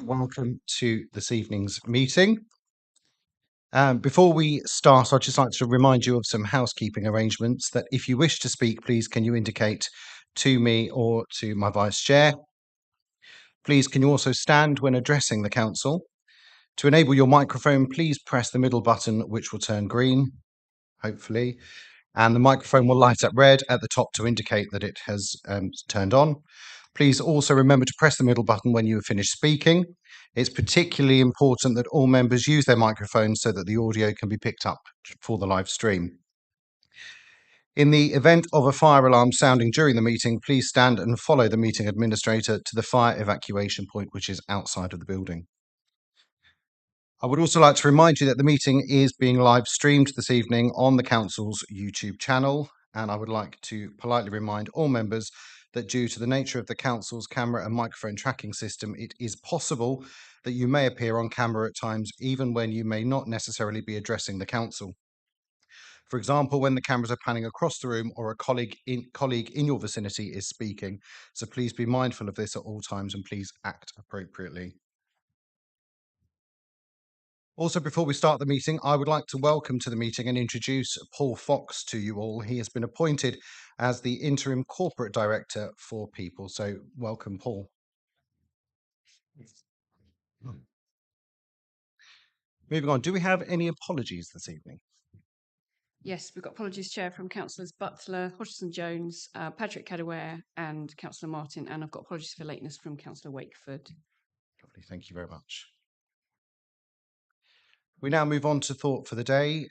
Welcome to this evening's meeting. Before we start, I'd just like to remind you of some housekeeping arrangements that if you wish to speak, please can you indicate to me or to my Vice Chair. Please can you also stand when addressing the Council. To enable your microphone, please press the middle button, which will turn green, hopefully, and the microphone will light up red at the top to indicate that it has turned on. Please also remember to press the middle button when you have finished speaking. It's particularly important that all members use their microphones so that the audio can be picked up for the live stream. In the event of a fire alarm sounding during the meeting, please stand and follow the meeting administrator to the fire evacuation point, which is outside of the building. I would also like to remind you that the meeting is being live streamed this evening on the Council's YouTube channel, and I would like to politely remind all members that due to the nature of the Council's camera and microphone tracking system, it is possible that you may appear on camera at times, even when you may not necessarily be addressing the Council. For example, when the cameras are panning across the room or a colleague in your vicinity is speaking. So please be mindful of this at all times and please act appropriately. Also, before we start the meeting, I would like to welcome to the meeting and introduce Paul Fox to you all. He has been appointed as the Interim Corporate Director for People. So welcome, Paul. Moving on, do we have any apologies this evening? Yes, we've got apologies, Chair, from Councillors Butler, Hodgson-Jones, Patrick Cadware and Councillor Martin, and I've got apologies for lateness from Councillor Wakeford. Lovely, thank you very much. We now move on to Thought for the Day,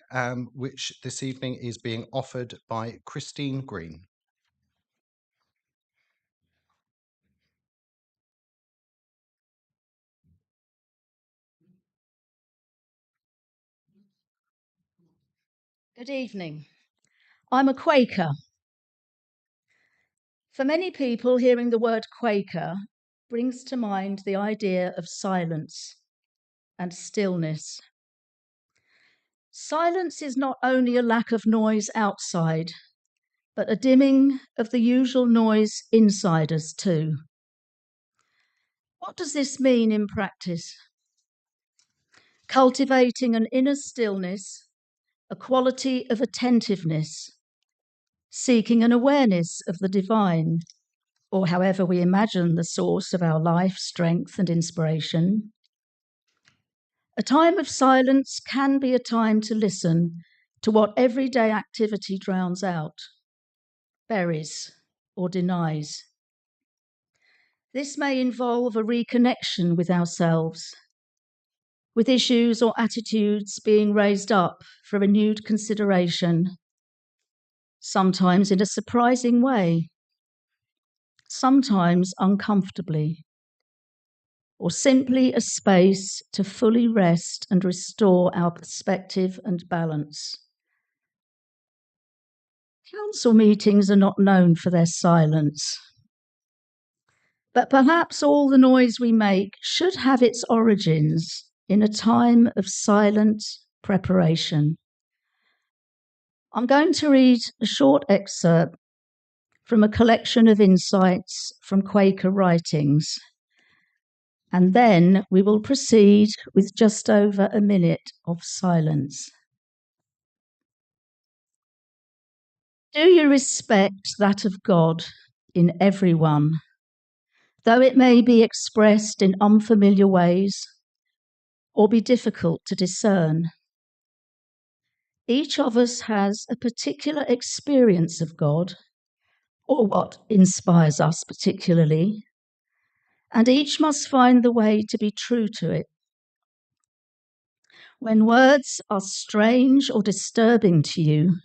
which this evening is being offered by Christine Green. Good evening. I'm a Quaker. For many people, hearing the word Quaker brings to mind the idea of silence and stillness. Silence is not only a lack of noise outside, but a dimming of the usual noise inside us too. What does this mean in practice? Cultivating an inner stillness, a quality of attentiveness, seeking an awareness of the divine, or however we imagine the source of our life, strength, and inspiration. A time of silence can be a time to listen to what everyday activity drowns out, buries, or denies. This may involve a reconnection with ourselves, with issues or attitudes being raised up for renewed consideration, sometimes in a surprising way, sometimes uncomfortably, or simply a space to fully rest and restore our perspective and balance. Council meetings are not known for their silence, but perhaps all the noise we make should have its origins in a time of silent preparation. I'm going to read a short excerpt from a collection of insights from Quaker writings, and then we will proceed with just over a minute of silence. Do you respect that of God in everyone, though it may be expressed in unfamiliar ways or be difficult to discern? Each of us has a particular experience of God, or what inspires us particularly, and each must find the way to be true to it. When words are strange or disturbing to you,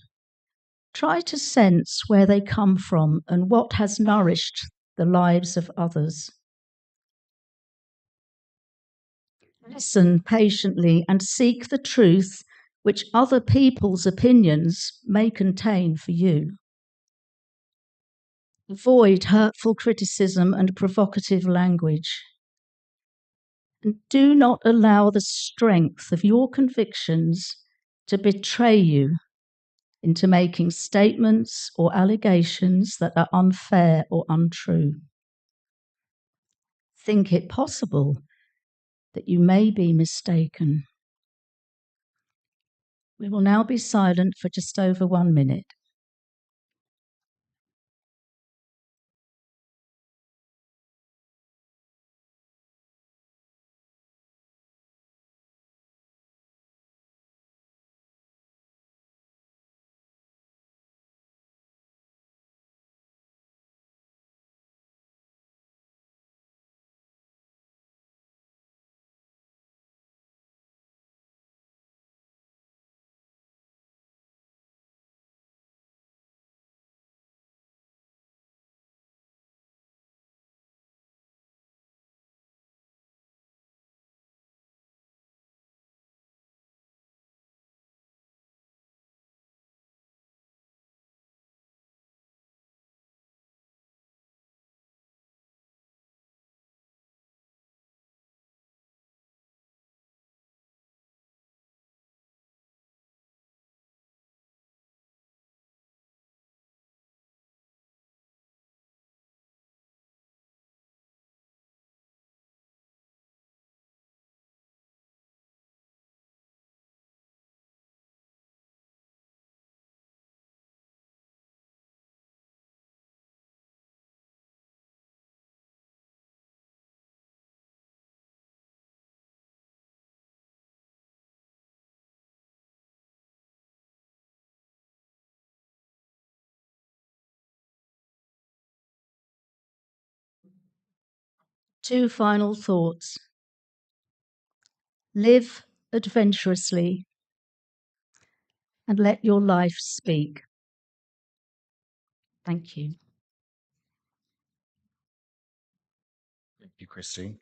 try to sense where they come from and what has nourished the lives of others. Listen patiently and seek the truth which other people's opinions may contain for you. Avoid hurtful criticism and provocative language. And do not allow the strength of your convictions to betray you into making statements or allegations that are unfair or untrue. think it possible that you may be mistaken. We will now be silent for just over 1 minute. Two final thoughts. Live adventurously and let your life speak. Thank you. Thank you, Christine.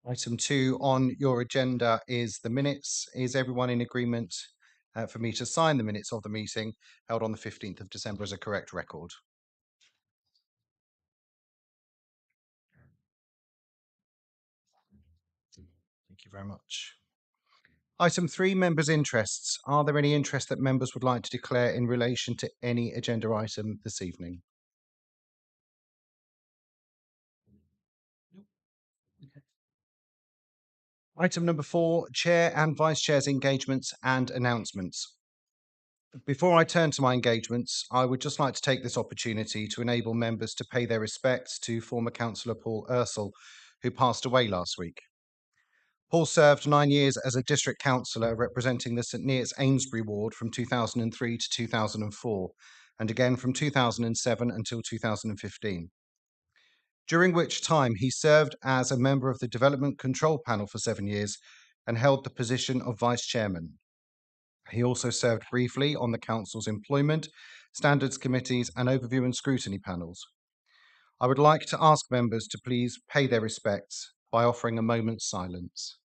Item 2 on your agenda is the minutes. Is everyone in agreement for me to sign the minutes of the meeting held on the 15th of December as a correct record? Thank you very much. Item 3, members' interests. Are there any interests that members would like to declare in relation to any agenda item this evening? Item number 4, Chair and Vice Chair's engagements and announcements. Before I turn to my engagements, I would just like to take this opportunity to enable members to pay their respects to former Councillor Paul Ursel, who passed away last week. Paul served 9 years as a district councillor representing the St Neots Amesbury ward from 2003 to 2004, and again from 2007 until 2015. During which time he served as a member of the Development Control Panel for 7 years and held the position of Vice Chairman. He also served briefly on the Council's Employment, Standards Committees and Overview and Scrutiny panels. I would like to ask members to please pay their respects by offering a moment's silence.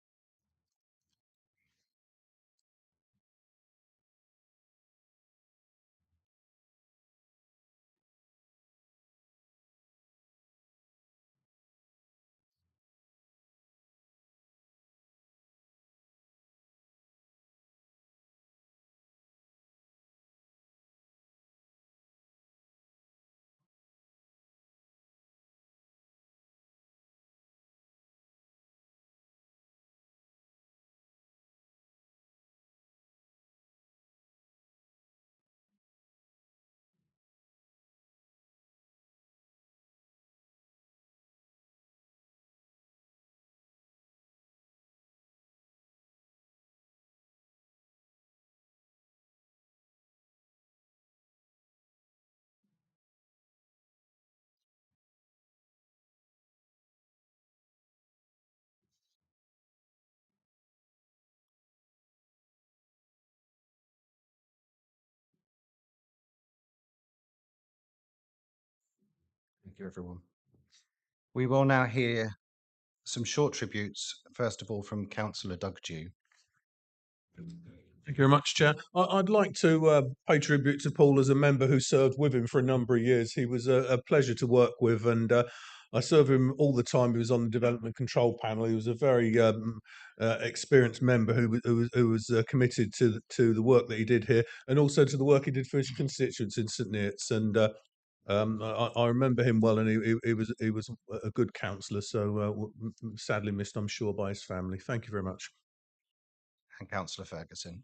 Thank you, everyone. We will now hear some short tributes, first of all from Councillor Doug Dew. Thank you very much, Chair. I'd like to pay tribute to Paul as a member who served with him for a number of years. He was a pleasure to work with, and I served him all the time. He was on the development control panel. He was a very experienced member who was committed to the work that he did here, and also to the work he did for his constituents in St Neots. And I remember him well, and he was a good councillor. So sadly missed, I'm sure, by his family. Thank you very much. And Councillor Ferguson.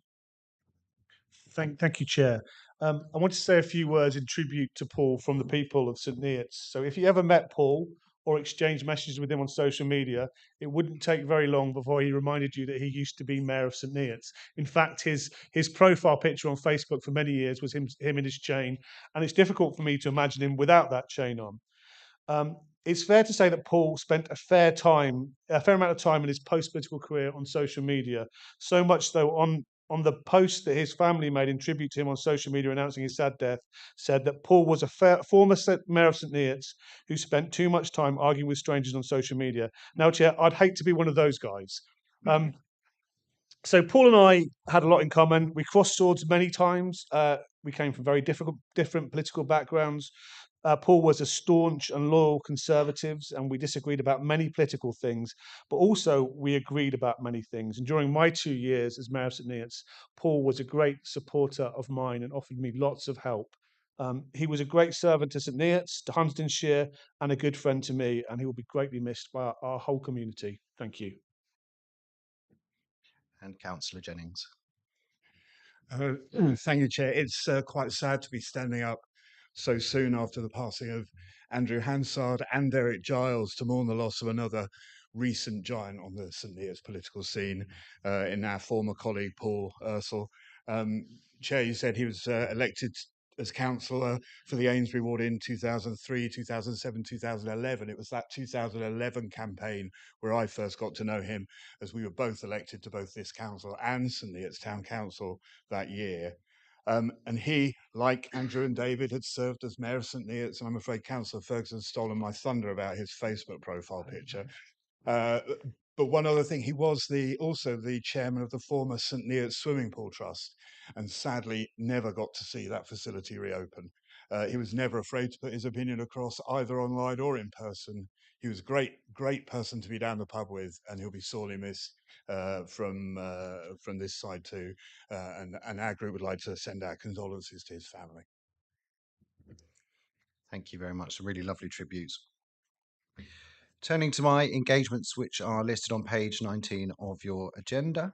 Thank you, Chair. I want to say a few words in tribute to Paul from the people of St Neots. So if you ever met Paul or exchanged messages with him on social media, it wouldn't take very long before he reminded you that he used to be Mayor of St Neots. In fact, his profile picture on Facebook for many years was him in his chain, and it's difficult for me to imagine him without that chain on. It's fair to say that Paul spent a fair amount of time in his post-political career on social media, so much so on the post that his family made in tribute to him on social media announcing his sad death, said that Paul was a former Mayor of St Neots who spent too much time arguing with strangers on social media. Now, Chair, I'd hate to be one of those guys. So Paul and I had a lot in common. We crossed swords many times. We came from very different political backgrounds. Paul was a staunch and loyal Conservative, and we disagreed about many political things, but also we agreed about many things. And during my 2 years as Mayor of St Neots, Paul was a great supporter of mine and offered me lots of help. He was a great servant to St Neots, to Huntingdonshire, and a good friend to me, and he will be greatly missed by our whole community. Thank you. And Councillor Jennings. Thank you, Chair. It's quite sad to be standing up so soon after the passing of Andrew Hansard and Eric Giles to mourn the loss of another recent giant on the St Neots political scene in our former colleague Paul Ursel. Chair, you said he was elected as councillor for the Amesbury ward in 2003, 2007, 2011. It was that 2011 campaign where I first got to know him, as we were both elected to both this council and St Neots Town Council that year. And he, like Andrew and David, had served as Mayor of St Neots, and I'm afraid Councillor Ferguson has stolen my thunder about his Facebook profile picture. But one other thing, he was also the chairman of the former St Neots Swimming Pool Trust, and sadly never got to see that facility reopen. He was never afraid to put his opinion across, either online or in person. He was a great person to be down the pub with, and he'll be sorely missed from this side too. And our group would like to send our condolences to his family. Thank you very much. Some really lovely tributes. Turning to my engagements, which are listed on page 19 of your agenda.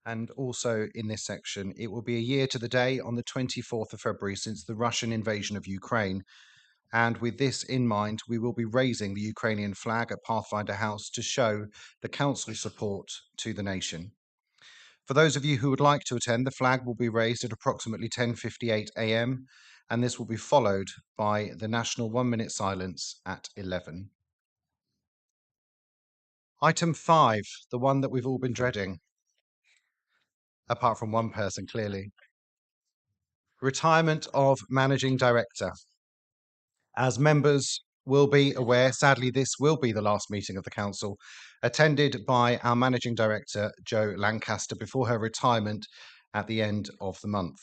And also in this section, it will be a year to the day on the 24th of February since the Russian invasion of Ukraine. And with this in mind, we will be raising the Ukrainian flag at Pathfinder House to show the council's support to the nation. For those of you who would like to attend, the flag will be raised at approximately 10:58 a.m. and this will be followed by the national 1-minute silence at 11. Item 5, the one that we've all been dreading, apart from one person clearly. Retirement of Managing Director. As members will be aware, sadly, this will be the last meeting of the Council, attended by our Managing Director, Jo Lancaster, before her retirement at the end of the month.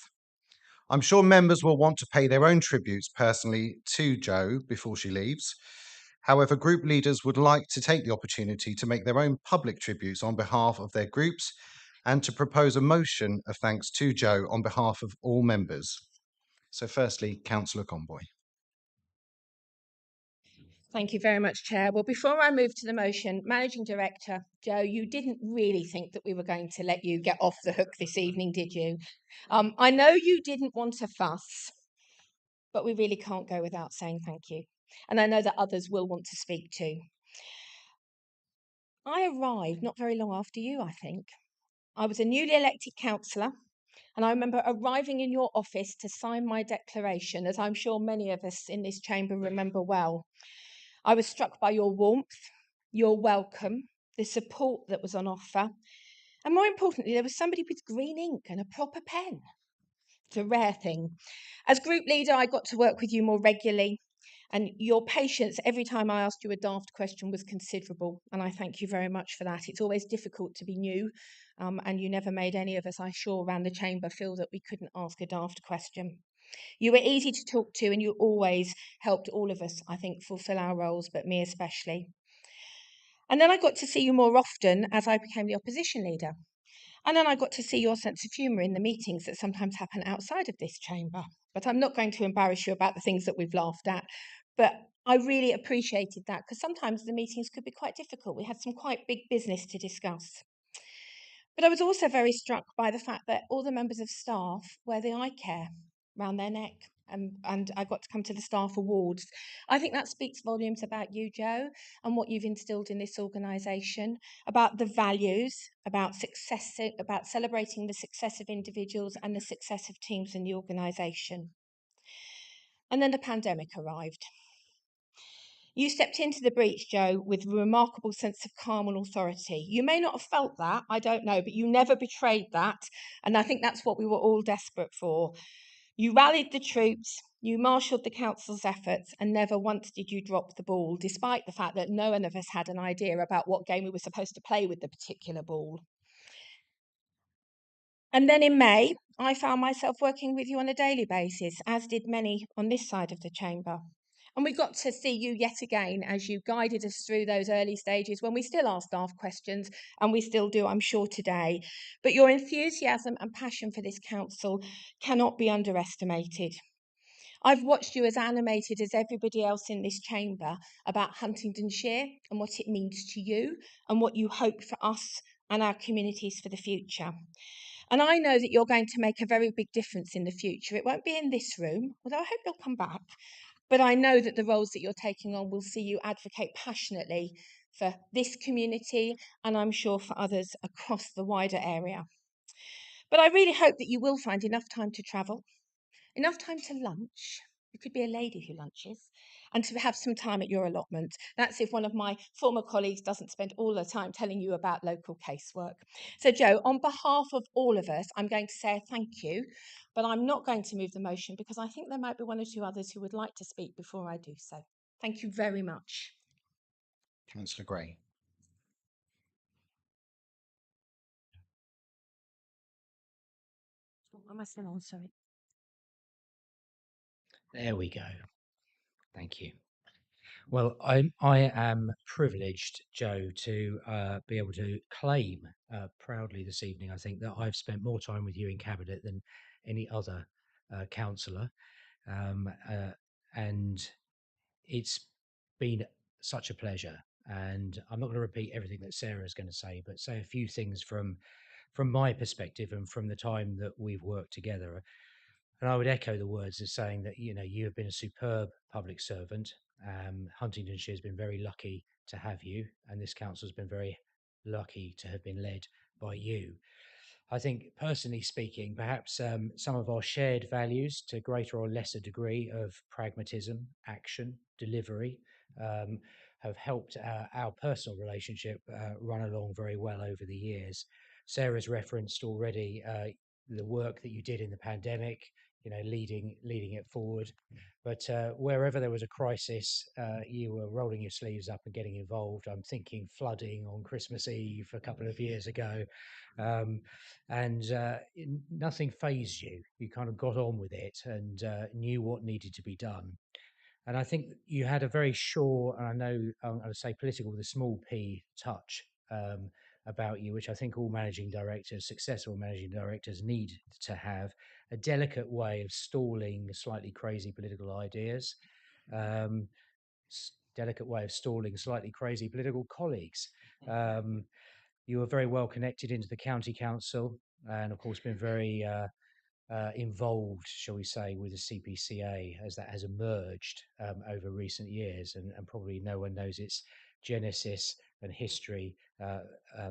I'm sure members will want to pay their own tributes personally to Jo before she leaves. However, group leaders would like to take the opportunity to make their own public tributes on behalf of their groups and to propose a motion of thanks to Jo on behalf of all members. So firstly, Councillor Conboy. Thank you very much, Chair. Well, before I move to the motion, Managing Director, Jo, you didn't really think that we were going to let you get off the hook this evening, did you? I know you didn't want a fuss, but we really can't go without saying thank you. And I know that others will want to speak too. I arrived not very long after you, I think. I was a newly elected councillor, and I remember arriving in your office to sign my declaration, as I'm sure many of us in this chamber remember well. I was struck by your warmth, your welcome, the support that was on offer, and more importantly, there was somebody with green ink and a proper pen. It's a rare thing. As group leader, I got to work with you more regularly, And your patience every time I asked you a daft question was considerable. And I thank you very much for that. It's always difficult to be new. And you never made any of us, I'm sure, around the chamber feel that we couldn't ask a daft question. You were easy to talk to, and you always helped all of us, I think, fulfill our roles, but me especially. And then I got to see you more often as I became the opposition leader. And then I got to see your sense of humour in the meetings that sometimes happen outside of this chamber. But I'm not going to embarrass you about the things that we've laughed at. But I really appreciated that, because sometimes the meetings could be quite difficult. We had some quite big business to discuss. But I was also very struck by the fact that all the members of staff wear the eye care round their neck. And I got to come to the staff awards. I think that speaks volumes about you, Joe, and what you've instilled in this organisation, about the values, about success, about celebrating the success of individuals and the success of teams in the organisation. And then the pandemic arrived. You stepped into the breach, Joe, with a remarkable sense of calm and authority. You may not have felt that, I don't know, but you never betrayed that. And I think that's what we were all desperate for. You rallied the troops, you marshalled the council's efforts, and never once did you drop the ball, despite the fact that no one of us had an idea about what game we were supposed to play with the particular ball. And then in May, I found myself working with you on a daily basis, as did many on this side of the chamber. And we got to see you yet again as you guided us through those early stages when we still asked daft questions, and we still do, I'm sure, today. But your enthusiasm and passion for this council cannot be underestimated. I've watched you as animated as everybody else in this chamber about Huntingdonshire and what it means to you and what you hope for us and our communities for the future. And I know that you're going to make a very big difference in the future. It won't be in this room, although I hope you'll come back. But I know that the roles that you're taking on will see you advocate passionately for this community, and I'm sure for others across the wider area. But I really hope that you will find enough time to travel, enough time to lunch. You could be a lady who lunches, and to have some time at your allotment. That's if one of my former colleagues doesn't spend all the time telling you about local casework. So, Joe, on behalf of all of us, I'm going to say a thank you, but I'm not going to move the motion because I think there might be one or two others who would like to speak before I do so. Thank you very much. Councillor Gray. Am I still on? Sorry. There we go. Thank you. Well, I am privileged, Joe, to be able to claim proudly this evening, I think, that I've spent more time with you in Cabinet than any other councillor. And it's been such a pleasure. And I'm not going to repeat everything that Sarah is going to say, but say a few things from my perspective and from the time that we've worked together. And I would echo the words as saying that, you know, you have been a superb public servant. Huntingdonshire has been very lucky to have you, and this council has been very lucky to have been led by you. I think, personally speaking, perhaps some of our shared values, to greater or lesser degree of pragmatism, action, delivery, have helped our personal relationship run along very well over the years. Sarah's referenced already the work that you did in the pandemic, you know, leading it forward. But wherever there was a crisis, you were rolling your sleeves up and getting involved. I'm thinking flooding on Christmas Eve a couple of years ago. And nothing fazed you. You kind of got on with it and knew what needed to be done. And I think you had a very sure, and I know I'm going to say political with a small p touch about you, which I think all managing directors, successful managing directors, need to have a delicate way of stalling slightly crazy political ideas, delicate way of stalling slightly crazy political colleagues. You were very well connected into the county council, and of course been very involved, shall we say, with the CPCA as that has emerged over recent years, and probably no one knows its genesis and history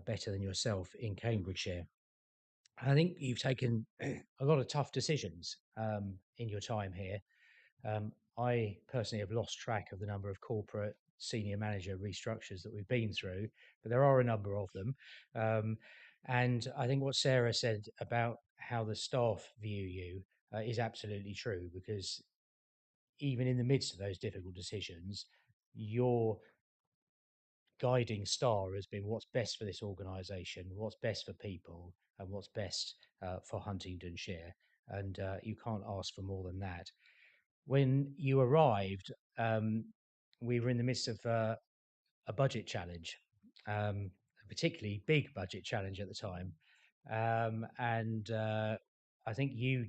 better than yourself in Cambridgeshire. I think you've taken a lot of tough decisions in your time here. I personally have lost track of the number of corporate senior manager restructures that we've been through, but there are a number of them. And I think what Sarah said about how the staff view you is absolutely true, because even in the midst of those difficult decisions, your guiding star has been what's best for this organisation, what's best for people, and what's best for Huntingdonshire. And you can't ask for more than that. When you arrived, we were in the midst of a budget challenge, a particularly big budget challenge at the time. And I think you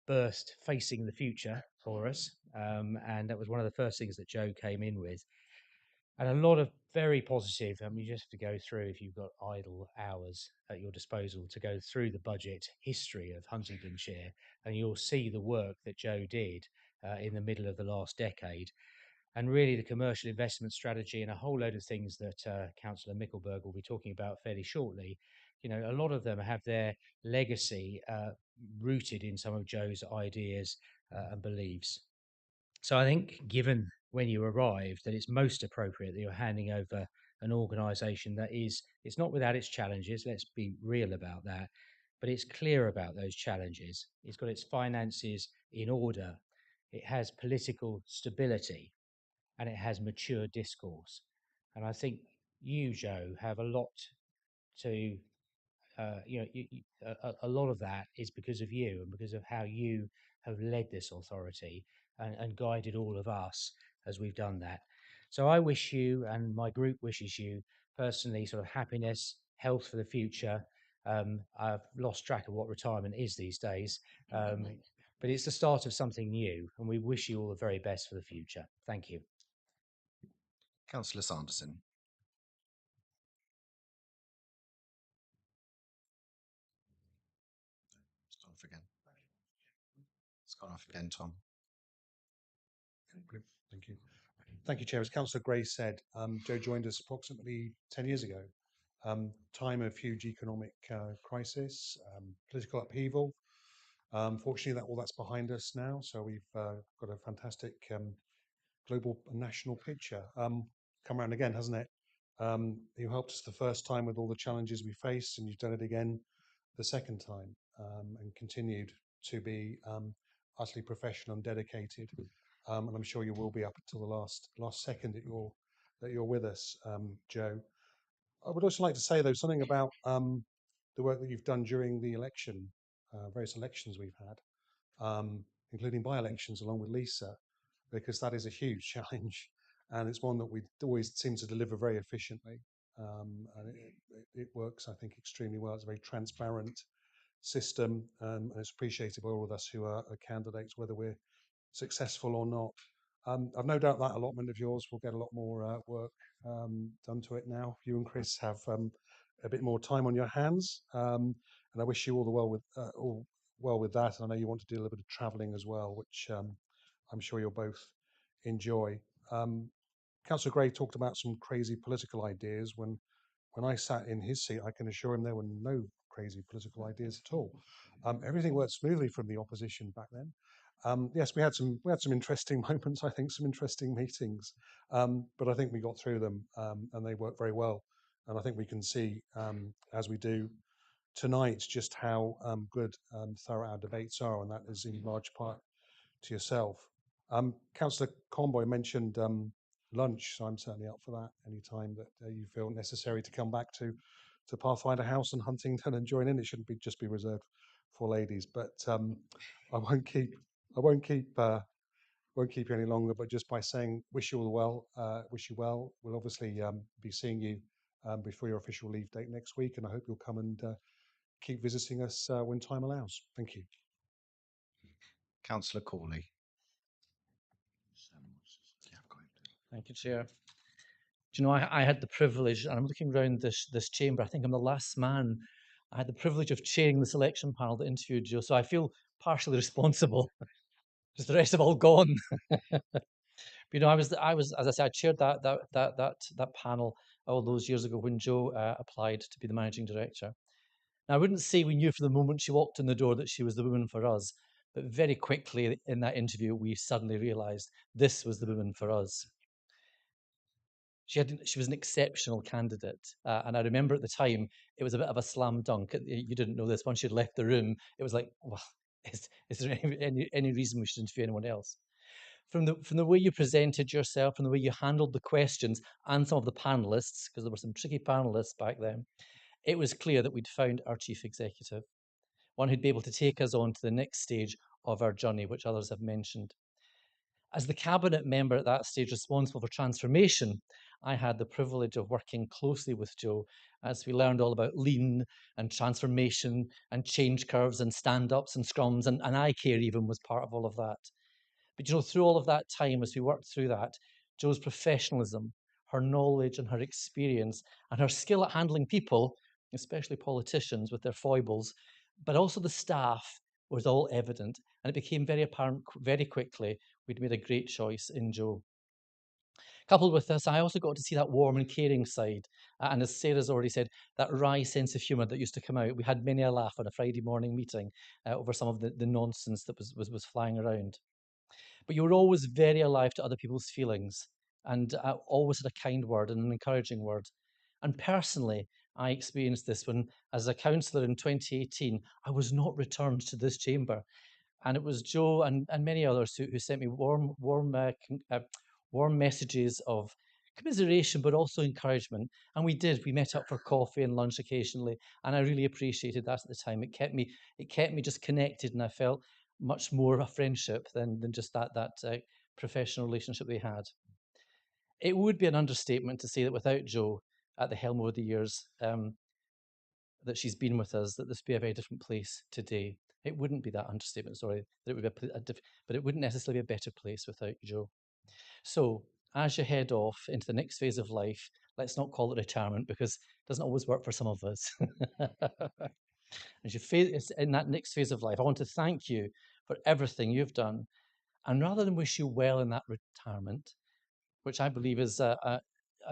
burst facing the future for us. And that was one of the first things that Joe came in with. And a lot of very positive. I mean, you just have to go through, if you've got idle hours at your disposal, to go through the budget history of Huntingdonshire, and you'll see the work that Joe did in the middle of the last decade. And really the commercial investment strategy and a whole load of things that Councillor Mickelberg will be talking about fairly shortly. You know, a lot of them have their legacy rooted in some of Joe's ideas and beliefs. So I think, given when you arrived, that it's most appropriate that you're handing over an organisation that it's not without its challenges, let's be real about that, but it's clear about those challenges. It's got its finances in order, it has political stability, and it has mature discourse. And I think you, Joe, have a lot to a lot of that is because of you and because of how you have led this authority and guided all of us as we've done that. So I wish you, and my group wishes you personally, sort of happiness, health for the future. I've lost track of what retirement is these days, but it's the start of something new, and we wish you all the very best for the future. Thank you. Councillor Sanderson. It's gone off again. It's gone off again, Tom. Thank you. Thank you, Chair. As Councillor Gray said, Joe joined us approximately 10 years ago. Time of huge economic crisis, political upheaval. Fortunately, all that's behind us now. So we've got a fantastic global and national picture. Come around again, hasn't it? You helped us the first time with all the challenges we faced, and you've done it again the second time, and continued to be utterly professional and dedicated. And I'm sure you will be up until the last second that you're with us, Joe. I would also like to say, though, something about the work that you've done during the election, various elections we've had, including by-elections along with Lisa, because that is a huge challenge, and it's one that we always seem to deliver very efficiently. And it works, I think, extremely well. It's a very transparent system, and it's appreciated by all of us who are candidates, whether we're successful or not. I've no doubt that allotment of yours will get a lot more work done to it now. You and Chris have a bit more time on your hands, and I wish you all well with that. And I know you want to do a little bit of travelling as well, which I'm sure you'll both enjoy. Councillor Gray talked about some crazy political ideas. When I sat in his seat, I can assure him there were no crazy political ideas at all. Everything worked smoothly from the opposition back then. Yes, we had some interesting moments. I think some interesting meetings, but I think we got through them, and they worked very well. And I think we can see, as we do tonight, just how good thorough our debates are, and that is in large part to yourself. Councillor Conboy mentioned lunch, so I'm certainly up for that any time that you feel necessary to come back to Pathfinder House and Huntingdon and join in. It shouldn't just be reserved for ladies, but I won't keep you any longer. But just by saying, wish you well. We'll obviously be seeing you before your official leave date next week, and I hope you'll come and keep visiting us when time allows. Thank you. Councillor Corley. Thank you, Chair. Do you know, I had the privilege, and I'm looking around this chamber, I think I'm the last man. I had the privilege of chairing the selection panel that interviewed you, so I feel partially responsible because the rest have all gone. But, you know, I was, as I said, I chaired that panel all those years ago when Joe applied to be the managing director. Now, I wouldn't say we knew from the moment she walked in the door that she was the woman for us, but very quickly in that interview, we suddenly realised this was the woman for us. She was an exceptional candidate, and I remember at the time it was a bit of a slam dunk. You didn't know this. Once she'd left the room, it was like, well, is there any reason we should interview anyone else? from the way you presented yourself, from the way you handled the questions and some of the panelists, because there were some tricky panelists back then, it was clear that we'd found our chief executive, one who'd be able to take us on to the next stage of our journey, which others have mentioned. As the cabinet member at that stage responsible for transformation, I had the privilege of working closely with Jo as we learned all about lean and transformation and change curves and stand-ups and scrums, and iCare even was part of all of that. But you know, through all of that time, as we worked through that, Jo's professionalism, her knowledge and her experience, and her skill at handling people, especially politicians with their foibles, but also the staff, was all evident. And it became very apparent very quickly we'd made a great choice in Jo. Coupled with this, I also got to see that warm and caring side. And as Sarah's already said, that wry sense of humour that used to come out. We had many a laugh on a Friday morning meeting over some of the nonsense that was flying around. But you were always very alive to other people's feelings and always had a kind word and an encouraging word. And personally, I experienced this when, as a councillor in 2018, I was not returned to this chamber. And it was Jo and many others who sent me warm messages of commiseration, but also encouragement. And we met up for coffee and lunch occasionally. And I really appreciated that at the time. It kept me just connected, and I felt much more a friendship than just that professional relationship we had. It would be an understatement to say that without Jo at the helm over the years that she's been with us, that this would be a very different place today. It wouldn't be that understatement, sorry, that it would be but it wouldn't necessarily be a better place without Jo. So as you head off into the next phase of life, let's not call it retirement because it doesn't always work for some of us. As you face in that next phase of life, I want to thank you for everything you've done. And rather than wish you well in that retirement, which I believe is a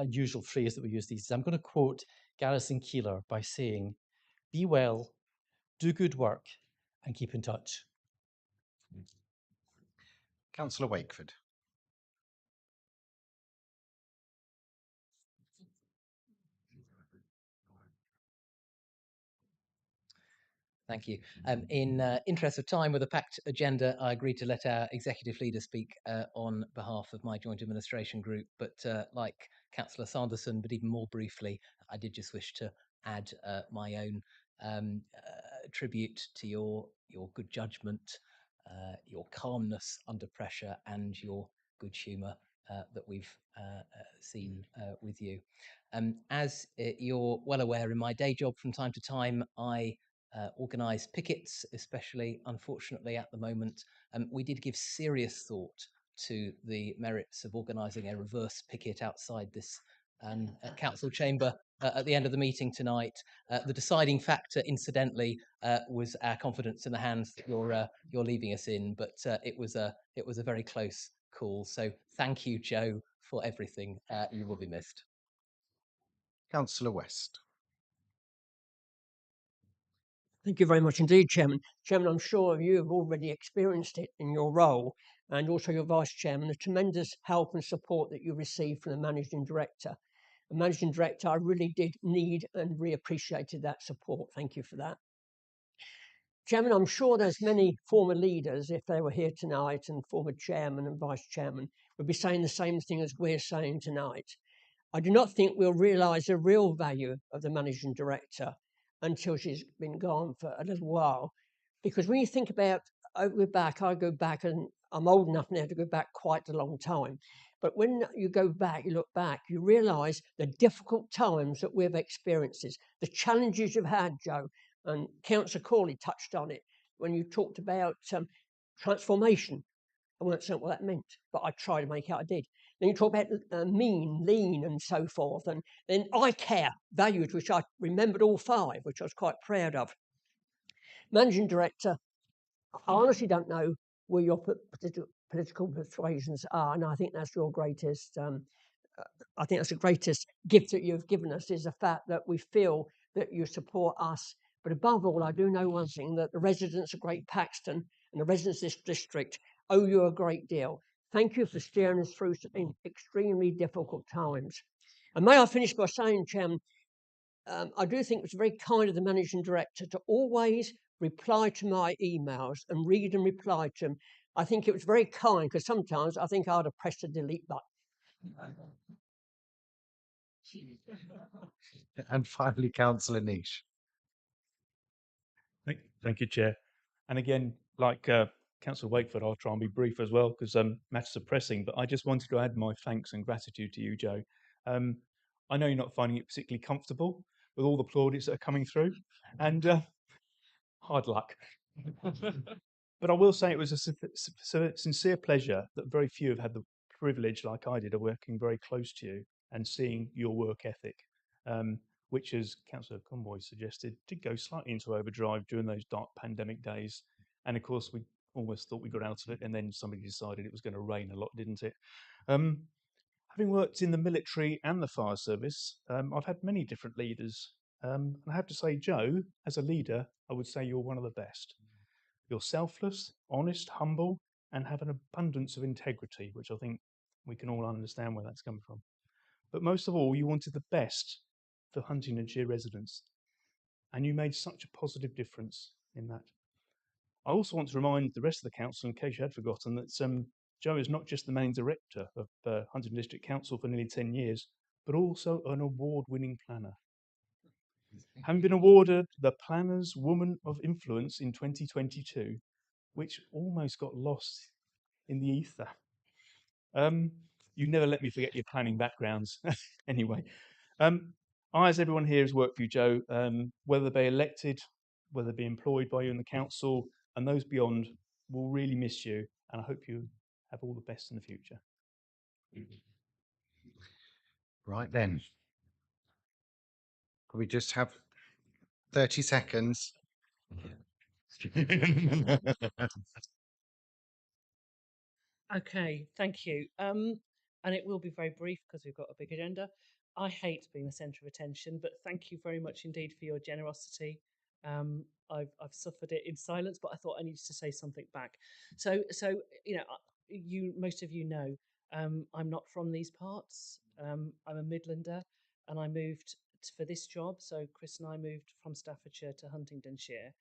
usual phrase that we use these days, I'm going to quote Garrison Keillor by saying, "Be well, do good work, and keep in touch." Councillor Wakeford. Thank you. In interest of time, with a packed agenda, I agreed to let our executive leader speak on behalf of my joint administration group. But like Councillor Sanderson, but even more briefly, I did just wish to add my own tribute to your good judgment, your calmness under pressure, and your good humour that we've seen with you. As you're well aware, in my day job from time to time, I organise pickets, especially, unfortunately, at the moment. We did give serious thought to the merits of organising a reverse picket outside this council chamber at the end of the meeting tonight. The deciding factor, incidentally, was our confidence in the hands that you're leaving us in, but it was a very close call. So thank you, Jo, for everything. You will be missed. Councillor West. Thank you very much indeed, Chairman. Chairman, I'm sure you have already experienced it in your role, and also your Vice Chairman, the tremendous help and support that you received from the Managing Director. The Managing Director, I really did need and reappreciated that support. Thank you for that. Chairman, I'm sure there's many former leaders, if they were here tonight, and former Chairman and Vice Chairman, would be saying the same thing as we're saying tonight. I do not think we'll realise the real value of the Managing Director until she's been gone for a little while. Because when you think about, I go back, and I'm old enough now to go back quite a long time. But when you go back, you look back, you realise the difficult times that we've experienced, the challenges you've had, Jo, and Councillor Corley touched on it when you talked about transformation. I weren't certain what that meant, but I tried to make out I did. Then you talk about lean, and so forth. And then iCare, values, which I remembered all 5, which I was quite proud of. Managing Director, I honestly don't know where your political persuasions are, and I think that's your greatest, I think that's the greatest gift that you've given us, is the fact that we feel that you support us. But above all, I do know one thing, that the residents of Great Paxton and the residents of this district owe you a great deal. Thank you for steering us through some extremely difficult times. And may I finish by saying, Chairman, I do think it was very kind of the Managing Director to always reply to my emails and read and reply to them, I think it was very kind, because sometimes I think I'd have pressed the delete button. And finally, Councillor Niche. Thank you, Chair. And again, like Councillor Wakeford, I'll try and be brief as well, because matters are pressing, but I just wanted to add my thanks and gratitude to you, Joe. I know you're not finding it particularly comfortable with all the plaudits that are coming through, and hard luck. But I will say it was a sincere pleasure that very few have had the privilege, like I did, of working very close to you and seeing your work ethic, which, as Councillor Conboy suggested, did go slightly into overdrive during those dark pandemic days. And of course, we almost thought we got out of it, and then somebody decided it was going to rain a lot, didn't it? Having worked in the military and the fire service, I've had many different leaders. And I have to say, Joe, as a leader, I would say you're one of the best. You're selfless, honest, humble, and have an abundance of integrity, which I think we can all understand where that's coming from. But most of all, you wanted the best for Huntingdonshire residents, and you made such a positive difference in that. I also want to remind the rest of the council, in case you had forgotten, that Joe is not just the managing director of Huntingdon District Council for nearly 10 years, but also an award-winning planner. Having been awarded the Planner's Woman of Influence in 2022, which almost got lost in the ether. You never let me forget your planning backgrounds. Anyway, I, as everyone here, has worked for you, Joe, whether they be elected, whether they be employed by you in the council, and those beyond will really miss you, and I hope you have all the best in the future. Right then. Could we just have 30 seconds? Okay, thank you. And it will be very brief because we've got a big agenda. I hate being the centre of attention, but thank you very much indeed for your generosity. I've suffered it in silence, but I thought I needed to say something back. So you know, most of you know, I'm not from these parts. I'm a Midlander, and I moved for this job. So Chris and I moved from Staffordshire to Huntingdonshire,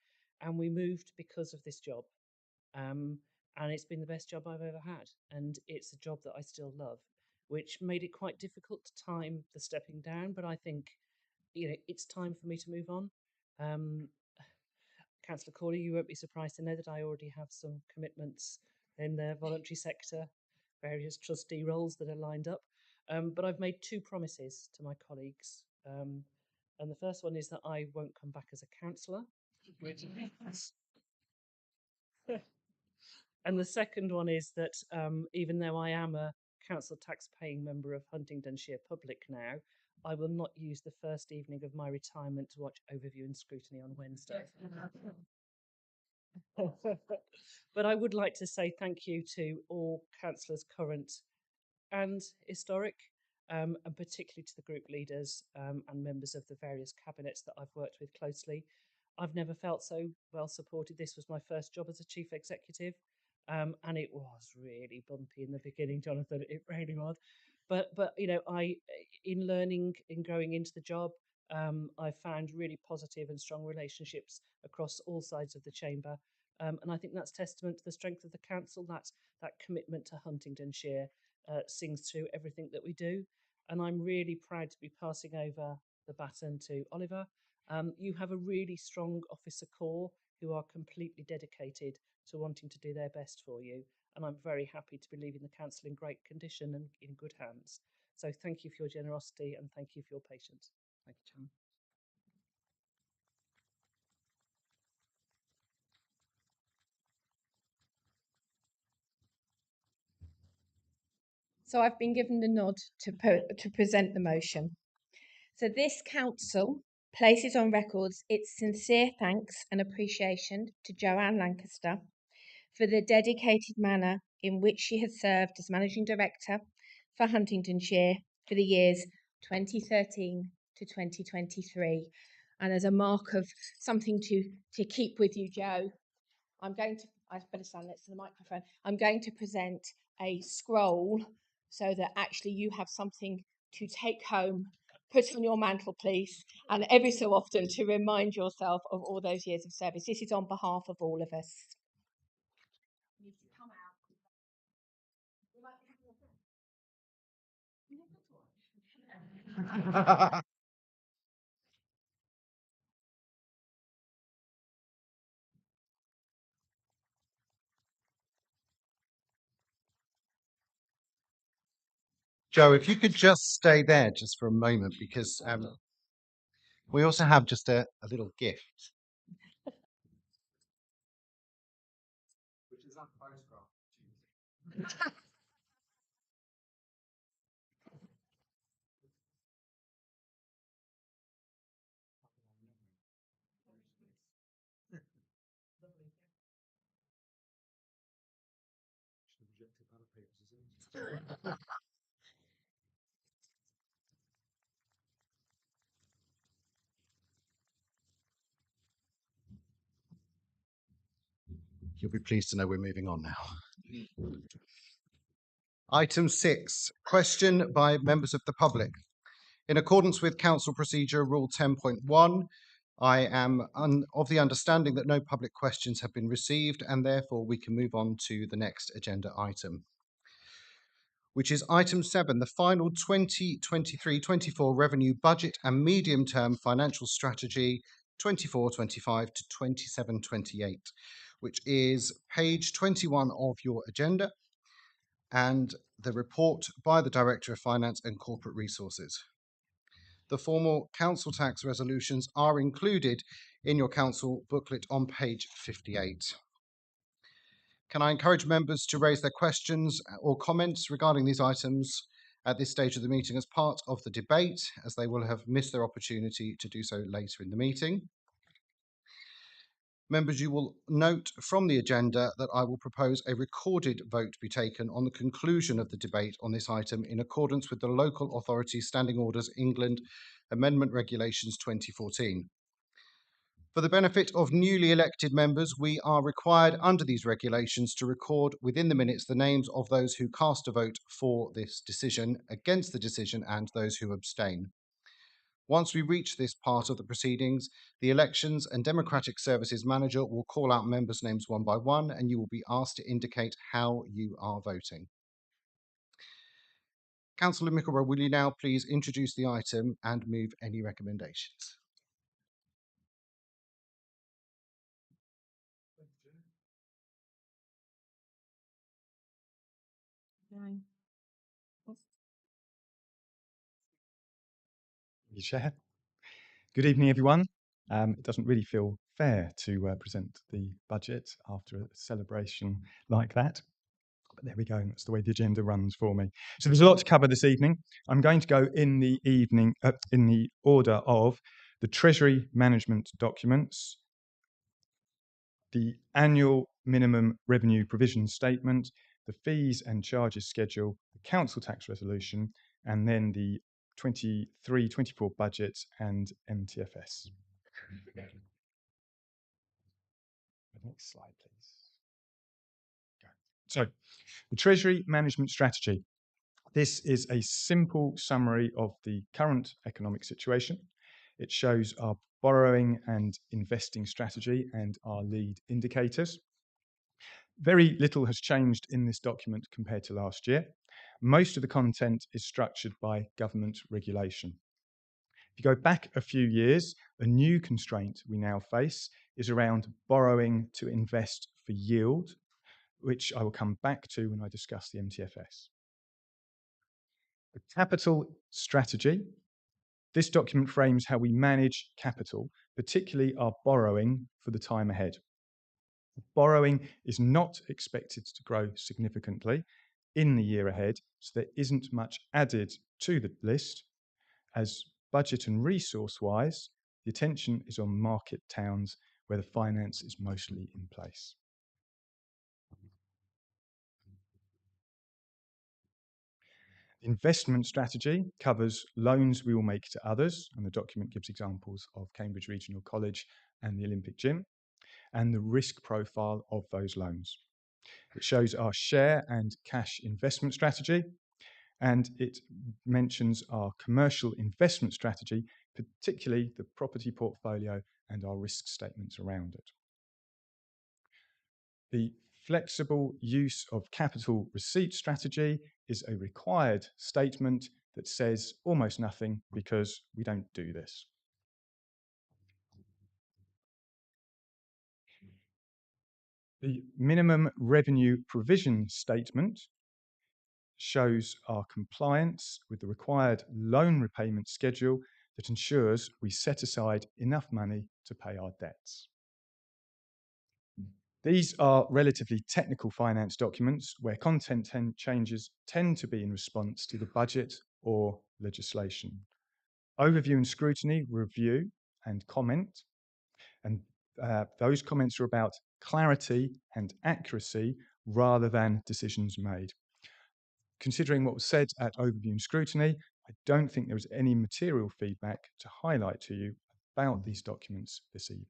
and we moved because of this job. And it's been the best job I've ever had, and it's a job that I still love, which made it quite difficult to time the stepping down. But I think, you know, it's time for me to move on. Councillor Corley, you won't be surprised to know that I already have some commitments in the voluntary sector, various trustee roles that are lined up. But I've made two promises to my colleagues. And the first one is that I won't come back as a councillor. And the second one is that even though I am a council tax paying member of Huntingdonshire Public now, I will not use the first evening of my retirement to watch Overview and Scrutiny on Wednesday. But I would like to say thank you to all councillors current and historic, and particularly to the group leaders and members of the various cabinets that I've worked with closely. I've never felt so well supported. This was my first job as a chief executive. And it was really bumpy in the beginning, Jonathan. It really was, but you know, in learning, in growing into the job, I found really positive and strong relationships across all sides of the chamber, and I think that's testament to the strength of the council. That commitment to Huntingdonshire sings through everything that we do, and I'm really proud to be passing over the baton to Oliver. You have a really strong officer corps who are completely dedicated to wanting to do their best for you. And I'm very happy to be leaving the council in great condition and in good hands. So thank you for your generosity and thank you for your patience. Thank you, Chairman. So I've been given the nod to present the motion. So this council places on records its sincere thanks and appreciation to Joanne Lancaster for the dedicated manner in which she has served as Managing Director for Huntingdonshire for the years 2013 to 2023. And as a mark of something to keep with you, Joe, I better stand next to the microphone. I'm going to present a scroll so that actually you have something to take home, put on your mantelpiece, and every so often to remind yourself of all those years of service. This is on behalf of all of us. Joe, if you could just stay there just for a moment, because we also have just a little gift. Which is that photograph. You'll be pleased to know we're moving on now. Item 6, question by members of the public. In accordance with Council Procedure Rule 10.1, I am of the understanding that no public questions have been received, and therefore we can move on to the next agenda item, which is item 7, the final 2023-24 revenue budget and medium-term financial strategy 24-25 to 27-28, which is page 21 of your agenda, and the report by the Director of Finance and Corporate Resources. The formal council tax resolutions are included in your council booklet on page 58. Can I encourage members to raise their questions or comments regarding these items at this stage of the meeting as part of the debate, as they will have missed their opportunity to do so later in the meeting? Members, you will note from the agenda that I will propose a recorded vote be taken on the conclusion of the debate on this item in accordance with the Local Authority Standing Orders England Amendment Regulations 2014. For the benefit of newly elected members, we are required under these regulations to record within the minutes the names of those who cast a vote for this decision, against the decision, and those who abstain. Once we reach this part of the proceedings, the Elections and Democratic Services Manager will call out members' names one by one, and you will be asked to indicate how you are voting. Councillor Mickleborough, will you now please introduce the item and move any recommendations? Chair. Good evening, everyone. It doesn't really feel fair to present the budget after a celebration like that. But there we go. That's the way the agenda runs for me. So there's a lot to cover this evening. I'm going to go in the order of the Treasury management documents, the annual minimum revenue provision statement, the fees and charges schedule, the council tax resolution, and then the 23-24 budget and MTFS. Next slide, please. So, the Treasury management strategy. This is a simple summary of the current economic situation. It shows our borrowing and investing strategy and our lead indicators. Very little has changed in this document compared to last year. Most of the content is structured by government regulation. If you go back a few years, a new constraint we now face is around borrowing to invest for yield, which I will come back to when I discuss the MTFS. The capital strategy. This document frames how we manage capital, particularly our borrowing for the time ahead. Borrowing is not expected to grow significantly in the year ahead, so there isn't much added to the list, as budget and resource-wise, the attention is on market towns where the finance is mostly in place. Investment strategy covers loans we will make to others, and the document gives examples of Cambridge Regional College and the Olympic Gym, and the risk profile of those loans. It shows our share and cash investment strategy, and it mentions our commercial investment strategy, particularly the property portfolio and our risk statements around it. The Flexible use of capital receipt strategy is a required statement that says almost nothing because we don't do this. The minimum revenue provision statement shows our compliance with the required loan repayment schedule that ensures we set aside enough money to pay our debts. These are relatively technical finance documents where content changes tend to be in response to the budget or legislation. Overview and scrutiny review and comment, and those comments are about clarity and accuracy rather than decisions made. Considering what was said at overview and scrutiny, I don't think there was any material feedback to highlight to you about these documents this evening.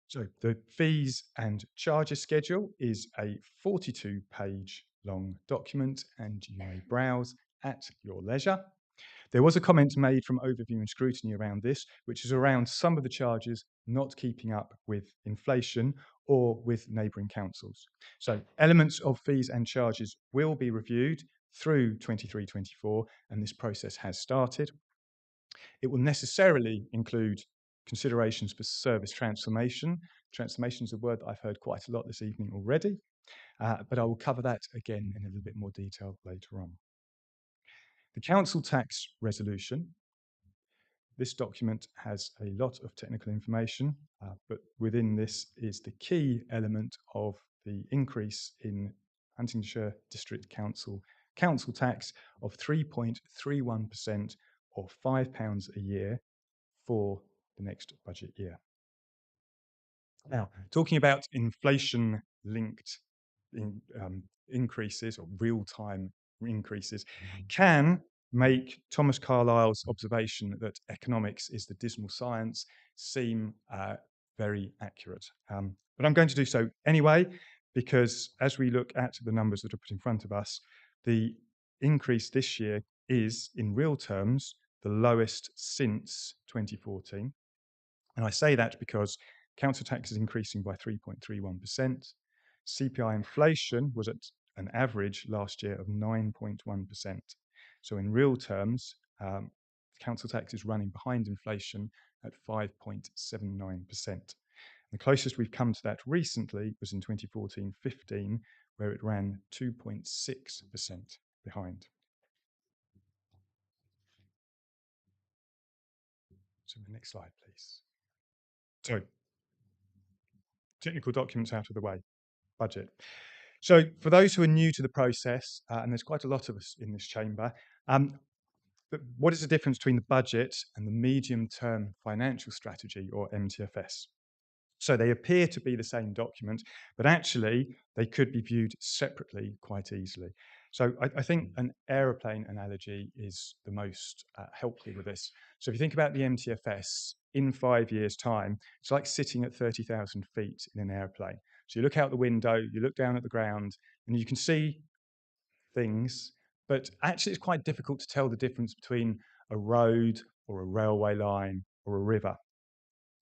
So the fees and charges schedule is a 42-page long document, and you may browse at your leisure. There was a comment made from overview and scrutiny around this, which is around some of the charges not keeping up with inflation or with neighbouring councils. So elements of fees and charges will be reviewed through 23-24, and this process has started. It will necessarily include considerations for service transformation. Transformation is a word that I've heard quite a lot this evening already, but I will cover that again in a little bit more detail later on. The council tax resolution. This document has a lot of technical information, but within this is the key element of the increase in Huntingdonshire District Council tax of 3.31% or £5 a year for the next budget year. Now, talking about inflation-linked increases or real-time increases can make Thomas Carlyle's observation that economics is the dismal science seem very accurate. But I'm going to do so anyway, because as we look at the numbers that are put in front of us, the increase this year is, in real terms, the lowest since 2014. And I say that because council tax is increasing by 3.31%. CPI inflation was at an average last year of 9.1%. So in real terms, council tax is running behind inflation at 5.79%. The closest we've come to that recently was in 2014-15, where it ran 2.6% behind. So the next slide, please. So, technical documents out of the way, budget. So for those who are new to the process, and there's quite a lot of us in this chamber, but what is the difference between the budget and the medium-term financial strategy, or MTFS? So they appear to be the same document, but actually they could be viewed separately quite easily. So I think an aeroplane analogy is the most helpful with this. So if you think about the MTFS, in 5 years' time, it's like sitting at 30,000 feet in an airplane. So you look out the window, you look down at the ground, and you can see things, but actually it's quite difficult to tell the difference between a road or a railway line or a river.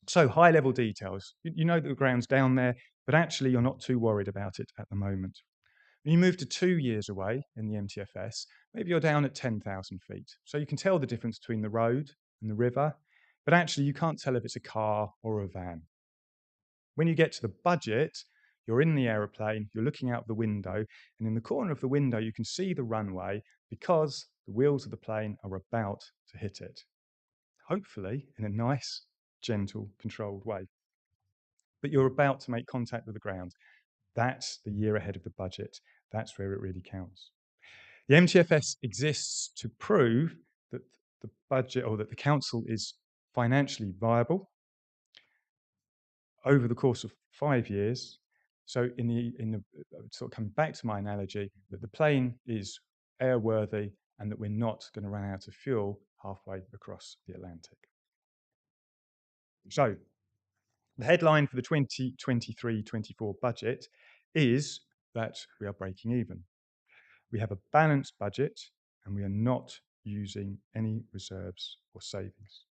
So high-level details. You know that the ground's down there, but actually you're not too worried about it at the moment. When you move to 2 years away in the MTFS, maybe you're down at 10,000 feet. So you can tell the difference between the road and the river, but actually you can't tell if it's a car or a van. When you get to the budget, you're in the aeroplane, you're looking out the window, and in the corner of the window you can see the runway because the wheels of the plane are about to hit it. Hopefully in a nice, gentle, controlled way. But you're about to make contact with the ground. That's the year ahead of the budget. That's where it really counts. The MTFS exists to prove that the budget or that the council is financially viable over the course of 5 years. So in the sort of coming back to my analogy, that the plane is airworthy and that we're not going to run out of fuel halfway across the Atlantic. So the headline for the 2023-24 budget is that we are breaking even. We have a balanced budget and we are not using any reserves or savings.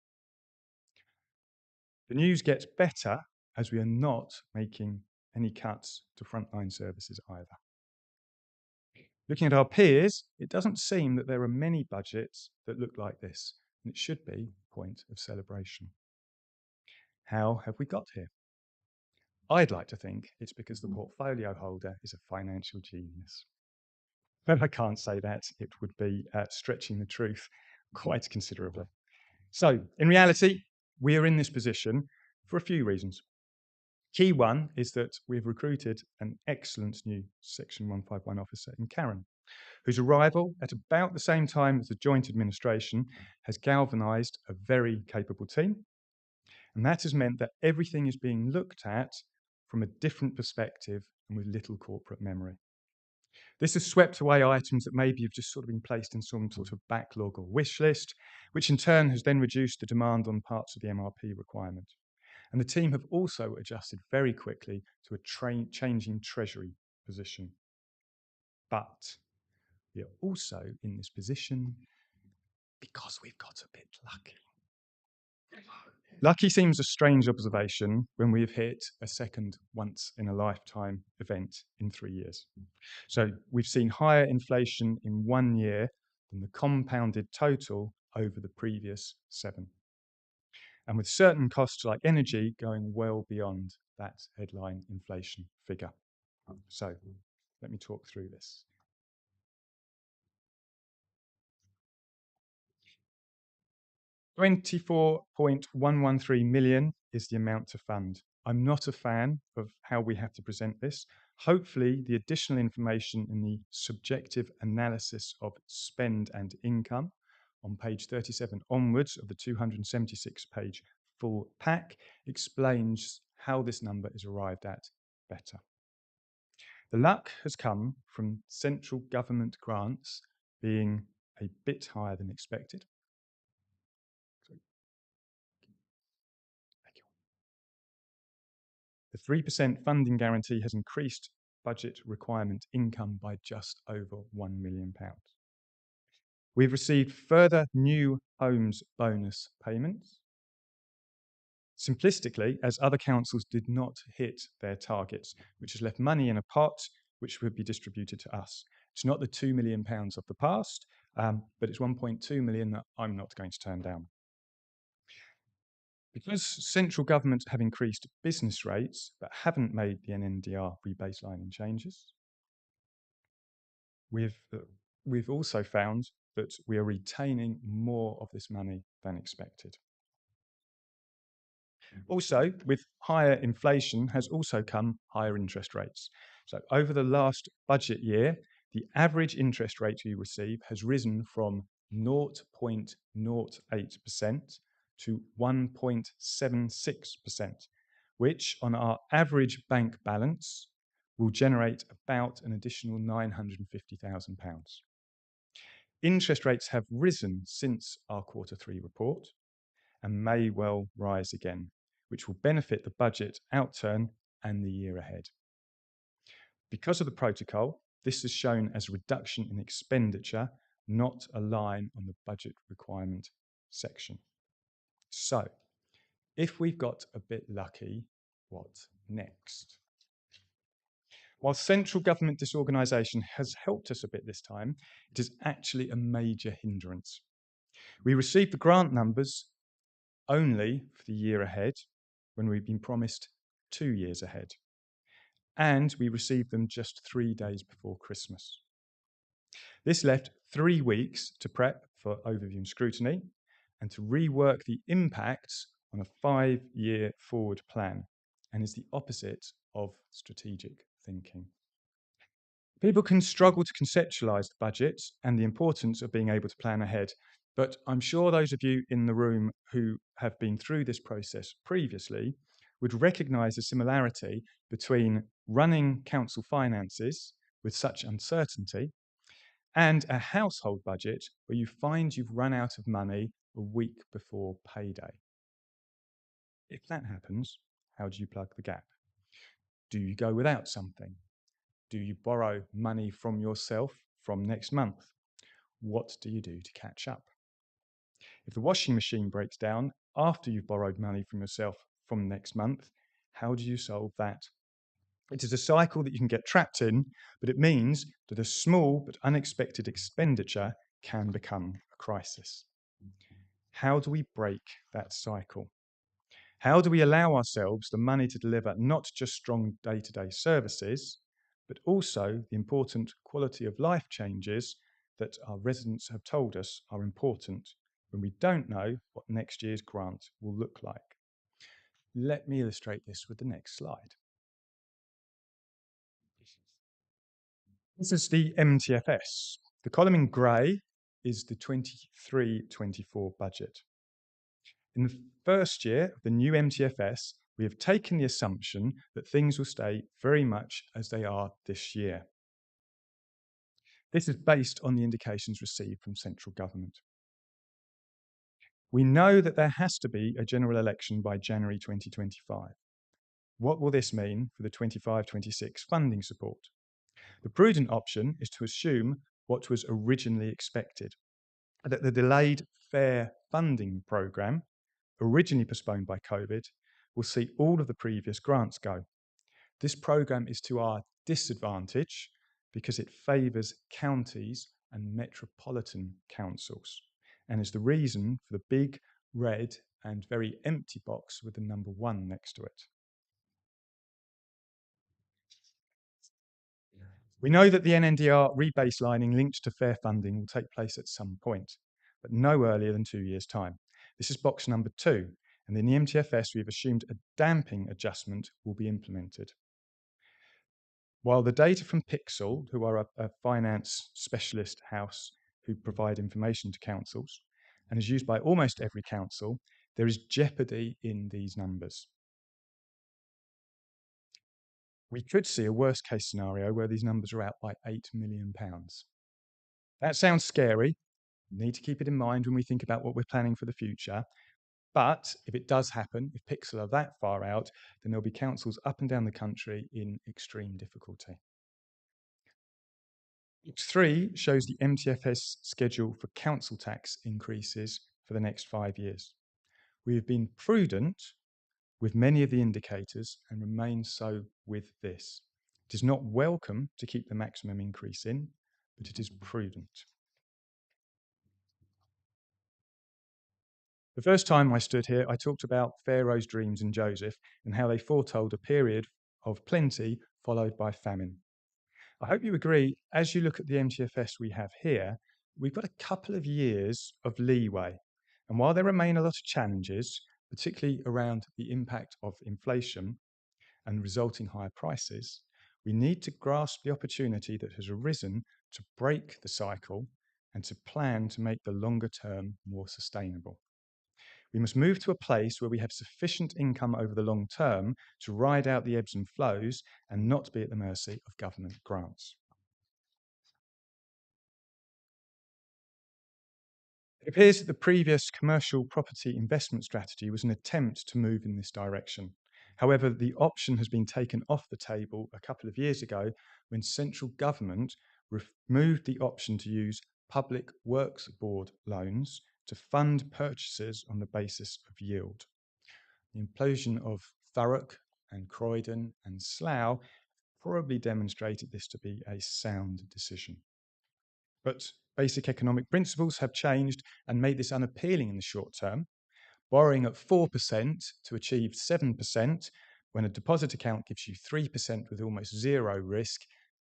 The news gets better as we are not making any cuts to frontline services either. Looking at our peers, it doesn't seem that there are many budgets that look like this, and it should be a point of celebration. How have we got here? I'd like to think it's because the portfolio holder is a financial genius. But I can't say that. It would be stretching the truth quite considerably. So, in reality, we are in this position for a few reasons. Key one is that we've recruited an excellent new Section 151 officer in Karen, whose arrival at about the same time as the joint administration has galvanised a very capable team. And that has meant that everything is being looked at from a different perspective and with little corporate memory. This has swept away items that maybe have just sort of been placed in some sort of backlog or wish list, which in turn has then reduced the demand on parts of the MRP requirement. And the team have also adjusted very quickly to a changing treasury position. But we are also in this position because we've got a bit lucky. Lucky seems a strange observation when we have hit a second once-in-a-lifetime event in 3 years. So we've seen higher inflation in 1 year than the compounded total over the previous 7. And with certain costs like energy going well beyond that headline inflation figure. So let me talk through this. 24.113 million is the amount to fund. I'm not a fan of how we have to present this. Hopefully, the additional information in the subjective analysis of spend and income on page 37 onwards of the 276-page full pack explains how this number is arrived at better. The luck has come from central government grants being a bit higher than expected. The 3% funding guarantee has increased budget requirement income by just over £1 million. We've received further new homes bonus payments. Simplistically, as other councils did not hit their targets, which has left money in a pot which would be distributed to us. It's not the £2 million of the past, but it's 1.2 million that I'm not going to turn down. Because central governments have increased business rates but haven't made the NNDR rebaselining changes, we've also found that we are retaining more of this money than expected. Also, with higher inflation has also come higher interest rates. So over the last budget year, the average interest rate you receive has risen from 0.08% to 1.76%, which on our average bank balance will generate about an additional £950,000. Interest rates have risen since our Q3 report and may well rise again, which will benefit the budget outturn and the year ahead. Because of the protocol, this is shown as a reduction in expenditure, not a line on the budget requirement section. So, if we've got a bit lucky, what next? While central government disorganisation has helped us a bit this time, it is actually a major hindrance. We received the grant numbers only for the year ahead when we've been promised 2 years ahead. And we received them just 3 days before Christmas. This left 3 weeks to prep for overview and scrutiny and to rework the impacts on a 5-year forward plan, and is the opposite of strategic thinking. People can struggle to conceptualise the budget and the importance of being able to plan ahead, but I'm sure those of you in the room who have been through this process previously would recognise the similarity between running council finances with such uncertainty and a household budget where you find you've run out of money a week before payday. If that happens, how do you plug the gap? Do you go without something? Do you borrow money from yourself from next month? What do you do to catch up? If the washing machine breaks down after you've borrowed money from yourself from next month. How do you solve that? It is a cycle that you can get trapped in, but it means that a small but unexpected expenditure can become a crisis. How do we break that cycle? How do we allow ourselves the money to deliver not just strong day-to-day services, but also the important quality of life changes that our residents have told us are important when we don't know what next year's grant will look like? Let me illustrate this with the next slide. This is the MTFS. The column in grey is the 23-24 budget. In the first year of the new MTFS, we have taken the assumption that things will stay very much as they are this year. This is based on the indications received from central government. We know that there has to be a general election by January 2025. What will this mean for the 25-26 funding support? The prudent option is to assume what was originally expected, that the delayed fair funding programme, originally postponed by COVID, will see all of the previous grants go. This programme is to our disadvantage because it favours counties and metropolitan councils and is the reason for the big, red and very empty box with the number 1 next to it. We know that the NNDR rebaselining linked to fair funding will take place at some point, but no earlier than 2 years' time. This is box number 2, and in the MTFS we've assumed a damping adjustment will be implemented. While the data from Pixel, who are a finance specialist house who provide information to councils and is used by almost every council, there is jeopardy in these numbers. We could see a worst case scenario where these numbers are out by £8 million. That sounds scary. We need to keep it in mind when we think about what we're planning for the future. But if it does happen, if Pixel are that far out, then there'll be councils up and down the country in extreme difficulty. Box 3 shows the MTFS schedule for council tax increases for the next 5 years. We have been prudent with many of the indicators and remain so with this. It is not welcome to keep the maximum increase in, but it is prudent. The first time I stood here, I talked about Pharaoh's dreams and Joseph and how they foretold a period of plenty followed by famine. I hope you agree, as you look at the MTFS we have here, we've got a couple of years of leeway. And while there remain a lot of challenges, particularly around the impact of inflation and resulting higher prices, we need to grasp the opportunity that has arisen to break the cycle and to plan to make the longer term more sustainable. We must move to a place where we have sufficient income over the long term to ride out the ebbs and flows and not be at the mercy of government grants. It appears that the previous commercial property investment strategy was an attempt to move in this direction. However, the option has been taken off the table a couple of years ago when central government removed the option to use Public Works Board loans to fund purchases on the basis of yield. The implosion of Thurrock and Croydon and Slough probably demonstrated this to be a sound decision. But basic economic principles have changed and made this unappealing in the short term. Borrowing at 4% to achieve 7% when a deposit account gives you 3% with almost zero risk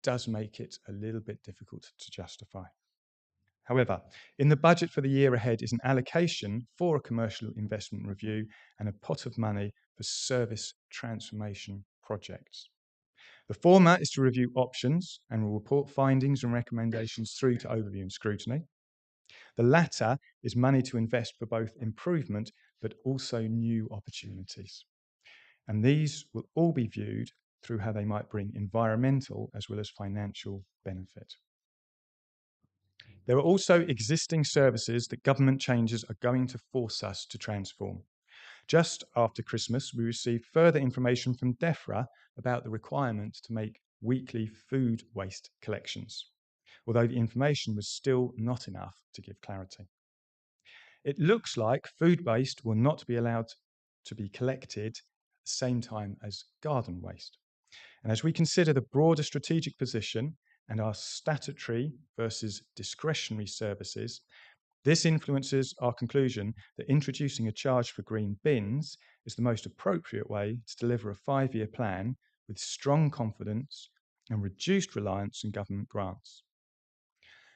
does make it a little bit difficult to justify. However, in the budget for the year ahead is an allocation for a commercial investment review and a pot of money for service transformation projects. The former is to review options and will report findings and recommendations through to overview and scrutiny. The latter is money to invest for both improvement but also new opportunities. And these will all be viewed through how they might bring environmental as well as financial benefit. There are also existing services that government changes are going to force us to transform. Just after Christmas, we received further information from DEFRA about the requirement to make weekly food waste collections, although the information was still not enough to give clarity. It looks like food waste will not be allowed to be collected at the same time as garden waste. And as we consider the broader strategic position and our statutory versus discretionary services, this influences our conclusion that introducing a charge for green bins is the most appropriate way to deliver a 5-year plan with strong confidence and reduced reliance on government grants.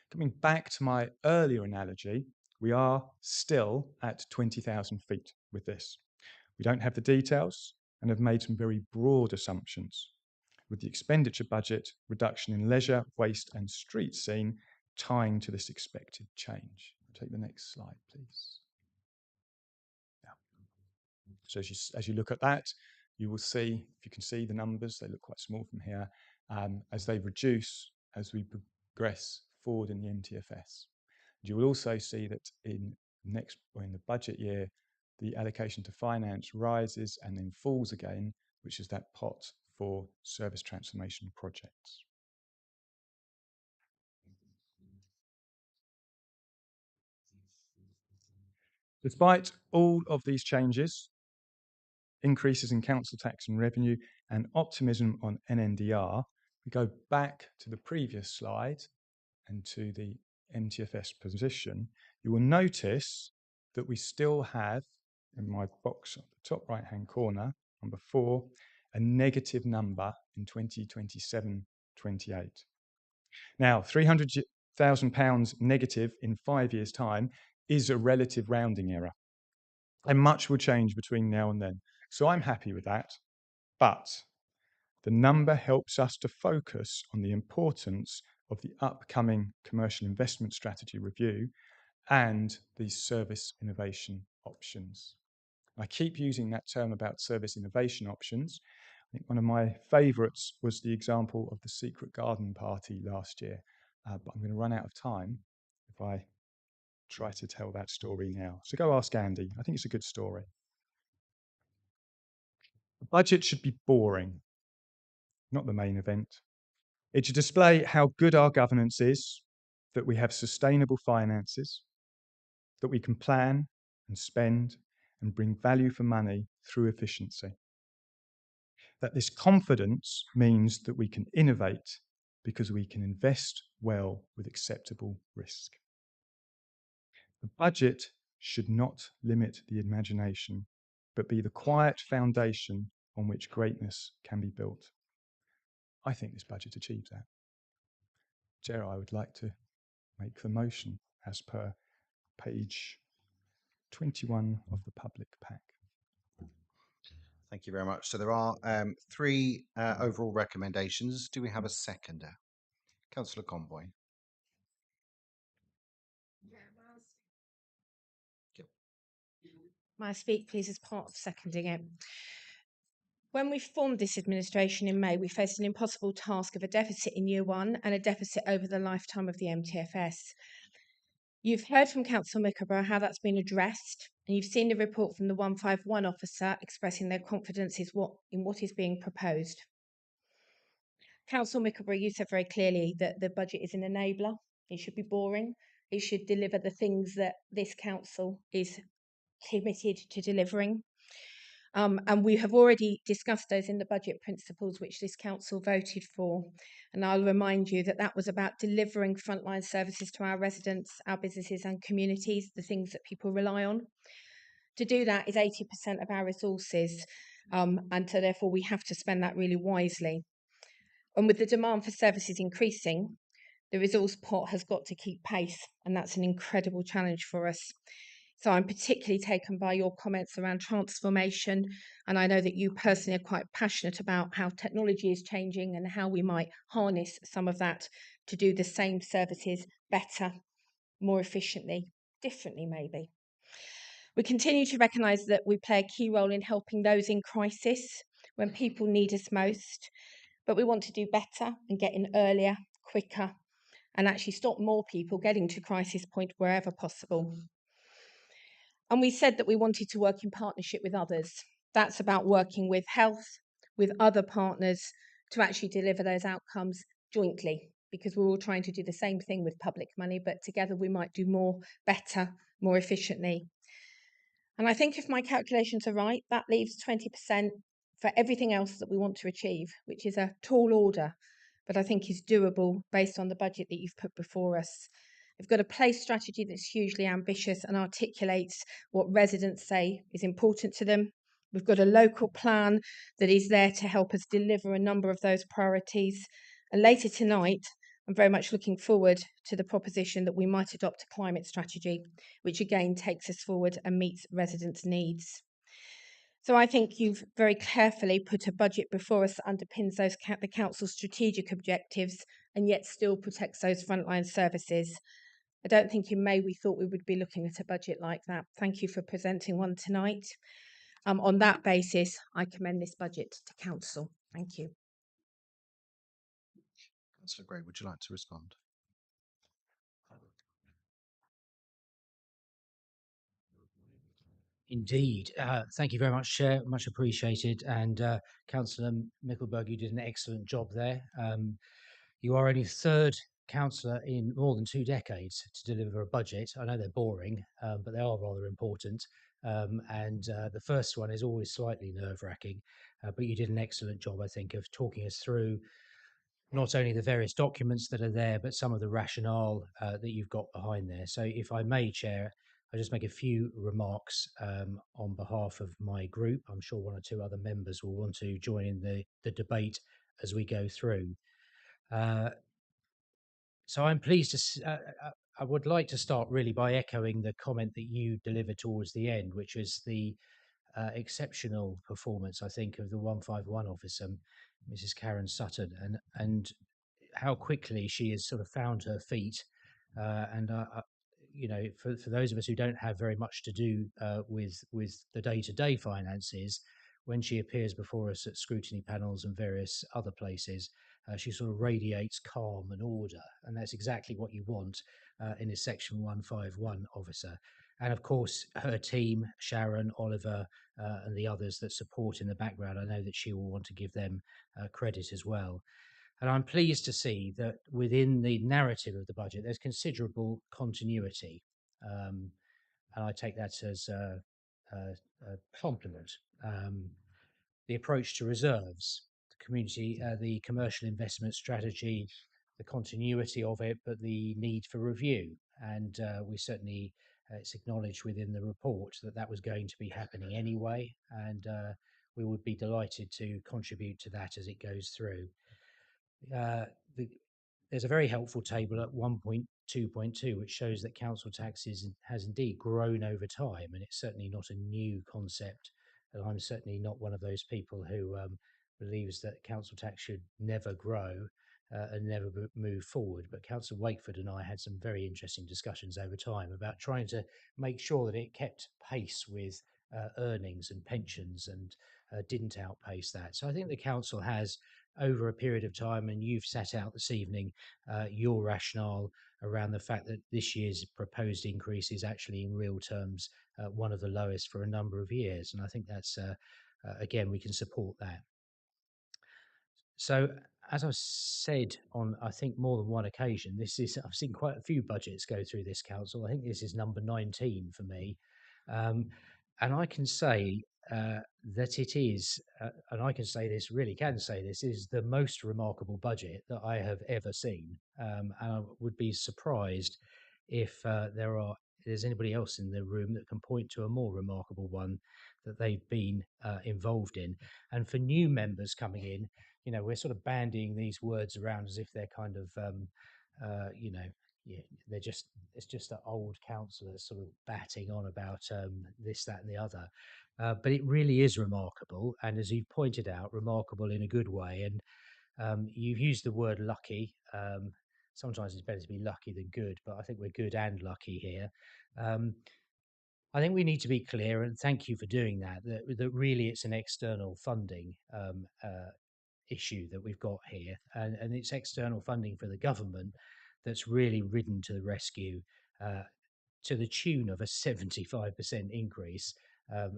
Coming back to my earlier analogy, we are still at 20,000 feet with this. We don't have the details and have made some very broad assumptions, with the expenditure budget reduction in leisure, waste and street scene tying to this expected change. Take the next slide, please. Yeah. So as you look at that, you will see, if you can see the numbers, they look quite small from here, as they reduce as we progress forward in the MTFS. You will also see that in the budget year, the allocation to finance rises and then falls again, which is that pot for service transformation projects. Despite all of these changes, increases in council tax and revenue, and optimism on NNDR, we go back to the previous slide and to the MTFS position, you will notice that we still have, in my box at the top right-hand corner, number 4, a negative number in 2027-28. Now, £300,000 negative in 5 years' time is a relative rounding error, and much will change between now and then. So I'm happy with that, but the number helps us to focus on the importance of the upcoming commercial investment strategy review and these service innovation options. I keep using that term about service innovation options. I think one of my favourites was the example of the secret garden party last year, but I'm going to run out of time if I try to tell that story now. So go ask Andy. I think it's a good story. The budget should be boring, not the main event. It should display how good our governance is, that we have sustainable finances, that we can plan and spend and bring value for money through efficiency. That this confidence means that we can innovate because we can invest well with acceptable risk. The budget should not limit the imagination, but be the quiet foundation on which greatness can be built. I think this budget achieves that. Chair, I would like to make the motion as per page 21 of the public pack. Thank you very much. So there are 3 overall recommendations. Do we have a seconder? Councillor Conboy. May I speak, please, as part of seconding it? When we formed this administration in May, we faced an impossible task of a deficit in year 1 and a deficit over the lifetime of the MTFS. You've heard from Councillor Mickleborough how that's been addressed, and you've seen the report from the 151 officer expressing their confidence in what is being proposed. Councillor Mickleborough, you said very clearly that the budget is an enabler. It should be boring. It should deliver the things that this council is committed to delivering. And we have already discussed those in the budget principles which this council voted for. And I'll remind you that that was about delivering frontline services to our residents, our businesses and communities, the things that people rely on. To do that is 80% of our resources, and so therefore we have to spend that really wisely. And with the demand for services increasing, the resource pot has got to keep pace, and that's an incredible challenge for us. So I'm particularly taken by your comments around transformation, and I know that you personally are quite passionate about how technology is changing and how we might harness some of that to do the same services better, more efficiently, differently maybe. We continue to recognise that we play a key role in helping those in crisis when people need us most, but we want to do better and get in earlier, quicker, and actually stop more people getting to crisis point wherever possible. And we said that we wanted to work in partnership with others. That's about working with health, with other partners to actually deliver those outcomes jointly, because we're all trying to do the same thing with public money, but together we might do more, better, more efficiently. And I think if my calculations are right, that leaves 20% for everything else that we want to achieve, which is a tall order, but I think is doable based on the budget that you've put before us. We've got a place strategy that's hugely ambitious and articulates what residents say is important to them. We've got a local plan that is there to help us deliver a number of those priorities. And later tonight, I'm very much looking forward to the proposition that we might adopt a climate strategy, which again takes us forward and meets residents' needs. So I think you've very carefully put a budget before us that underpins the council's strategic objectives and yet still protects those frontline services. I don't think in May we thought we would be looking at a budget like that. Thank you for presenting one tonight. On that basis, I commend this budget to council. Thank you. Councillor Gray, would you like to respond? Indeed. Thank you very much, Chair. Much appreciated. And Councillor Mickelberg, you did an excellent job there. You are only third councillor in more than 2 decades to deliver a budget. I know they're boring, but they are rather important. The first one is always slightly nerve-wracking, but you did an excellent job, I think, of talking us through not only the various documents that are there, but some of the rationale that you've got behind there. So if I may, Chair, I'll just make a few remarks on behalf of my group. I'm sure 1 or 2 other members will want to join in the debate as we go through. So I'm pleased to, I would like to start really by echoing the comment that you delivered towards the end, which was the exceptional performance, I think, of the 151 officer, Mrs. Karen Sutton, and how quickly she has sort of found her feet. You know, for those of us who don't have very much to do with the day-to-day finances, when she appears before us at scrutiny panels and various other places, she sort of radiates calm and order, and that's exactly what you want in a Section 151 officer. And of course, her team, Sharon, Oliver, and the others that support in the background, I know that she will want to give them credit as well. And I'm pleased to see that within the narrative of the budget, there's considerable continuity. And I take that as a compliment. The approach to reserves, the community, the commercial investment strategy, the continuity of it, but the need for review. And we certainly, it's acknowledged within the report that that was going to be happening anyway. And we would be delighted to contribute to that as it goes through. There's a very helpful table at 1.2.2 which shows that council taxes has indeed grown over time, and it's certainly not a new concept. And I'm certainly not one of those people who believes that council tax should never grow and never move forward. But Councillor Wakeford and I had some very interesting discussions over time about trying to make sure that it kept pace with earnings and pensions and didn't outpace that. So I think the council has, over a period of time, and you've set out this evening your rationale around the fact that this year's proposed increase is actually in real terms one of the lowest for a number of years. And I think that's, again, we can support that. So as I've said on, I think, more than one occasion, I've seen quite a few budgets go through this council. I think this is number 19 for me. And I can say that it is, and I can say this, really can say this, is the most remarkable budget that I have ever seen. And I would be surprised if there's anybody else in the room that can point to a more remarkable one that they've been involved in. And for new members coming in, you know, we're sort of bandying these words around as if they're kind of, you know, yeah, it's just that old councillors sort of batting on about this, that, and the other. But it really is remarkable, and as you've pointed out, remarkable in a good way. And you've used the word lucky. Sometimes it's better to be lucky than good, but I think we're good and lucky here. I think we need to be clear, and thank you for doing that, that really it's an external funding issue that we've got here, and it's external funding for the government that's really ridden to the rescue to the tune of a 75% increase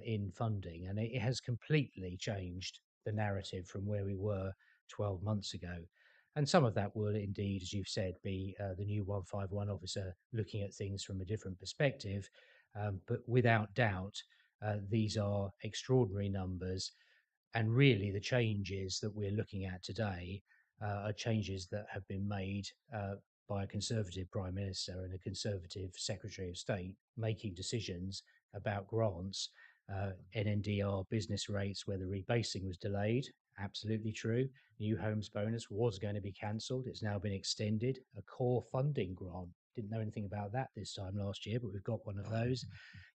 in funding. And it has completely changed the narrative from where we were 12 months ago. And some of that will indeed, as you've said, be the new 151 officer looking at things from a different perspective. But without doubt, These are extraordinary numbers, and really the changes that we're looking at today are changes that have been made by a Conservative Prime Minister and a Conservative Secretary of State making decisions about grants, NNDR business rates, where the rebasing was delayed. Absolutely true. New homes bonus was going to be cancelled. It's now been extended. A core funding grant. Didn't know anything about that this time last year, but we've got one of those.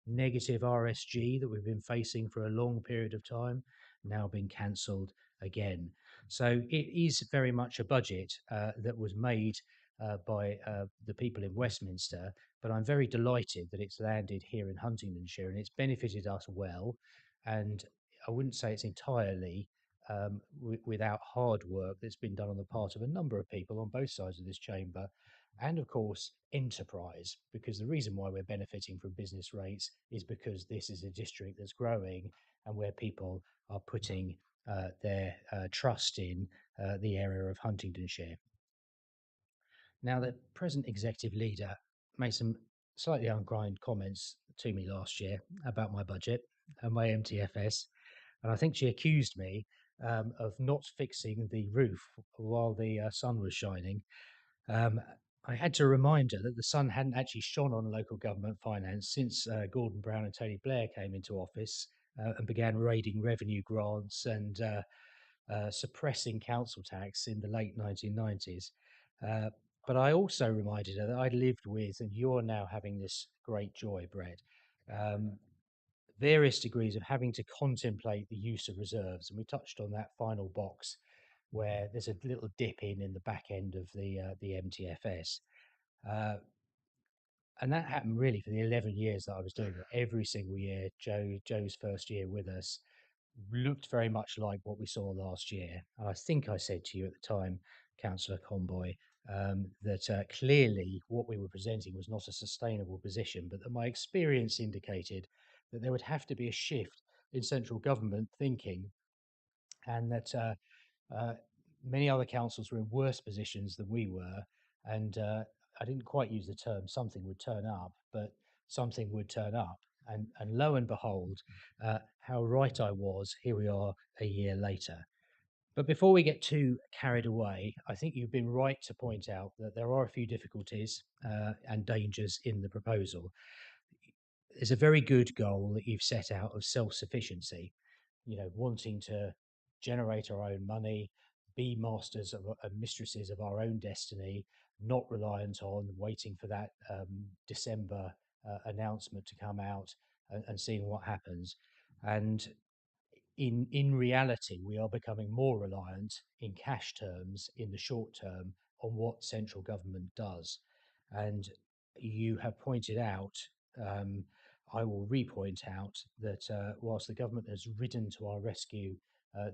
Negative RSG that we've been facing for a long period of time, now been cancelled again. So it is very much a budget that was made by the people in Westminster, but I'm very delighted that it's landed here in Huntingdonshire and it's benefited us well. And I wouldn't say it's entirely without hard work that's been done on the part of a number of people on both sides of this chamber, and of course enterprise, because the reason why we're benefiting from business rates is because this is a district that's growing and where people are putting their trust in the area of Huntingdonshire. Now, the present executive leader made some slightly unkind comments to me last year about my budget and my MTFS, and I think she accused me of not fixing the roof while the sun was shining. I had to remind her that the sun hadn't actually shone on local government finance since Gordon Brown and Tony Blair came into office and began raiding revenue grants and suppressing council tax in the late 1990s. But I also reminded her that I'd lived with, and you're now having this great joy, Brett, various degrees of having to contemplate the use of reserves. And we touched on that final box where there's a little dip in the back end of the MTFS. And that happened really for the 11 years that I was doing it. Every single year, Joe's first year with us looked very much like what we saw last year. And I think I said to you at the time, Councillor Conboy, that clearly what we were presenting was not a sustainable position, but that my experience indicated that there would have to be a shift in central government thinking, and that many other councils were in worse positions than we were. And I didn't quite use the term something would turn up, but something would turn up. And lo and behold, how right I was. Here we are a year later. But before we get too carried away, I think you've been right to point out that there are a few difficulties and dangers in the proposal. There's a very good goal that you've set out of self-sufficiency, you know, wanting to generate our own money, be masters of and mistresses of our own destiny, not reliant on waiting for that December announcement to come out and seeing what happens. And in reality, we are becoming more reliant in cash terms in the short term on what central government does. And you have pointed out, I will re-point out that whilst the government has ridden to our rescue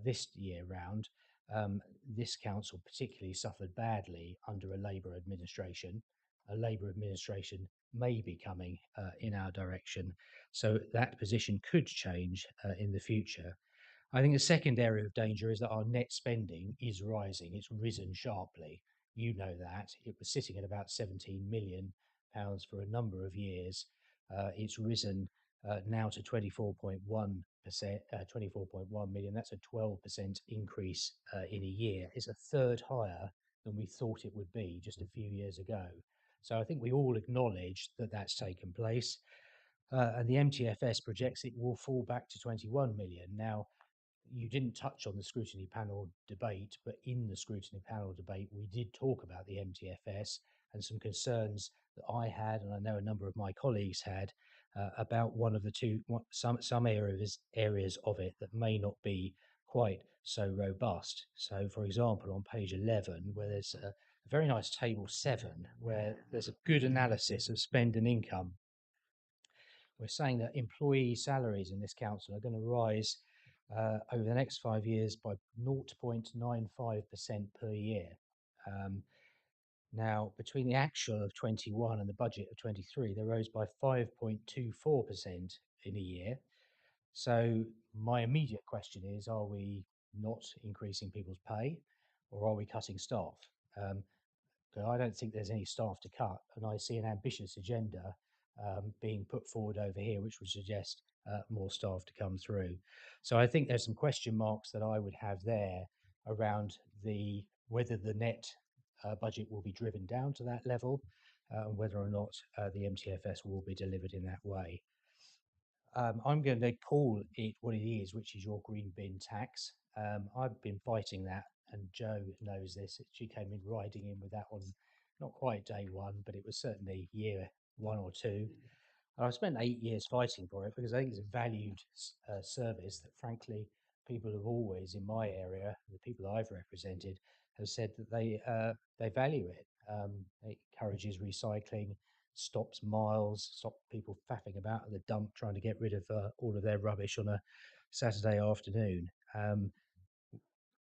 this year round, this council particularly suffered badly under a Labour administration. A Labour administration may be coming in our direction, so that position could change in the future. I think the second area of danger is that our net spending is rising. It's risen sharply. You know that. It was sitting at about £17 million for a number of years. It's risen now to 24.1%, 24.1 million. That's a 12% increase in a year. It's a third higher than we thought it would be just a few years ago. So I think we all acknowledge that that's taken place. And the MTFS projects it will fall back to 21 million. Now, you didn't touch on the scrutiny panel debate, but in the scrutiny panel debate, we did talk about the MTFS and some concerns that I had, and I know a number of my colleagues had, about one of the two, some areas of it that may not be quite so robust. So, for example, on page 11, where there's a very nice table 7, where there's a good analysis of spend and income, we're saying that employee salaries in this council are going to rise over the next 5 years by 0.95% per year. Now, between the actual of 21 and the budget of 23, they rose by 5.24% in a year. So my immediate question is, are we not increasing people's pay, or are we cutting staff? I don't think there's any staff to cut, and I see an ambitious agenda being put forward over here, which would suggest more staff to come through. So I think there's some question marks that I would have there around whether the net budget will be driven down to that level, and whether or not the MTFS will be delivered in that way. I'm going to call it what it is, which is your green bin tax. I've been fighting that, and Jo knows this. She came in riding in with that on not quite day one, but it was certainly year 1 or 2. And I've spent 8 years fighting for it because I think it's a valued service that, frankly, people have always, in my area, the people I've represented, have said that they value it. It encourages recycling, stops miles, stops people faffing about at the dump trying to get rid of all of their rubbish on a Saturday afternoon.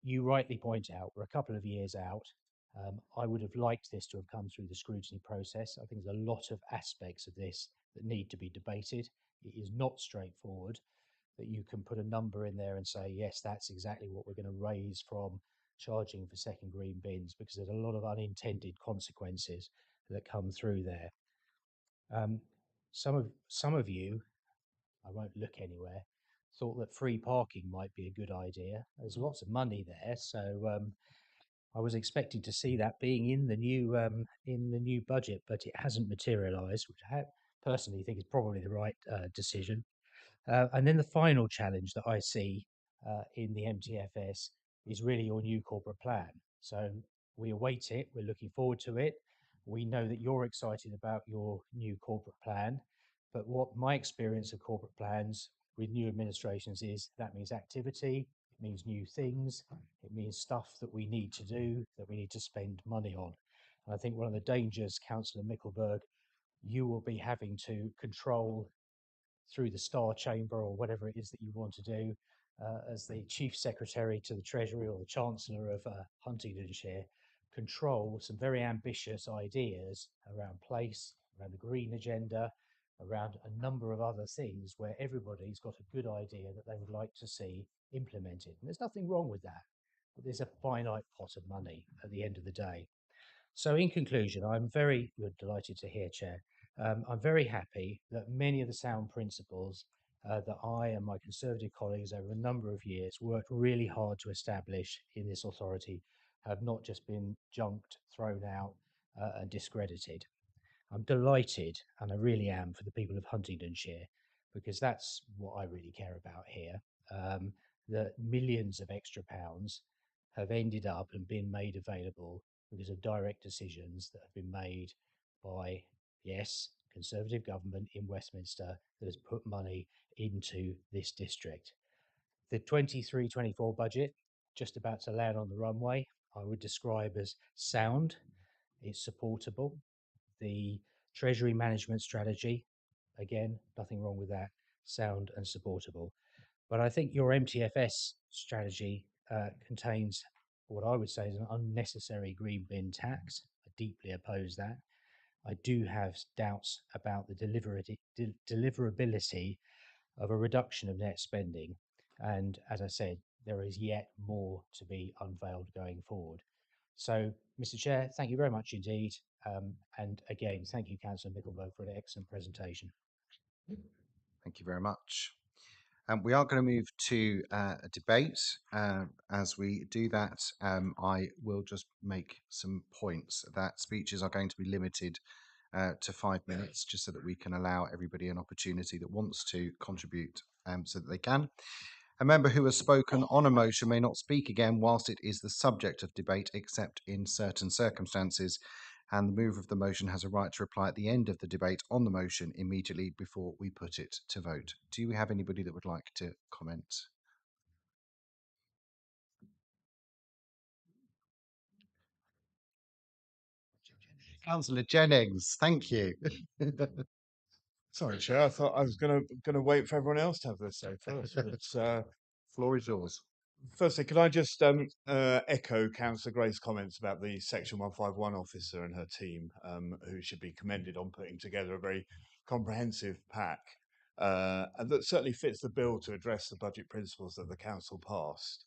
You rightly point out we're a couple of years out. I would have liked this to have come through the scrutiny process. I think there's a lot of aspects of this that need to be debated. It is not straightforward that you can put a number in there and say, yes, that's exactly what we're going to raise from charging for second green bins, because there's a lot of unintended consequences that come through there. Some of you, I won't look anywhere, thought that free parking might be a good idea. There's lots of money there, so I was expecting to see that being in the new budget, but it hasn't materialised, which I personally think is probably the right decision. And then the final challenge that I see in the MTFS is really your new corporate plan. So we await it. We're looking forward to it. We know that you're excited about your new corporate plan. But what my experience of corporate plans with new administrations is that means activity, it means new things, it means stuff that we need to do, that we need to spend money on. And I think one of the dangers, Councillor Mickelberg, you will be having to control through the Star Chamber or whatever it is that you want to do as the Chief Secretary to the Treasury or the Chancellor of Huntingdonshire, control some very ambitious ideas around place, around the green agenda, around a number of other things where everybody's got a good idea that they would like to see implemented. And there's nothing wrong with that, but there's a finite pot of money at the end of the day. So in conclusion, I'm very delighted to hear, Chair. I'm very happy that many of the sound principles that I and my Conservative colleagues over a number of years worked really hard to establish in this authority have not just been junked, thrown out and discredited. I'm delighted, and I really am, for the people of Huntingdonshire, because that's what I really care about here. That millions of extra pounds have ended up and been made available because of direct decisions that have been made by, yes, Conservative government in Westminster that has put money into this district. The 23-24 budget, just about to land on the runway, I would describe as sound. It's supportable. The Treasury management strategy, again, nothing wrong with that, sound and supportable. But I think your MTFS strategy contains what I would say is an unnecessary green bin tax. I deeply oppose that. I do have doubts about the deliverability of a reduction of net spending. And as I said, there is yet more to be unveiled going forward. So, Mr. Chair, thank you very much indeed. And again, thank you, Councillor Mickelberg, for an excellent presentation. Thank you very much. We are going to move to a debate. As we do that, I will just make some points that speeches are going to be limited to 5 minutes, just so that we can allow everybody an opportunity that wants to contribute so that they can. A member who has spoken on a motion may not speak again whilst it is the subject of debate, except in certain circumstances. And the mover of the motion has a right to reply at the end of the debate on the motion immediately before we put it to vote. Do we have anybody that would like to comment? Councillor Jennings, thank you. Sorry, Chair. I thought I was going to wait for everyone else to have their say first. But, floor is yours. Firstly, could I just echo Councillor Gray's comments about the Section 151 officer and her team, who should be commended on putting together a very comprehensive pack and that certainly fits the bill to address the budget principles that the Council passed.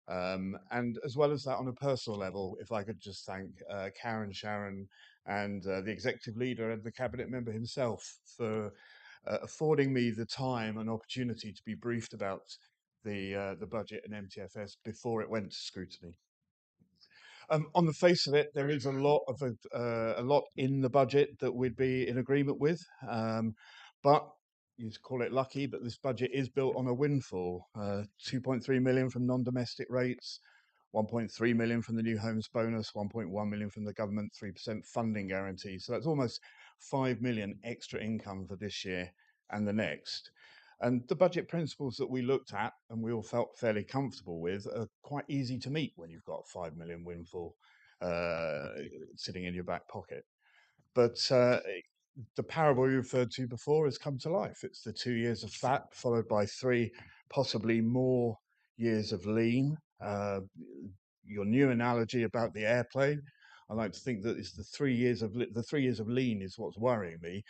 And as well as that, on a personal level, if I could just thank Karen, Sharon, and the executive leader and the cabinet member himself for affording me the time and opportunity to be briefed about the budget and MTFS before it went to scrutiny. On the face of it, there is a lot in the budget that we'd be in agreement with, but you call it lucky, but this budget is built on a windfall: 2.3 million from non-domestic rates, 1.3 million from the new homes bonus, 1.1 million from the government 3% funding guarantee. So that's almost 5 million extra income for this year and the next. And the budget principles that we looked at and we all felt fairly comfortable with are quite easy to meet when you've got 5 million windfall sitting in your back pocket. But the parable you referred to before has come to life. It's the 2 years of fat followed by 3, possibly more years of lean. Your new analogy about the airplane, I like to think that it's the 3 years of lean is what's worrying me.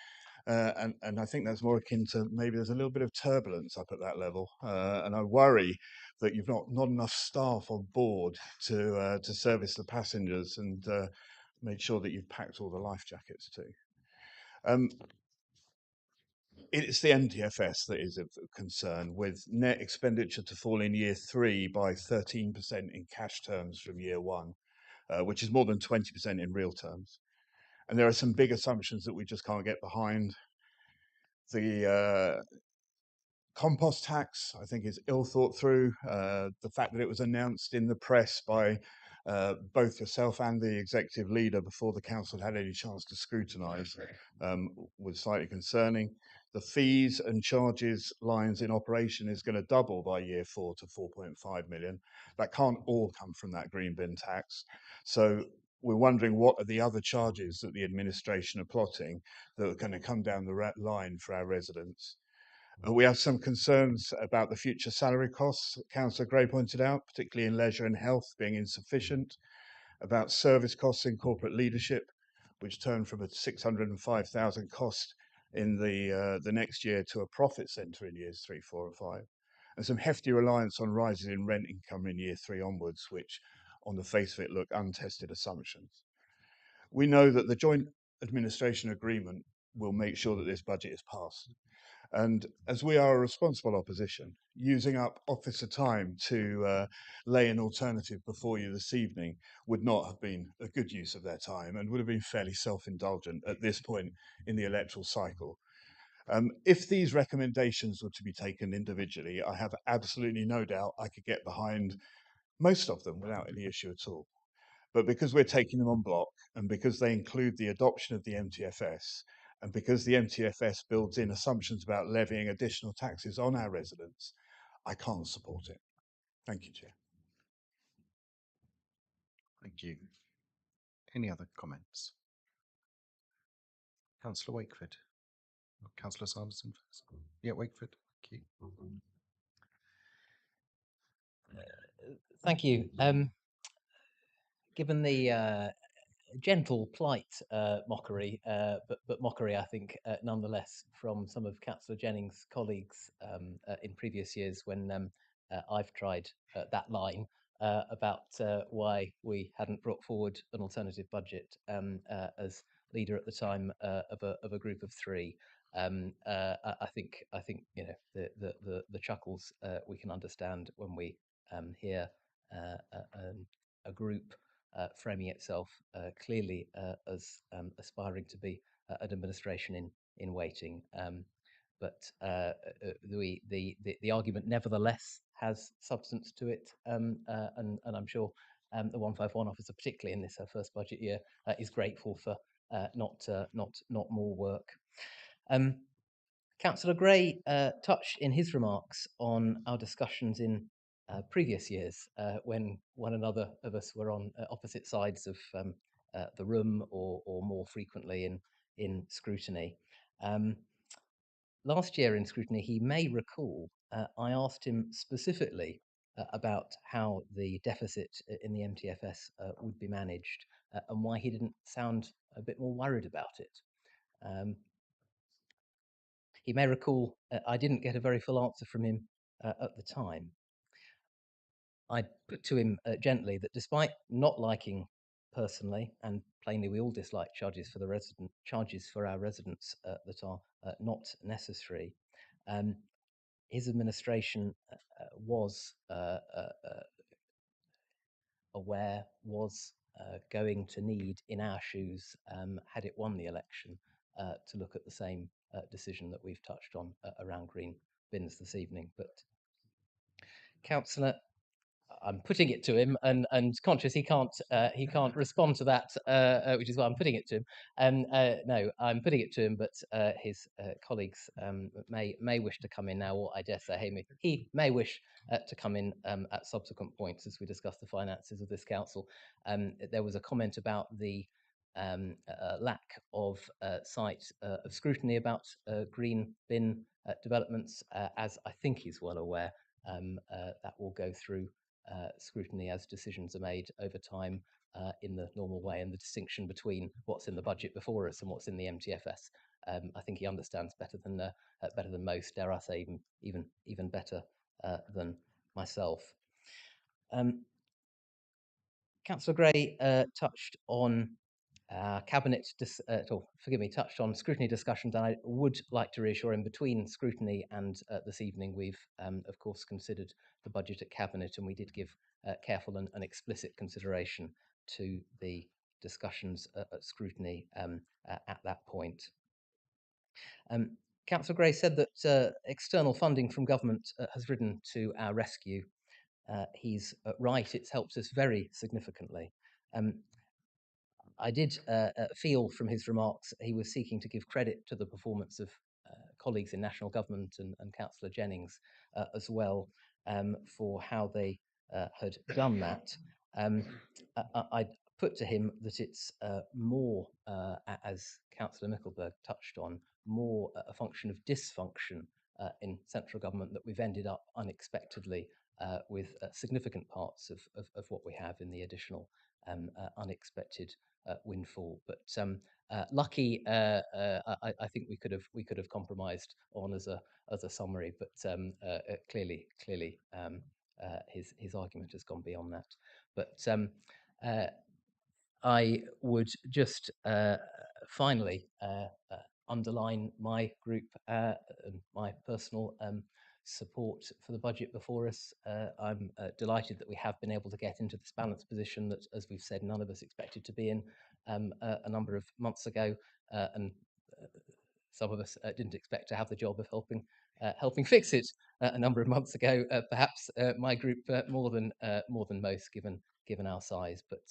And I think that's more akin to maybe there's a little bit of turbulence up at that level, and I worry that you've not enough staff on board to service the passengers and make sure that you've packed all the life jackets too. It's the MTFS that is of concern, with net expenditure to fall in year 3 by 13% in cash terms from year 1, which is more than 20% in real terms. And there are some big assumptions that we just can't get behind. The compost tax, I think, is ill thought through. The fact that it was announced in the press by both yourself and the executive leader before the council had any chance to scrutinise was slightly concerning. The fees and charges lines in operation is going to double by year 4 to 4.5 million. That can't all come from that green bin tax. So we're wondering what are the other charges that the administration are plotting that are going to come down the line for our residents. We have some concerns about the future salary costs, Councillor Gray pointed out, particularly in leisure and health being insufficient, about service costs in corporate leadership, which turned from a 605,000 cost in the next year to a profit centre in years 3, 4 and 5, and some hefty reliance on rises in rent income in year 3 onwards, which on the face of it look untested assumptions. We know that the joint administration agreement will make sure that this budget is passed. And as we are a responsible opposition, using up officer time to lay an alternative before you this evening would not have been a good use of their time and would have been fairly self-indulgent at this point in the electoral cycle. If these recommendations were to be taken individually, I have absolutely no doubt I could get behind most of them without any issue at all. But because we're taking them on block and because they include the adoption of the MTFS, and because the MTFS builds in assumptions about levying additional taxes on our residents, I can't support it. Thank you, Chair. Thank you. Any other comments? Councillor Wakeford. Or Councillor Sanderson first. Yeah, Wakeford. Thank you. Thank you. Given the gentle, polite mockery, but mockery, I think, nonetheless, from some of Councillor Jennings' colleagues in previous years when I've tried that line about why we hadn't brought forward an alternative budget as leader at the time of a group of 3. I think you know the chuckles we can understand when we hear a group framing itself clearly as aspiring to be an administration in waiting. But the argument nevertheless has substance to it, and I'm sure the 151 officer, particularly in this first budget year, is grateful for not more work. Councillor Gray touched in his remarks on our discussions in previous years when one another of us were on opposite sides of the room or more frequently in scrutiny. Last year in scrutiny, he may recall, I asked him specifically about how the deficit in the MTFS would be managed and why he didn't sound a bit more worried about it. He may recall I didn't get a very full answer from him at the time. I put to him gently that despite not liking personally, and plainly we all dislike charges for our residents that are not necessary. His administration was aware, was going to need, in our shoes, had it won the election, to look at the same decision that we've touched on around green bins this evening. But Councillor, I'm putting it to him, and conscious he can't respond to that, which is why I'm putting it to him. No, I'm putting it to him, but his colleagues may wish to come in now, or I dare say he may wish to come in at subsequent points as we discuss the finances of this council. There was a comment about the lack of sight of scrutiny about green bin developments, as I think he's well aware. That will go through scrutiny as decisions are made over time in the normal way, and the distinction between what's in the budget before us and what's in the MTFS. I think he understands better than most, dare I say, even better than myself. Councillor Gray touched on touched on scrutiny discussions, and I would like to reassure him, between scrutiny and this evening, we've of course considered the budget at Cabinet, and we did give careful and explicit consideration to the discussions at scrutiny at that point. Councillor Gray said that external funding from government has ridden to our rescue. He's right, it's helped us very significantly. I did feel from his remarks he was seeking to give credit to the performance of colleagues in national government and Councillor Jennings as well, for how they had done that. I put to him that it's more, as Councillor Mickelberg touched on, more a function of dysfunction in central government that we've ended up unexpectedly with significant parts of what we have in the additional unexpected windfall. But lucky, I think we could have compromised on as a summary, but clearly his argument has gone beyond that. But I would just finally underline my group and my personal support for the budget before us. I'm delighted that we have been able to get into this balanced position that, as we've said, none of us expected to be in a number of months ago, and some of us didn't expect to have the job of helping fix it a number of months ago. Perhaps my group more than most, given our size. But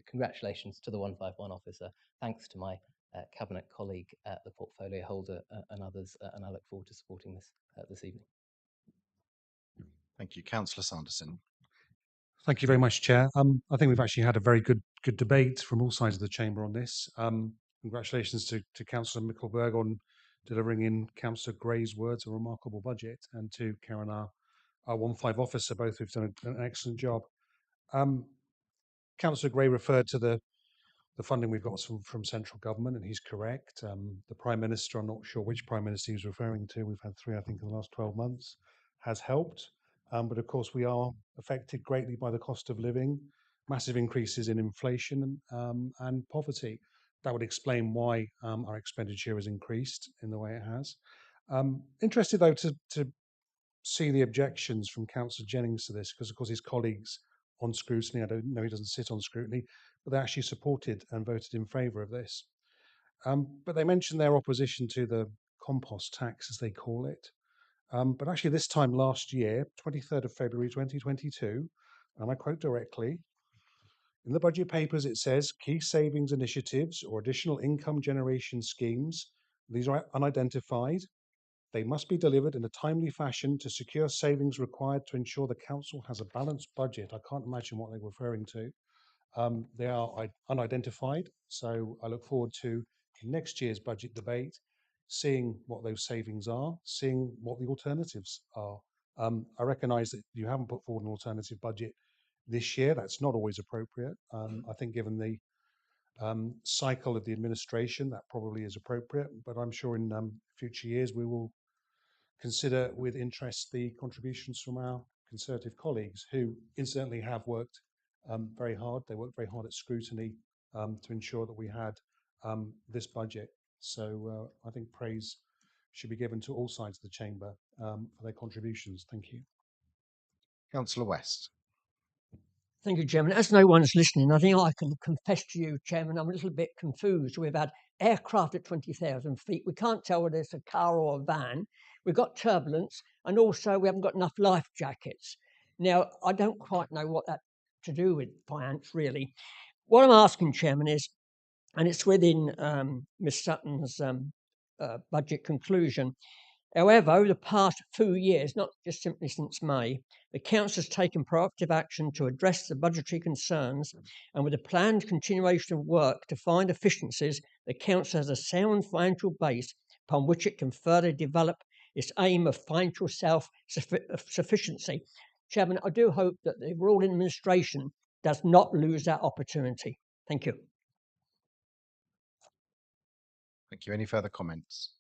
congratulations to the 151 officer. Thanks to my Cabinet colleague, the portfolio holder, and others, and I look forward to supporting this this evening. Thank you. Councillor Sanderson. Thank you very much, Chair. I think we've actually had a very good debate from all sides of the chamber on this. Congratulations to Councillor Mickelberg on delivering, in Councillor Gray's words, a remarkable budget, and to Karen, our 1-5 officer, both who've done an excellent job. Councillor Gray referred to the funding we've got from central government, and he's correct. The Prime Minister, I'm not sure which Prime Minister he's referring to, we've had 3, I think, in the last 12 months, has helped. But of course, we are affected greatly by the cost of living, massive increases in inflation and poverty. That would explain why our expenditure has increased in the way it has. Interested, though, to see the objections from Councillor Jennings to this, because of course his colleagues on scrutiny, I don't know, he doesn't sit on scrutiny, but they actually supported and voted in favour of this. But they mentioned their opposition to the compost tax, as they call it. But actually this time last year, 23rd of February 2022, and I quote directly, in the budget papers it says, key savings initiatives or additional income generation schemes, these are unidentified. They must be delivered in a timely fashion to secure savings required to ensure the council has a balanced budget. I can't imagine what they're referring to. They are unidentified, so I look forward to next year's budget debate, seeing what those savings are, seeing what the alternatives are. I recognise that you haven't put forward an alternative budget this year. That's not always appropriate. I think given the cycle of the administration, that probably is appropriate, but I'm sure in future years we will consider with interest the contributions from our Conservative colleagues, who incidentally have worked very hard. They worked very hard at scrutiny to ensure that we had this budget. So I think praise should be given to all sides of the chamber for their contributions. Thank you. Councillor West. Thank you, Chairman. As no one's listening, I think I can confess to you, Chairman, I'm a little bit confused. We've had aircraft at 20,000 feet. We can't tell whether it's a car or a van. We've got turbulence, and also we haven't got enough life jackets. Now, I don't quite know what that's to do with finance, really. What I'm asking, Chairman, is, and it's within Ms Sutton's budget conclusion, however, over the past few years, not just simply since May, the Council has taken proactive action to address the budgetary concerns, and with a planned continuation of work to find efficiencies, the Council has a sound financial base upon which it can further develop its aim of financial self-sufficiency. Chairman, I do hope that the rural administration does not lose that opportunity. Thank you. Thank you. Any further comments?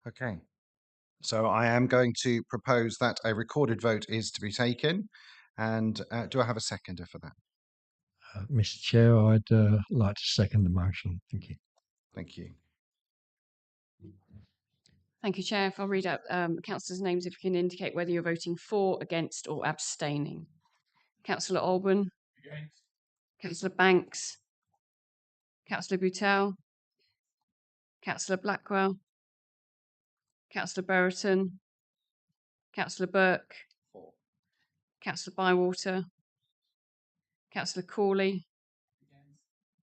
Okay. So I am going to propose that a recorded vote is to be taken. And do I have a seconder for that? Mr. Chair, I'd like to second the motion. Thank you. Thank you. Thank you, Chair. If I'll read out councillors' names, if you can indicate whether you're voting for, against or abstaining. Councillor Alban. Against. Councillor Banks. Councillor Butell. Councillor Blackwell. Councillor Brereton. Councillor Burke. For. Councillor Bywater. Councillor Corley.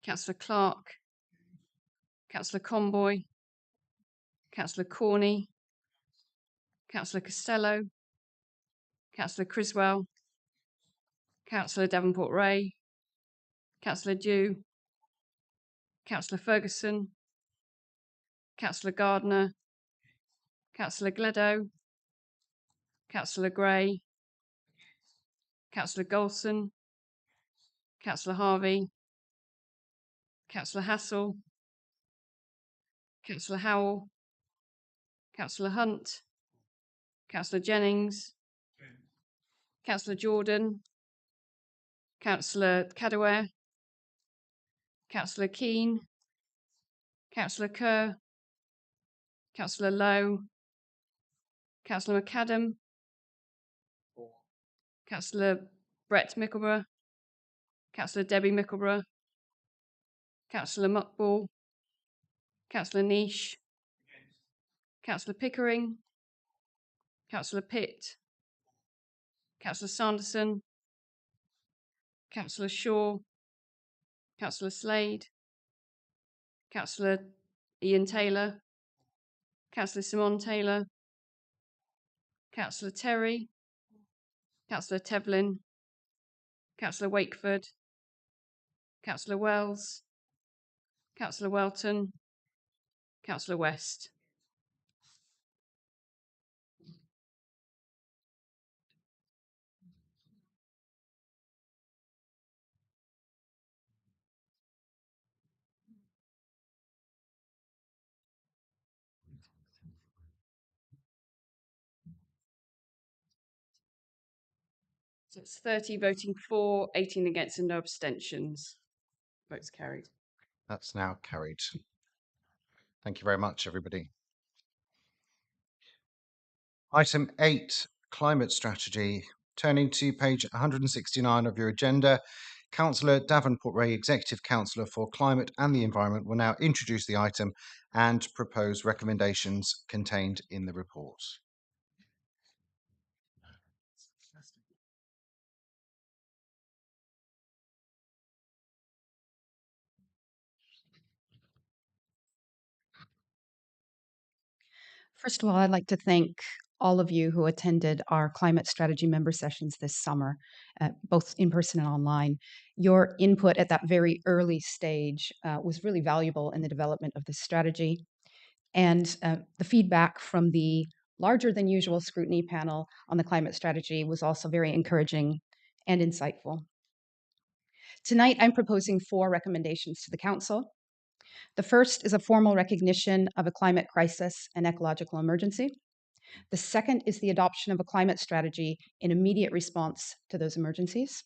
Councillor Clark. Councillor Comboy. Councillor Corney. Councillor Costello. Councillor Criswell. Councillor Davenport-Ray. Councillor Dew. Councillor Ferguson. Councillor Gardner. Councillor Gledo. Councillor Gray. Councillor Golson. Councillor Harvey. Councillor Hassel. Councillor Howell. Councillor Hunt. Councillor Jennings. Councillor Jordan. Councillor Cadware. Councillor Keane. Councillor Kerr. Councillor Lowe. Councillor McAdam. Councillor Brett Mickleborough. Councillor Debbie Mickleborough. Councillor Muckball. Councillor Niche. Councillor Pickering. Councillor Pitt. Councillor Sanderson. Councillor Shaw. Councillor Slade. Councillor Ian Taylor. Councillor Simon Taylor. Councillor Terry. Councillor Tevlin. Councillor Wakeford. Councillor Wells. Councillor Welton. Councillor West. So it's 30 voting for, 18 against and no abstentions. Votes carried. That's now carried. Thank you very much, everybody. Item 8, climate strategy. Turning to page 169 of your agenda, Councillor Davenport-Ray, Executive Councillor for Climate and the Environment, will now introduce the item and propose recommendations contained in the report. First of all, I'd like to thank all of you who attended our climate strategy member sessions this summer, both in person and online. Your input at that very early stage was really valuable in the development of this strategy. And the feedback from the larger than usual scrutiny panel on the climate strategy was also very encouraging and insightful. Tonight, I'm proposing 4 recommendations to the Council. The first is a formal recognition of a climate crisis and ecological emergency. The second is the adoption of a climate strategy in immediate response to those emergencies.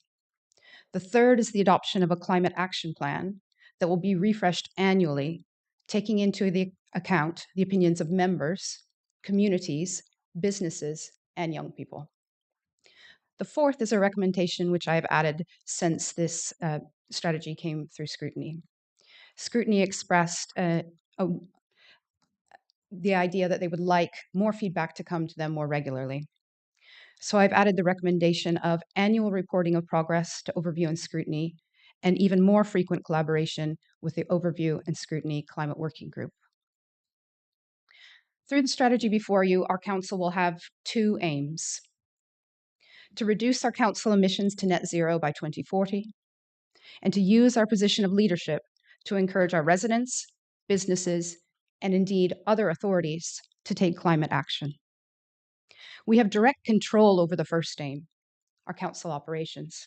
The third is the adoption of a climate action plan that will be refreshed annually, taking into account the opinions of members, communities, businesses, and young people. The fourth is a recommendation which I have added since this strategy came through scrutiny. Scrutiny expressed the idea that they would like more feedback to come to them more regularly. So I've added the recommendation of annual reporting of progress to overview and scrutiny, and even more frequent collaboration with the Overview and Scrutiny Climate Working Group. Through the strategy before you, our council will have two aims: to reduce our council emissions to net zero by 2040, and to use our position of leadership to encourage our residents, businesses, and indeed other authorities to take climate action. We have direct control over the first aim, our council operations.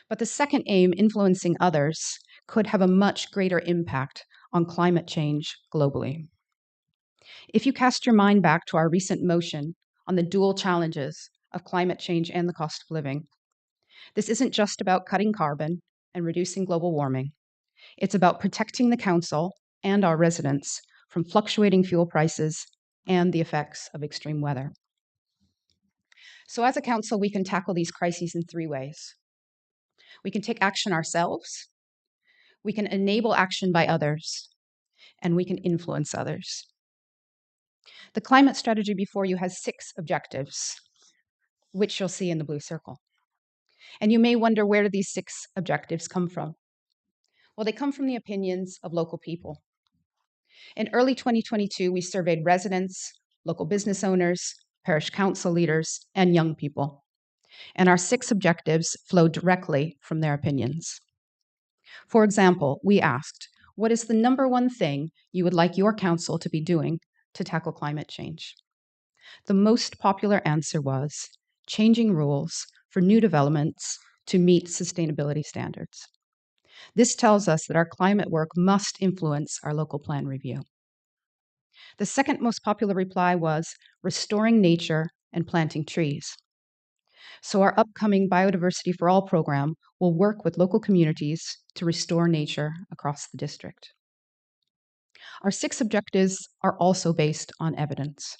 But the second aim, influencing others, could have a much greater impact on climate change globally. If you cast your mind back to our recent motion on the dual challenges of climate change and the cost of living, this isn't just about cutting carbon and reducing global warming. It's about protecting the council and our residents from fluctuating fuel prices and the effects of extreme weather. So as a council, we can tackle these crises in three ways. We can take action ourselves, we can enable action by others, and we can influence others. The climate strategy before you has 6 objectives, which you'll see in the blue circle. And you may wonder, where do these 6 objectives come from? Well, they come from the opinions of local people. In early 2022, we surveyed residents, local business owners, parish council leaders, and young people. And our 6 objectives flow directly from their opinions. For example, we asked, what is the number one thing you would like your council to be doing to tackle climate change? The most popular answer was changing rules for new developments to meet sustainability standards. This tells us that our climate work must influence our local plan review. The second most popular reply was restoring nature and planting trees. So our upcoming Biodiversity for All program will work with local communities to restore nature across the district. Our 6 objectives are also based on evidence.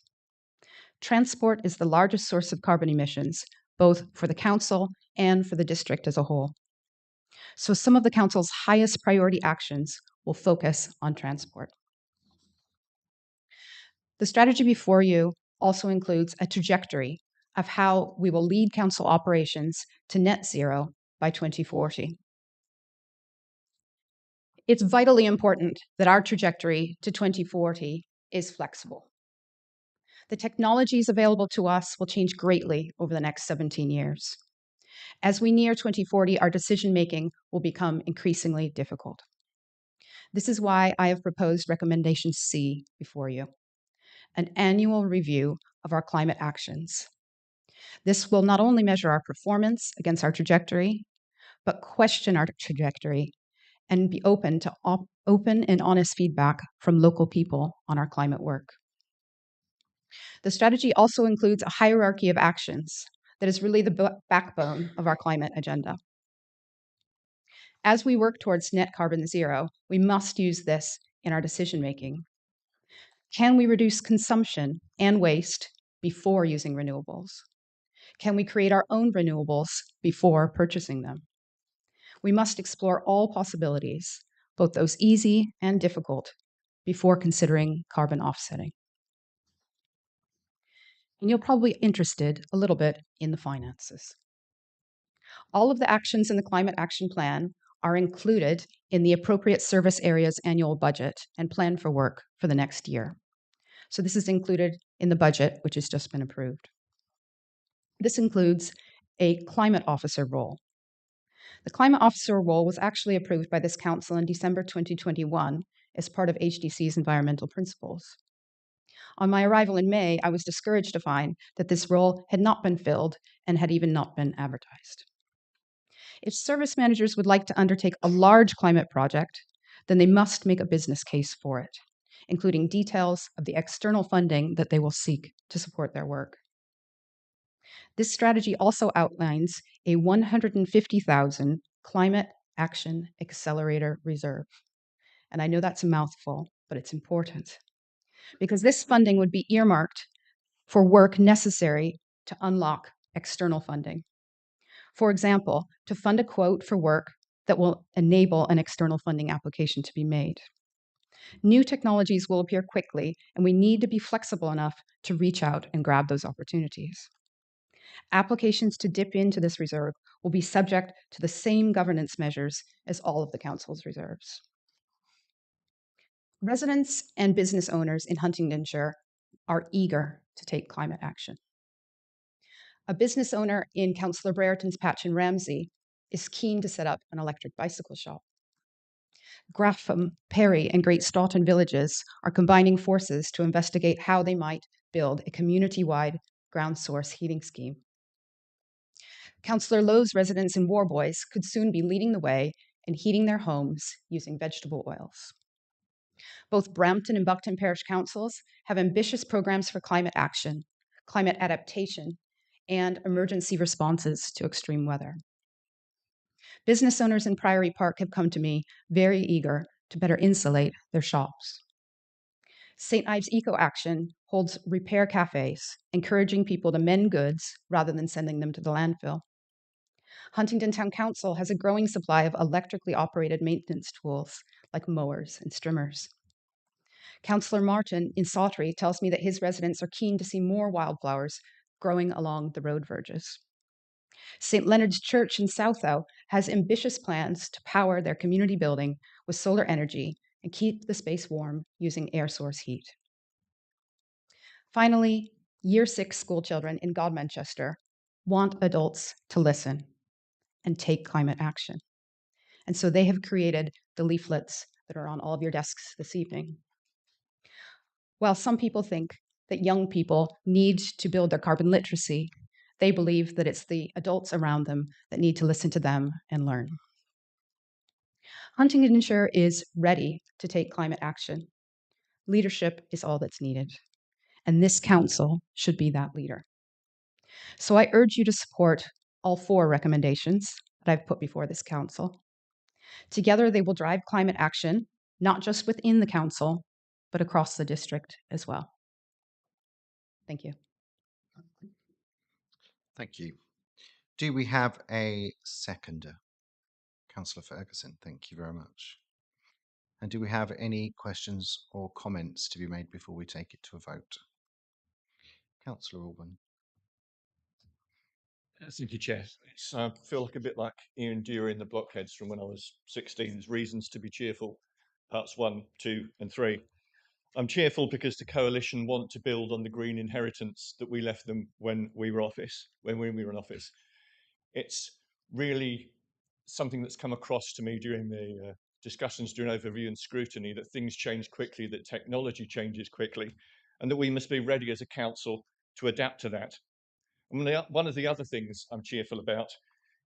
Transport is the largest source of carbon emissions, both for the council and for the district as a whole. So some of the council's highest priority actions will focus on transport. The strategy before you also includes a trajectory of how we will lead council operations to net zero by 2040. It's vitally important that our trajectory to 2040 is flexible. The technologies available to us will change greatly over the next 17 years. As we near 2040, our decision-making will become increasingly difficult. This is why I have proposed recommendation C before you, an annual review of our climate actions. This will not only measure our performance against our trajectory, but question our trajectory and be open to open and honest feedback from local people on our climate work. The strategy also includes a hierarchy of actions that is really the backbone of our climate agenda. As we work towards net carbon zero, we must use this in our decision-making. Can we reduce consumption and waste before using renewables? Can we create our own renewables before purchasing them? We must explore all possibilities, both those easy and difficult, before considering carbon offsetting. And you're probably interested a little bit in the finances. All of the actions in the Climate Action Plan are included in the appropriate service area's annual budget and plan for work for the next year. So this is included in the budget, which has just been approved. This includes a climate officer role. The climate officer role was actually approved by this council in December 2021 as part of HDC's environmental principles. On my arrival in May, I was discouraged to find that this role had not been filled and had even not been advertised. If service managers would like to undertake a large climate project, then they must make a business case for it. including details of the external funding that they will seek to support their work. This strategy also outlines a 150,000 climate action accelerator reserve. And I know that's a mouthful, but it's important because this funding would be earmarked for work necessary to unlock external funding. For example, to fund a quote for work that will enable an external funding application to be made. New technologies will appear quickly, and we need to be flexible enough to reach out and grab those opportunities. Applications to dip into this reserve will be subject to the same governance measures as all of the Council's reserves. Residents and business owners in Huntingdonshire are eager to take climate action. A business owner in Councillor Brereton's patch in Ramsey is keen to set up an electric bicycle shop. Grapham, Perry, and Great Staughton villages are combining forces to investigate how they might build a community-wide ground source heating scheme. Councillor Lowe's residents in Warboys could soon be leading the way in heating their homes using vegetable oils. Both Brampton and Buckton Parish Councils have ambitious programs for climate action, climate adaptation, and emergency responses to extreme weather. Business owners in Priory Park have come to me very eager to better insulate their shops. St. Ives Eco Action holds repair cafes, encouraging people to mend goods rather than sending them to the landfill. Huntingdon Town Council has a growing supply of electrically operated maintenance tools like mowers and strimmers. Councillor Martin in Sawtry tells me that his residents are keen to see more wildflowers growing along the road verges. St. Leonard's Church in Southow has ambitious plans to power their community building with solar energy and keep the space warm using air source heat. Finally, Year 6 school children in Godmanchester want adults to listen and take climate action. And so they have created the leaflets that are on all of your desks this evening. While some people think that young people need to build their carbon literacy, they believe that it's the adults around them that need to listen to them and learn. Huntingdonshire is ready to take climate action. Leadership is all that's needed, and this council should be that leader. So I urge you to support all 4 recommendations that I've put before this council. Together, they will drive climate action, not just within the council, but across the district as well. Thank you. Thank you. Do we have a seconder? Councillor Ferguson, thank you very much. And do we have any questions or comments to be made before we take it to a vote? Councillor Alban. Thank you, Chair. I feel like a bit like Ian Dewar in the Blockheads from when I was 16. There's reasons to be cheerful, parts 1, 2 and 3. I'm cheerful because the coalition want to build on the green inheritance that we left them when we were in office. It's really something that's come across to me during the discussions during overview and scrutiny, that things change quickly, that technology changes quickly, and that we must be ready as a council to adapt to that. One of the other things I'm cheerful about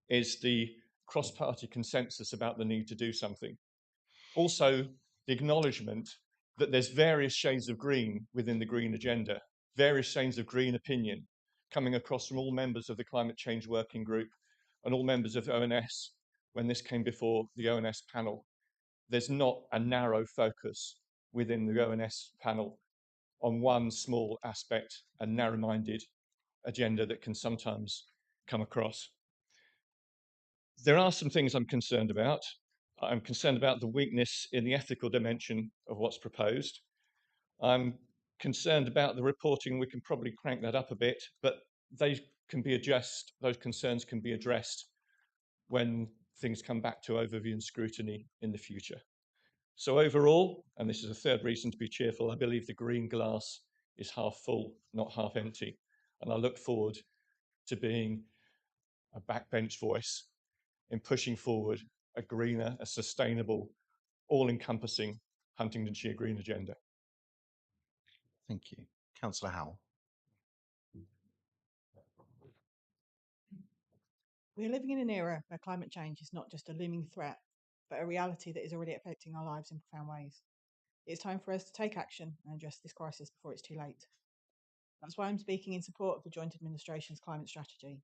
is the cross-party consensus about the need to do something. Also, the acknowledgement that there's various shades of green within the green agenda, various shades of green opinion coming across from all members of the Climate Change Working Group and all members of ONS when this came before the ONS panel. There's not a narrow focus within the ONS panel on one small aspect, a narrow-minded agenda that can sometimes come across. There are some things I'm concerned about. I'm concerned about the weakness in the ethical dimension of what's proposed. I'm concerned about the reporting. We can probably crank that up a bit, but those concerns can be addressed when things come back to overview and scrutiny in the future. So overall, and this is a third reason to be cheerful, I believe the green glass is half full, not half empty. And I look forward to being a backbench voice in pushing forward a greener, a sustainable, all-encompassing Huntingdonshire Green Agenda. Thank you. Councillor Howell. We're living in an era where climate change is not just a looming threat, but a reality that is already affecting our lives in profound ways. It's time for us to take action and address this crisis before it's too late. That's why I'm speaking in support of the Joint Administration's climate strategy.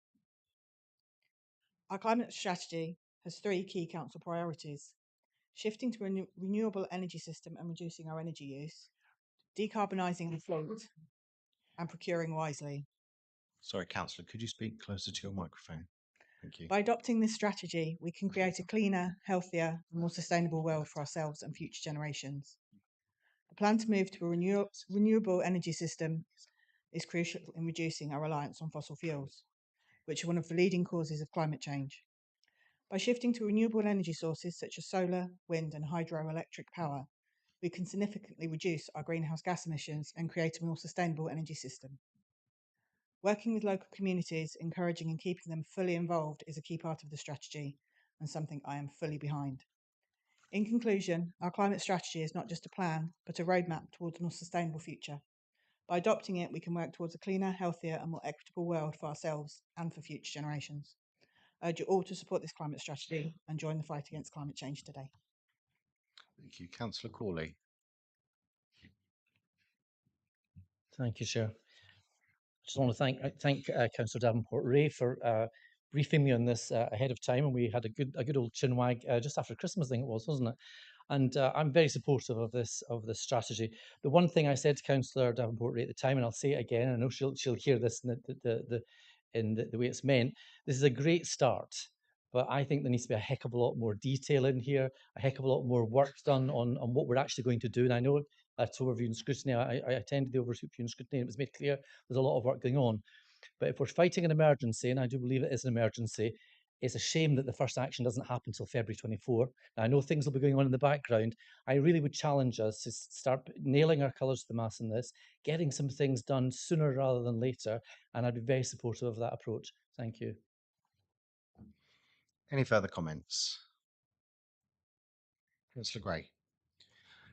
Our climate strategy has 3 key council priorities: shifting to a renewable energy system and reducing our energy use, decarbonising the fleet, and procuring wisely. Sorry, Councillor, could you speak closer to your microphone? Thank you. By adopting this strategy, we can create a cleaner, healthier, and more sustainable world for ourselves and future generations. The plan to move to a renewable energy system is crucial in reducing our reliance on fossil fuels, which are one of the leading causes of climate change. By shifting to renewable energy sources such as solar, wind, and hydroelectric power, we can significantly reduce our greenhouse gas emissions and create a more sustainable energy system. Working with local communities, encouraging and keeping them fully involved is a key part of the strategy and something I am fully behind. In conclusion, our climate strategy is not just a plan, but a roadmap towards a more sustainable future. By adopting it, we can work towards a cleaner, healthier, and more equitable world for ourselves and for future generations. I urge you all to support this climate strategy and join the fight against climate change today. Thank you. Councillor Corley. Thank you, Chair. Just want to thank Councillor Davenport-Ray for briefing me on this ahead of time, and we had a good old chinwag just after Christmas, I think it was, wasn't it? And I'm very supportive of this strategy. The one thing I said to Councillor Davenport-Ray at the time, and I'll say it again, I know she'll hear this in the way it's meant. This is a great start, but I think there needs to be a heck of a lot more detail in here, a heck of a lot more work done on what we're actually going to do. And I know that's overview and scrutiny. I attended the overview and scrutiny, and it was made clear there's a lot of work going on. But if we're fighting an emergency, and I do believe it is an emergency, it's a shame that the first action doesn't happen until February 24. Now, I know things will be going on in the background. I really would challenge us to start nailing our colours to the mast in this, getting some things done sooner rather than later, and I'd be very supportive of that approach. Thank you. Any further comments? Councillor Gray.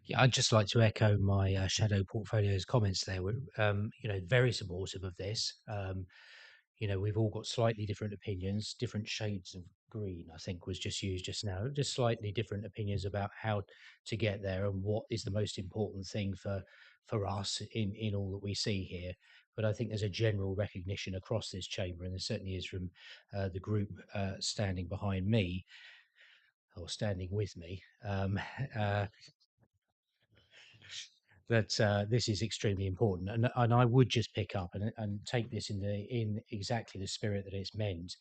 Yeah, I'd just like to echo my shadow portfolio's comments there. We're, very supportive of this. We've all got slightly different opinions, different shades of green, I think was just used just now, just slightly different opinions about how to get there and what is the most important thing for us in all that we see here. But I think there's a general recognition across this chamber, and there certainly is from the group standing behind me, or standing with me, that this is extremely important, and I would just pick up and take this in exactly the spirit that it's meant.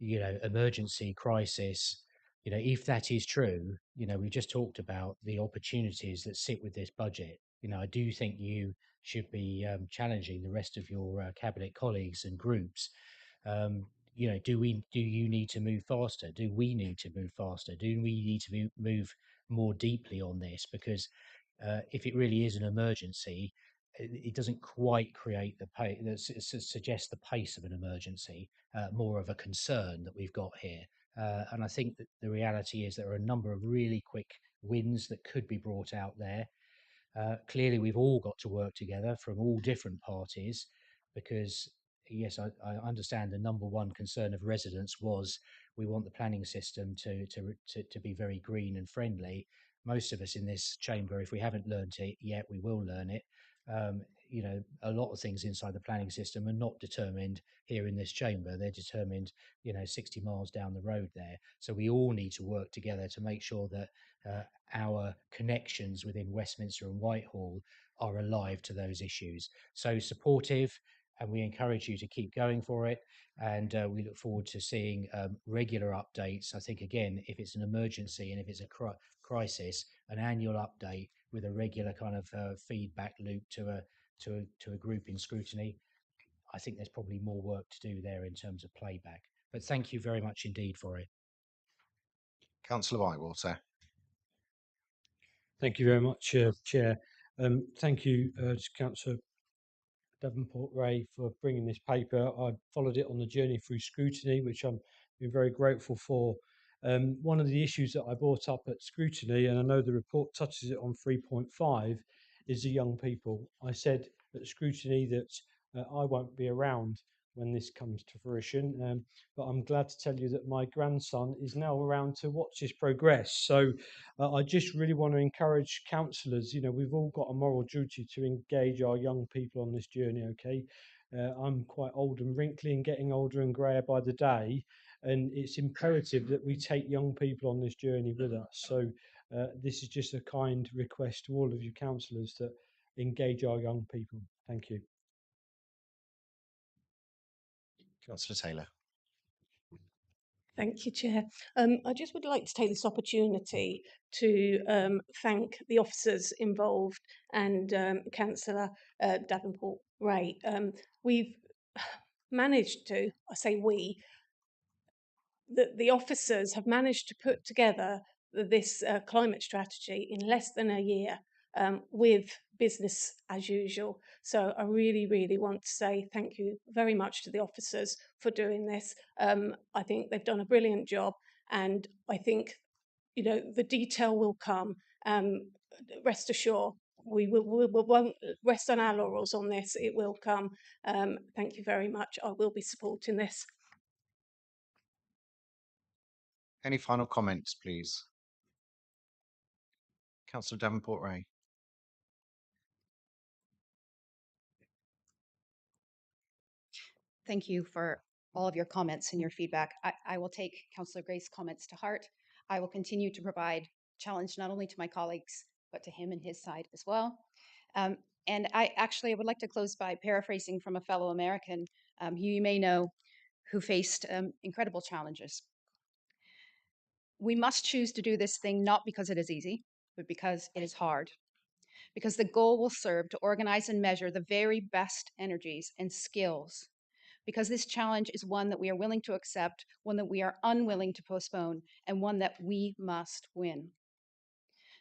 Emergency, crisis. If that is true, we just talked about the opportunities that sit with this budget. I do think you should be challenging the rest of your cabinet colleagues and groups. Do you need to move faster? Do we need to move faster? Do we need to move more deeply on this? Because if it really is an emergency, it doesn't quite create the pace, suggest the pace of an emergency, more of a concern that we've got here. And I think that the reality is there are a number of really quick wins that could be brought out there. Clearly, we've all got to work together from all different parties, because yes, I understand the number one concern of residents was we want the planning system to be very green and friendly. Most of us in this chamber, if we haven't learned it yet, we will learn it. A lot of things inside the planning system are not determined here in this chamber. They're determined, 60 miles down the road there. So we all need to work together to make sure that our connections within Westminster and Whitehall are alive to those issues. So supportive, and we encourage you to keep going for it. And we look forward to seeing regular updates. I think, again, if it's an emergency and if it's a crisis, an annual update with a regular kind of feedback loop to a group in scrutiny. I think there's probably more work to do there in terms of playback. But thank you very much indeed for it. Councillor Whitewater. Thank you very much, Chair. Thank you to Councillor Davenport-Ray for bringing this paper. I followed it on the journey through scrutiny, which I'm very grateful for. One of the issues that I brought up at scrutiny, and I know the report touches it on 3.5, is the young people. I said at scrutiny that I won't be around when this comes to fruition. But I'm glad to tell you that my grandson is now around to watch this progress. So I just really want to encourage councillors. We've all got a moral duty to engage our young people on this journey. Okay, I'm quite old and wrinkly and getting older and greyer by the day, and it's imperative that we take young people on this journey with us. So this is just a kind request to all of you councillors that engage our young people. Thank you. Councillor Taylor. Thank you, Chair. I just would like to take this opportunity to thank the officers involved and Councillor Davenport Ray. We've managed to, I say we, the officers have managed to put together this climate strategy in less than a year with business as usual. So I really, really want to say thank you very much to the officers for doing this. I think they've done a brilliant job, and I think, the detail will come. Rest assured, we won't rest on our laurels on this. It will come. Thank you very much. I will be supporting this. Any final comments, please? Councillor Davenport Ray. Thank you for all of your comments and your feedback. I will take Councillor Gray's comments to heart. I will continue to provide challenge not only to my colleagues, but to him and his side as well. And I would like to close by paraphrasing from a fellow American who you may know, who faced incredible challenges. We must choose to do this thing not because it is easy, but because it is hard. Because the goal will serve to organize and measure the very best energies and skills. Because this challenge is one that we are willing to accept, one that we are unwilling to postpone, and one that we must win.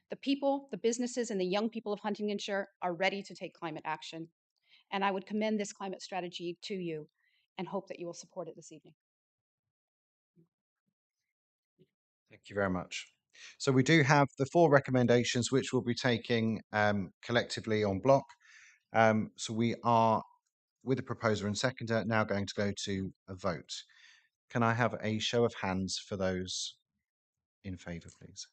The people, the businesses, and the young people of Huntingdonshire are ready to take climate action. And I would commend this climate strategy to you and hope that you will support it this evening. Thank you very much. So we do have the 4 recommendations which we'll be taking collectively en bloc. So we are, with the proposer and seconder, now going to go to a vote. Can I have a show of hands for those in favour, please?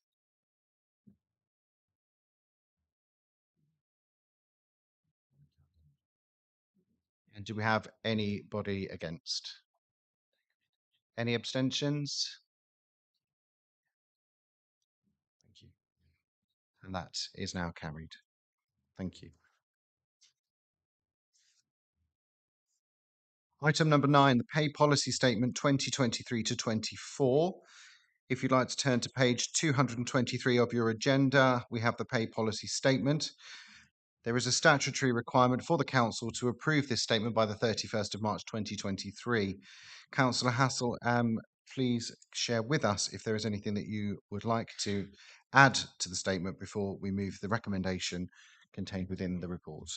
And do we have anybody against? Any abstentions? Thank you. And that is now carried. Thank you. Item number 9, the Pay Policy Statement 2023 to 24. If you'd like to turn to page 223 of your agenda, we have the Pay Policy Statement. There is a statutory requirement for the Council to approve this statement by the 31st of March 2023. Councillor Hassel, please share with us if there is anything that you would like to add to the statement before we move the recommendation contained within the report.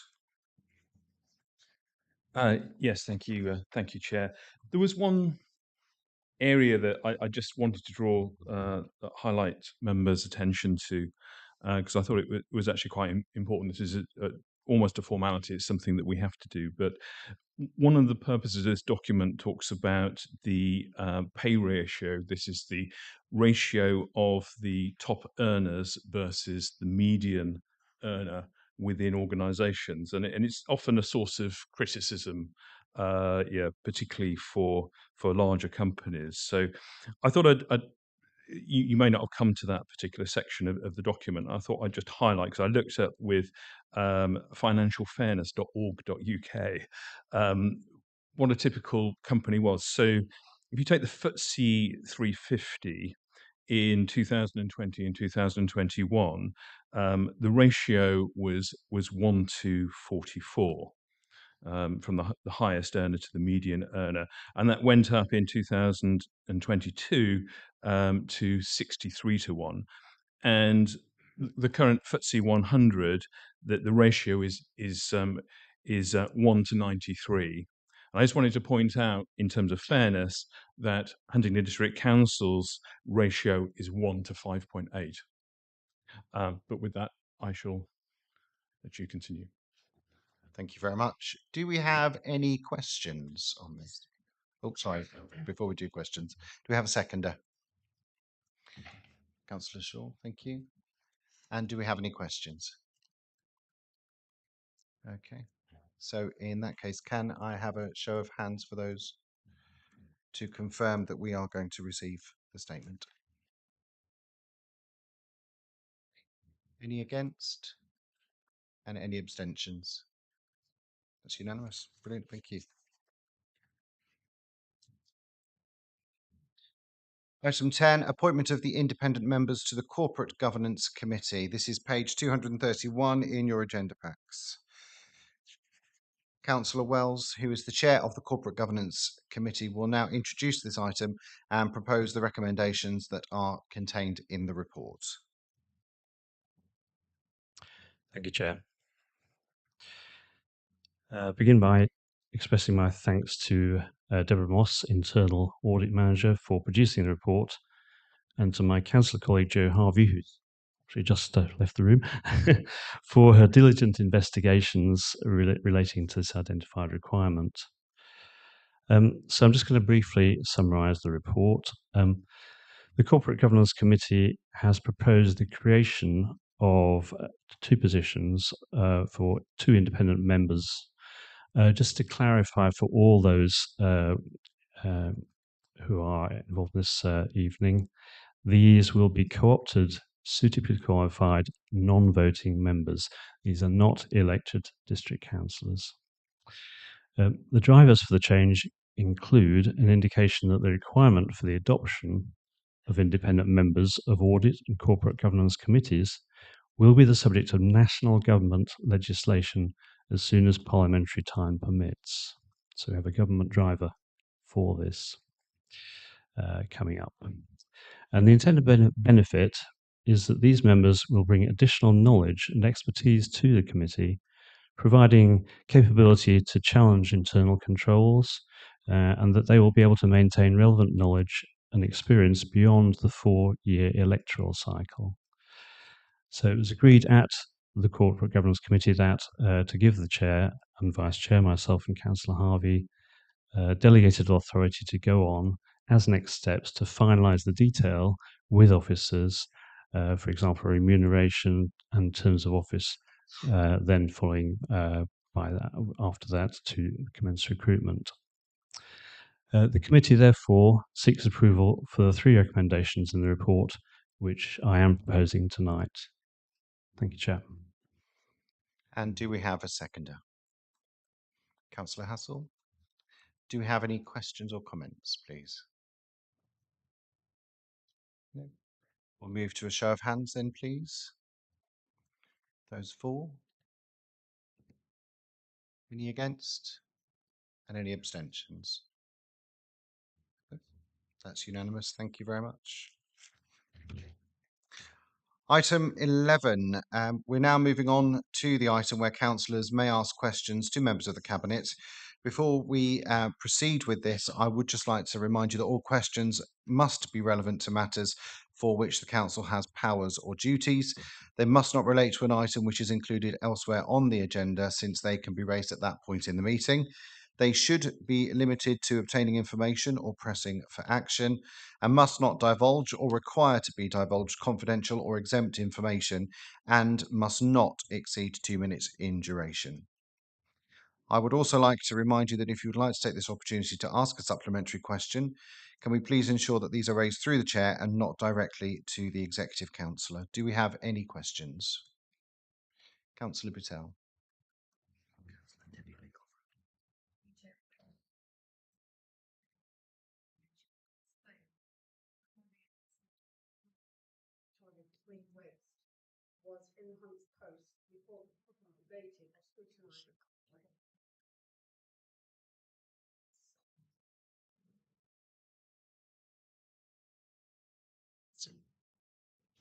Yes, thank you, Chair. There was one area that I just wanted to draw, highlight members' attention to, because I thought it was actually quite important. This is almost a formality. It's something that we have to do. But one of the purposes of this document talks about the pay ratio. This is the ratio of the top earners versus the median earner within organisations, and it's often a source of criticism, particularly for larger companies. So I thought you may not have come to that particular section of the document. I thought I'd just highlight, because I looked up with financialfairness.org.uk what a typical company was. So if you take the FTSE 350 in 2020 and 2021, the ratio was 1 to 44. From the highest earner to the median earner. And that went up in 2022 to 63 to 1. And the current FTSE 100, the ratio is 1 to 93. And I just wanted to point out, in terms of fairness, that Huntingdon District Council's ratio is 1 to 5.8. But with that, I shall let you continue. Thank you very much. Do we have any questions on this? Oh, sorry. Before we do questions, do we have a seconder? Councillor Shaw, thank you. And do we have any questions? Okay. So in that case, can I have a show of hands for those to confirm that we are going to receive the statement? Any against? And any abstentions? That's unanimous. Brilliant. Thank you. Item 10, appointment of the independent members to the Corporate Governance Committee. This is page 231 in your agenda packs. Councillor Wells, who is the chair of the Corporate Governance Committee, will now introduce this item and propose the recommendations that are contained in the report. Thank you, Chair. Begin by expressing my thanks to Deborah Moss, Internal Audit Manager, for producing the report, and to my councillor colleague Jo Harvey, who's actually just left the room, for her diligent investigations relating to this identified requirement. So I'm just going to briefly summarise the report. The Corporate Governance Committee has proposed the creation of two positions for two independent members. Just to clarify for all those who are involved this evening, these will be co-opted, suitably qualified, non-voting members. These are not elected district councillors. The drivers for the change include an indication that the requirement for the adoption of independent members of audit and corporate governance committees will be the subject of national government legislation as soon as parliamentary time permits. So we have a government driver for this coming up. And the intended benefit is that these members will bring additional knowledge and expertise to the committee, providing capability to challenge internal controls, and that they will be able to maintain relevant knowledge and experience beyond the 4-year electoral cycle. So it was agreed at the Corporate Governance Committee that to give the Chair and Vice Chair, myself and Councillor Harvey, delegated authority to go on as next steps to finalise the detail with officers, for example, remuneration and terms of office, then following after that to commence recruitment. The committee therefore seeks approval for the 3 recommendations in the report, which I am proposing tonight. Thank you, Chair. And do we have a seconder? Councillor Hassel? Do we have any questions or comments, please? No. We'll move to a show of hands then, please. Those for? Any against? And any abstentions? That's unanimous. Thank you very much. Item 11. We're now moving on to the item where councillors may ask questions to members of the Cabinet. Before we proceed with this, I would just like to remind you that all questions must be relevant to matters for which the Council has powers or duties. They must not relate to an item which is included elsewhere on the agenda, since they can be raised at that point in the meeting. They should be limited to obtaining information or pressing for action, and must not divulge or require to be divulged confidential or exempt information, and must not exceed 2 minutes in duration. I would also like to remind you that if you would like to take this opportunity to ask a supplementary question, can we please ensure that these are raised through the chair and not directly to the Executive Councillor? Do we have any questions? Councillor Patel. Was in the Hunt's Post before the properly debated or scrutinised.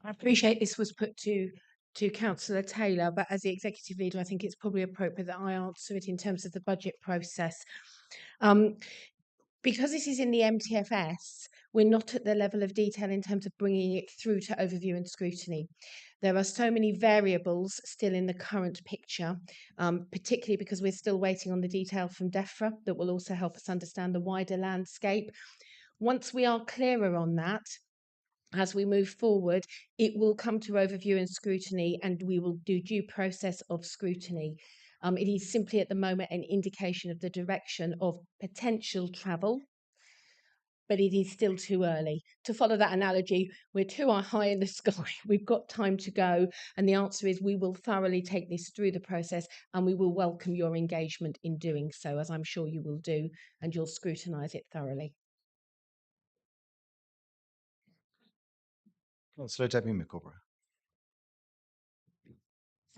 I appreciate this was put to Councillor Taylor, but as the executive leader, I think it's probably appropriate that I answer it in terms of the budget process. Because this is in the MTFS, we're not at the level of detail in terms of bringing it through to overview and scrutiny. There are so many variables still in the current picture, particularly because we're still waiting on the detail from DEFRA that will also help us understand the wider landscape. Once we are clearer on that, as we move forward, it will come to overview and scrutiny, and we will do due process of scrutiny. It is simply at the moment an indication of the direction of potential travel, but it is still too early. To follow that analogy, we're too high in the sky. We've got time to go. And the answer is we will thoroughly take this through the process, and we will welcome your engagement in doing so, as I'm sure you will do, and you'll scrutinise it thoroughly. Councillor Debbie McElroy.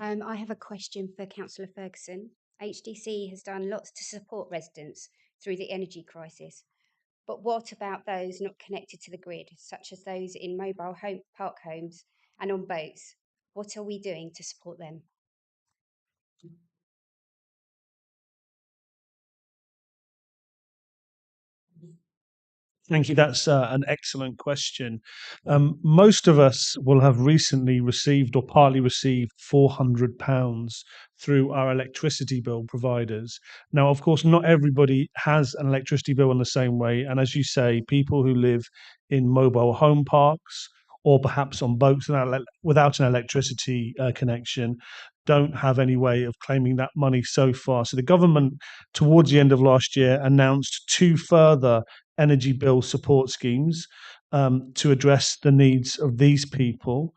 I have a question for Councillor Ferguson. HDC has done lots to support residents through the energy crisis, but what about those not connected to the grid, such as those in mobile home park homes and on boats? What are we doing to support them? Thank you. That's an excellent question. Most of us will have recently received or partly received £400 through our electricity bill providers. Now, of course, not everybody has an electricity bill in the same way. And as you say, people who live in mobile home parks or perhaps on boats without an electricity connection don't have any way of claiming that money so far. So the government, towards the end of last year, announced 2 further energy bill support schemes to address the needs of these people.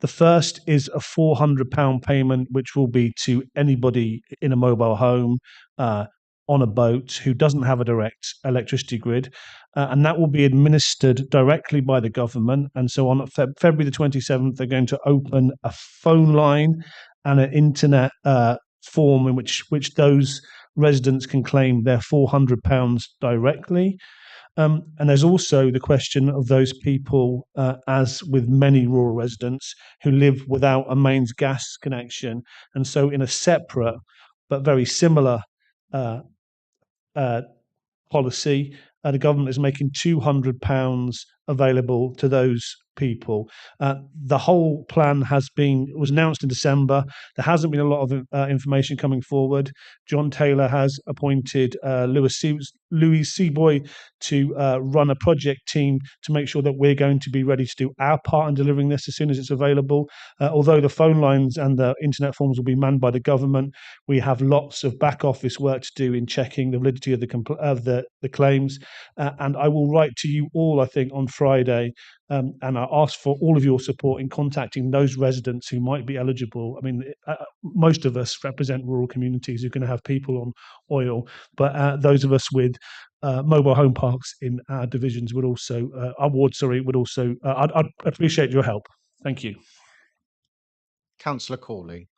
The first is a £400 payment, which will be to anybody in a mobile home, on a boat, who doesn't have a direct electricity grid, and that will be administered directly by the government. And so on February the 27th, they're going to open a phone line and an internet form in which those residents can claim their £400 directly. And there's also the question of those people, as with many rural residents, who live without a mains gas connection. And so in a separate but very similar policy, the government is making £200 available to those people. The whole plan was announced in December. There hasn't been a lot of information coming forward. John Taylor has appointed Louise Seaboy to run a project team to make sure that we're going to be ready to do our part in delivering this as soon as it's available. Although the phone lines and the internet forms will be manned by the government, we have lots of back office work to do in checking the validity of the claims. And I will write to you all, I think, on Friday, and I ask for all of your support in contacting those residents who might be eligible. I mean, most of us represent rural communities who are going to have people on oil, but those of us with mobile home parks in our divisions would also, our ward, sorry, would also, I'd appreciate your help. Thank you. Councillor Corley.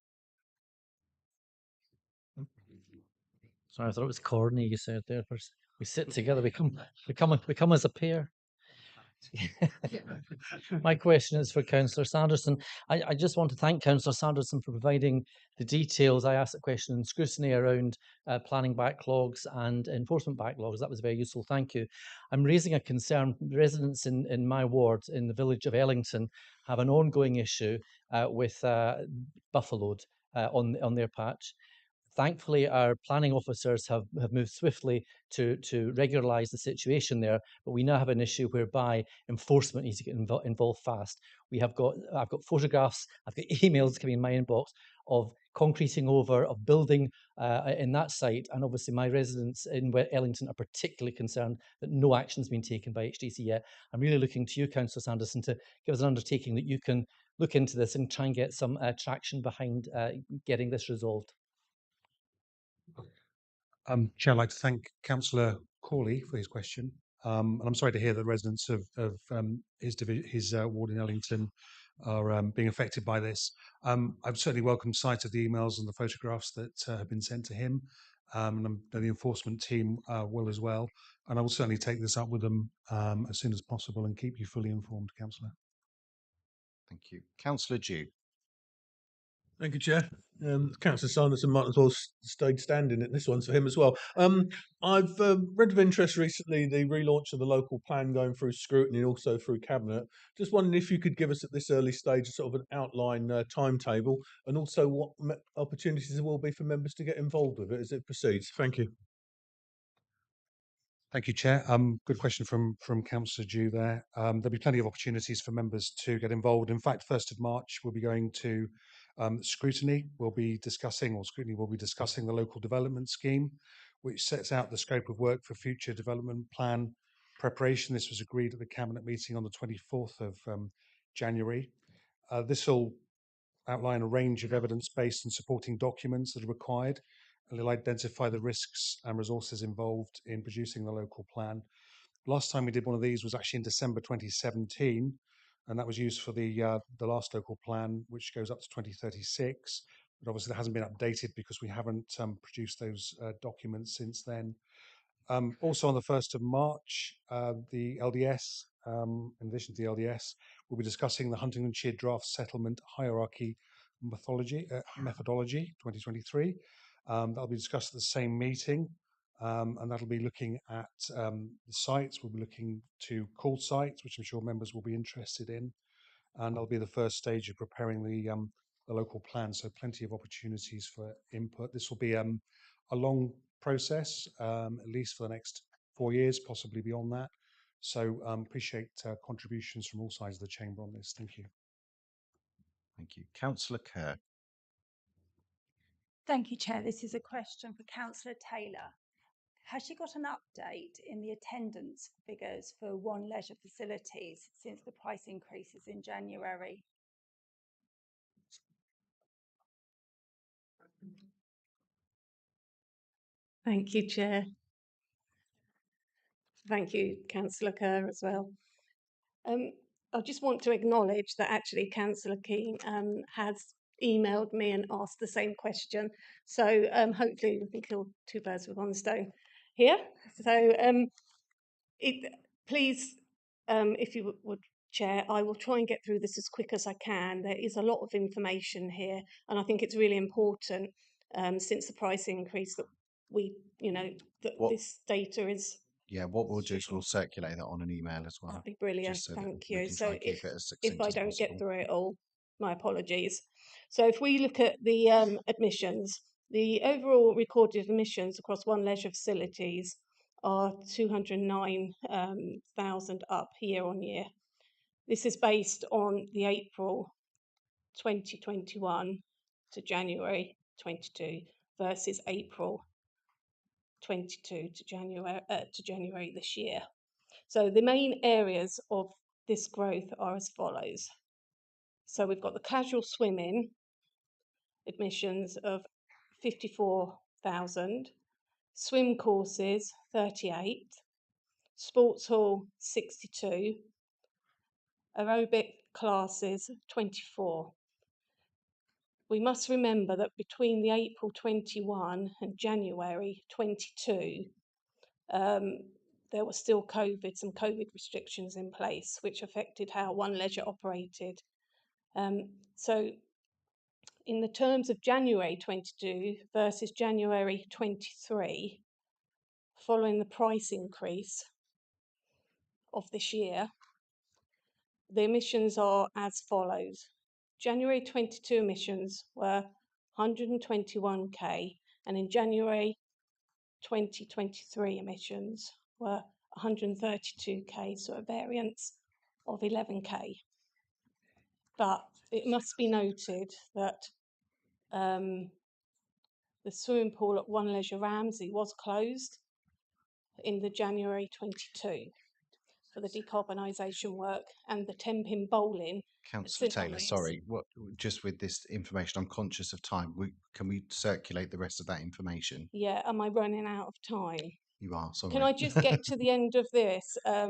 Sorry, I thought it was corny you said there. We sit together, we come as a pair. My question is for Councillor Sanderson. I just want to thank Councillor Sanderson for providing the details. I asked a question in scrutiny around planning backlogs and enforcement backlogs. That was very useful. Thank you. I'm raising a concern. Residents in my ward in the village of Ellington have an ongoing issue with buffaloed on their patch. Thankfully, our planning officers have moved swiftly to regularise the situation there, but we now have an issue whereby enforcement needs to get involved fast. I've got photographs, I've got emails coming in my inbox of concreting over, of building in that site, and obviously my residents in Ellington are particularly concerned that no action's been taken by HDC yet. I'm really looking to you, Councillor Sanderson, to give us an undertaking that you can look into this and try and get some traction behind getting this resolved. Chair, I'd like to thank Councillor Corley for his question. And I'm sorry to hear that residents of his ward in Ellington are being affected by this. I've certainly welcomed sight of the emails and the photographs that have been sent to him, and the enforcement team will as well. And I will certainly take this up with them as soon as possible and keep you fully informed, Councillor. Thank you. Councillor Dew. Thank you, Chair. Councillor Sanderson might as well stayed standing at this one's for him as well. I've read with interest recently the relaunch of the local plan going through scrutiny and also through Cabinet. Just wondering if you could give us at this early stage sort of an outline timetable and also what opportunities there will be for members to get involved with it as it proceeds. Thank you. Thank you, Chair. Good question from Councillor Dew there. There'll be plenty of opportunities for members to get involved. In fact, 1st of March, we'll be going to scrutiny. Scrutiny will be discussing the local development scheme, which sets out the scope of work for future development plan preparation. This was agreed at the Cabinet meeting on the 24th of January. This will outline a range of evidence-based and supporting documents that are required, and it'll identify the risks and resources involved in producing the local plan. Last time we did one of these was actually in December 2017, and that was used for the last local plan, which goes up to 2036. But obviously that hasn't been updated because we haven't produced those documents since then. Also on the 1st of March, the LDS, in addition to the LDS, we'll be discussing the Huntingdonshire Draft Settlement Hierarchy Methodology 2023. That'll be discussed at the same meeting, and that'll be looking at the sites. We'll be looking to call sites, which I'm sure members will be interested in, and that'll be the first stage of preparing the local plan, so plenty of opportunities for input. This will be a long process, at least for the next 4 years, possibly beyond that. So appreciate contributions from all sides of the chamber on this. Thank you. Thank you. Councillor Kerr. Thank you, Chair. This is a question for Councillor Taylor. Has she got an update in the attendance figures for One Leisure facilities since the price increases in January? Thank you, Chair. Thank you, Councillor Kerr, as well. I just want to acknowledge that actually Councillor Keane has emailed me and asked the same question. So hopefully we can kill two birds with one stone here. So please, if you would, Chair, I will try and get through this as quick as I can. There is a lot of information here, and I think it's really important since the price increase that we, this data is. Yeah, what we'll do is we'll circulate that on an email as well. That'd be brilliant. So Thank we you. can So try and keep it as succinct if I as don't possible. get through it all, my apologies. So if we look at the admissions, the overall recorded admissions across One Leisure facilities are 209,000 up year on year. This is based on the April 2021 to January 22 versus April 22 to January this year. So the main areas of this growth are as follows. So we've got the casual swimming admissions of 54,000, swim courses 38, sports hall 62, aerobic classes 24. We must remember that between the April 21 and January 22, there was still some COVID restrictions in place, which affected how One Leisure operated. So in the terms of January 22 versus January 23, following the price increase of this year, the emissions are as follows. January 22 emissions were 121k, and in January 2023 emissions were 132k, so a variance of 11k. But it must be noted that the swimming pool at One Leisure Ramsey was closed in the January 22 for the decarbonisation work, and the 10-pin bowling. Councillor Taylor, sorry, just with this information, I'm conscious of time. Can we circulate the rest of that information? Yeah, am I running out of time? You are, sorry. Can I just get to the end of this? I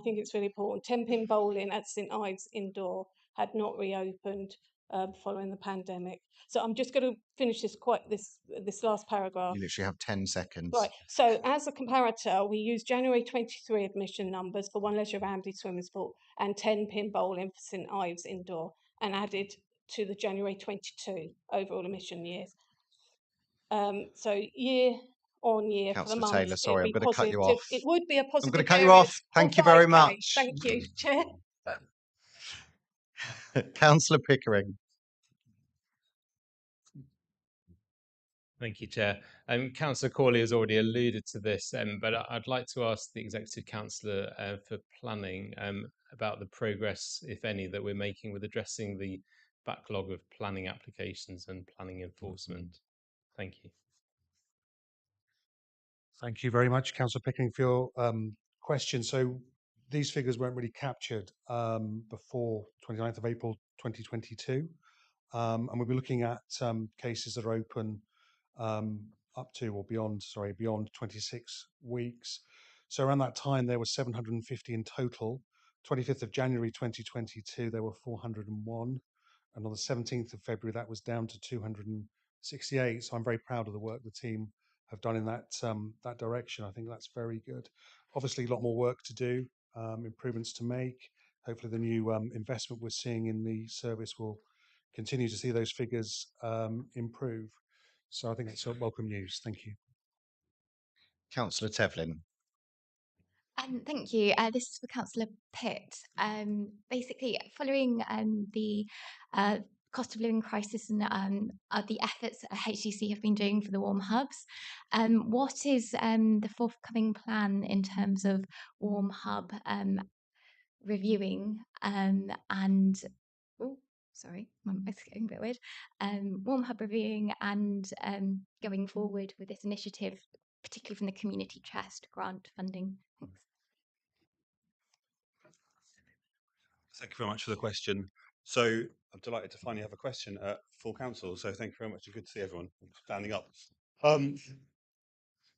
think it's really important. 10-pin bowling at St Ives Indoor had not reopened following the pandemic. So I'm just going to finish this last paragraph. You literally have 10 seconds. Right. So as a comparator, we used January 23 admission numbers for One Leisure Ramsey Swimming Pool and 10-pin bowling for St Ives Indoor, and added to the January 22 overall emission years. So year on year for the Councillor months, Taylor, it would sorry, I'm be going to cut you positive. off. It would be a I'm going positive to cut you variance off. of Thank you very 5k. much. Thank you, Chair. Councillor Pickering. Thank you, Chair. Councillor Corley has already alluded to this, but I'd like to ask the Executive Councillor for Planning about the progress, if any, that we're making with addressing the backlog of planning applications and planning enforcement. Thank you. Thank you very much, Councillor Pickering, for your question. So these figures weren't really captured before 29th of April 2022. And we'll be looking at cases that are open up to or beyond 26 weeks. So around that time, there were 750 in total. 25th of January 2022, there were 401. And on the 17th of February, that was down to 268. So I'm very proud of the work the team have done in that that direction. I think that's very good. Obviously, a lot more work to do, improvements to make. Hopefully, the new investment we're seeing in the service will continue to see those figures improve. So I think it's welcome news. Thank you. Councillor Tevlin. Thank you. This is for Councillor Pitt. Basically, following the cost of living crisis and the efforts that HDC have been doing for the warm hubs, what is the forthcoming plan in terms of warm hub reviewing and oh, sorry, my mic's getting a bit weird. Warm hub reviewing and going forward with this initiative, particularly from the Community Trust grant funding? Thanks. Thank you very much for the question. So I'm delighted to finally have a question at full council. So thank you very much and good to see everyone standing up.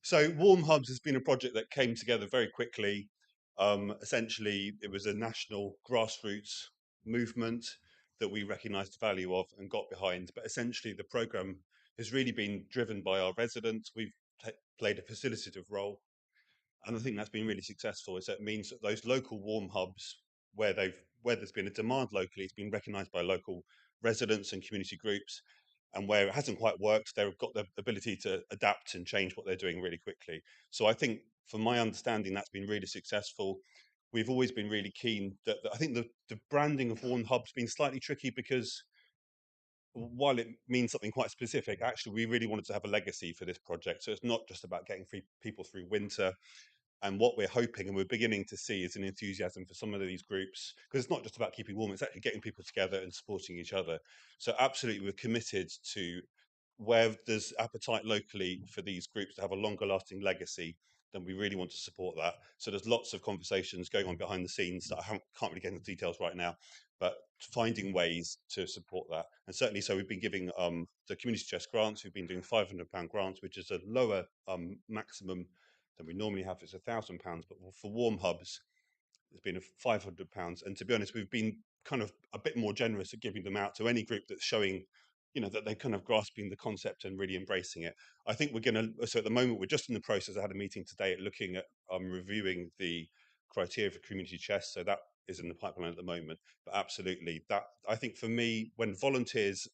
So Warm Hubs has been a project that came together very quickly. Essentially, it was a national grassroots movement that we recognised the value of and got behind. But essentially, the programme has really been driven by our residents. We've played a facilitative role. And I think that's been really successful. Is that it means that those local warm hubs where there's been a demand locally, it's been recognised by local residents and community groups. And where it hasn't quite worked, they've got the ability to adapt and change what they're doing really quickly. So I think, from my understanding, that's been really successful. We've always been really keen that I think the branding of warm hubs has been slightly tricky because while it means something quite specific, actually we really wanted to have a legacy for this project. So it's not just about getting people through winter. And what we're hoping and we're beginning to see is an enthusiasm for some of these groups, because it's not just about keeping warm, it's actually getting people together and supporting each other. So absolutely, we're committed to where there's appetite locally for these groups to have a longer lasting legacy, then we really want to support that. So there's lots of conversations going on behind the scenes that I can't really get into details right now, but finding ways to support that. And certainly, so we've been giving the Community Chest grants, we've been doing £500 grants, which is a lower maximum than we normally have. It's £1,000, but for warm hubs, it's been £500. And to be honest, we've been kind of a bit more generous at giving them out to any group that's showing, that they're kind of grasping the concept and really embracing it. I think we're going to, so at the moment, we're just in the process. I had a meeting today looking at reviewing the criteria for Community Chest. So that is in the pipeline at the moment. But absolutely, that I think for me, when volunteers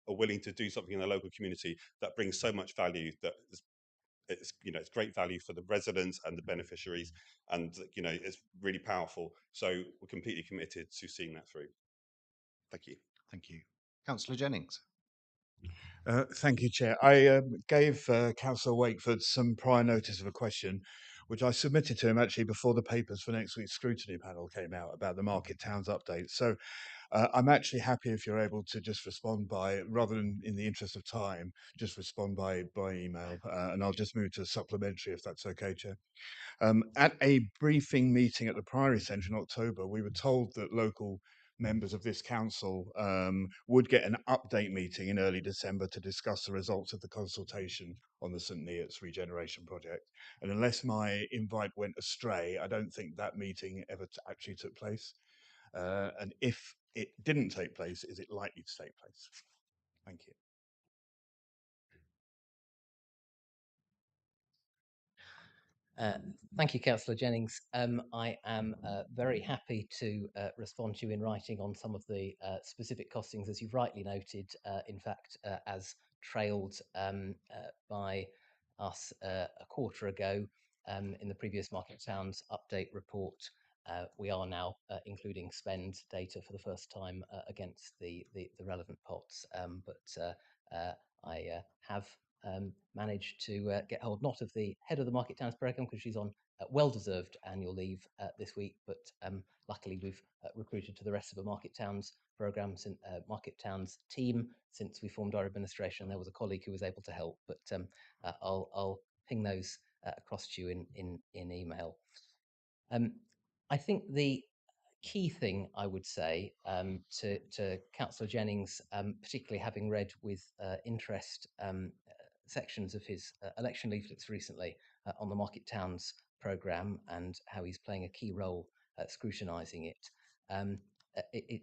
are willing to do something in their local community, that brings so much value that it's great value for the residents and the beneficiaries, and it's really powerful. So we're completely committed to seeing that through. Thank you. Thank you. Councillor Jennings. Thank you, Chair. I gave Councillor Wakeford some prior notice of a question, which I submitted to him actually before the papers for next week's scrutiny panel came out about the Market Towns update. So I'm actually happy if you're able to just respond by, rather than in the interest of time, just respond by email, and I'll just move to a supplementary if that's okay, Chair. At a briefing meeting at the Priory Centre in October, we were told that local members of this council would get an update meeting in early December to discuss the results of the consultation on the St Neots regeneration project. And unless my invite went astray, I don't think that meeting ever actually took place. And if it didn't take place, is it likely to take place? Thank you. Uh, Thank you, Councillor Jennings. I am very happy to respond to you in writing on some of the specific costings, as you've rightly noted, in fact, as trailed by us a quarter ago in the previous Market Towns update report. We are now including spend data for the first time against the relevant pots, but I have managed to get hold not of the head of the Market Towns programme, because she's on well-deserved annual leave this week, but luckily we've recruited to the rest of the Market Towns programme, Market Towns team, since we formed our administration. There was a colleague who was able to help, but I'll ping those across to you in email. I think the key thing I would say to Councillor Jennings, particularly having read with interest sections of his election leaflets recently on the Market Towns programme and how he's playing a key role scrutinising it,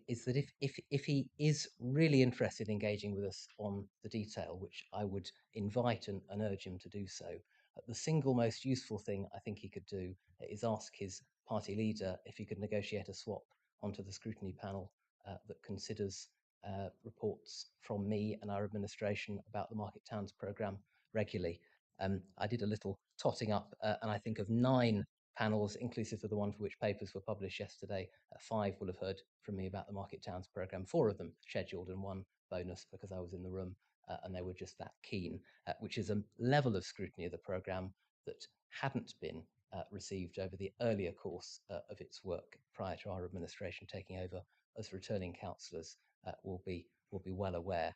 is that if he is really interested in engaging with us on the detail, which I would invite and urge him to do so, the single most useful thing I think he could do is ask his party leader if he could negotiate a swap onto the scrutiny panel that considers reports from me and our administration about the Market Towns programme regularly. I did a little totting up, and I think of 9 panels, inclusive of the one for which papers were published yesterday. 5 will have heard from me about the Market Towns programme, 4 of them scheduled and 1 bonus because I was in the room, and they were just that keen, which is a level of scrutiny of the programme that hadn't been received over the earlier course of its work prior to our administration taking over as returning councillors will be well aware.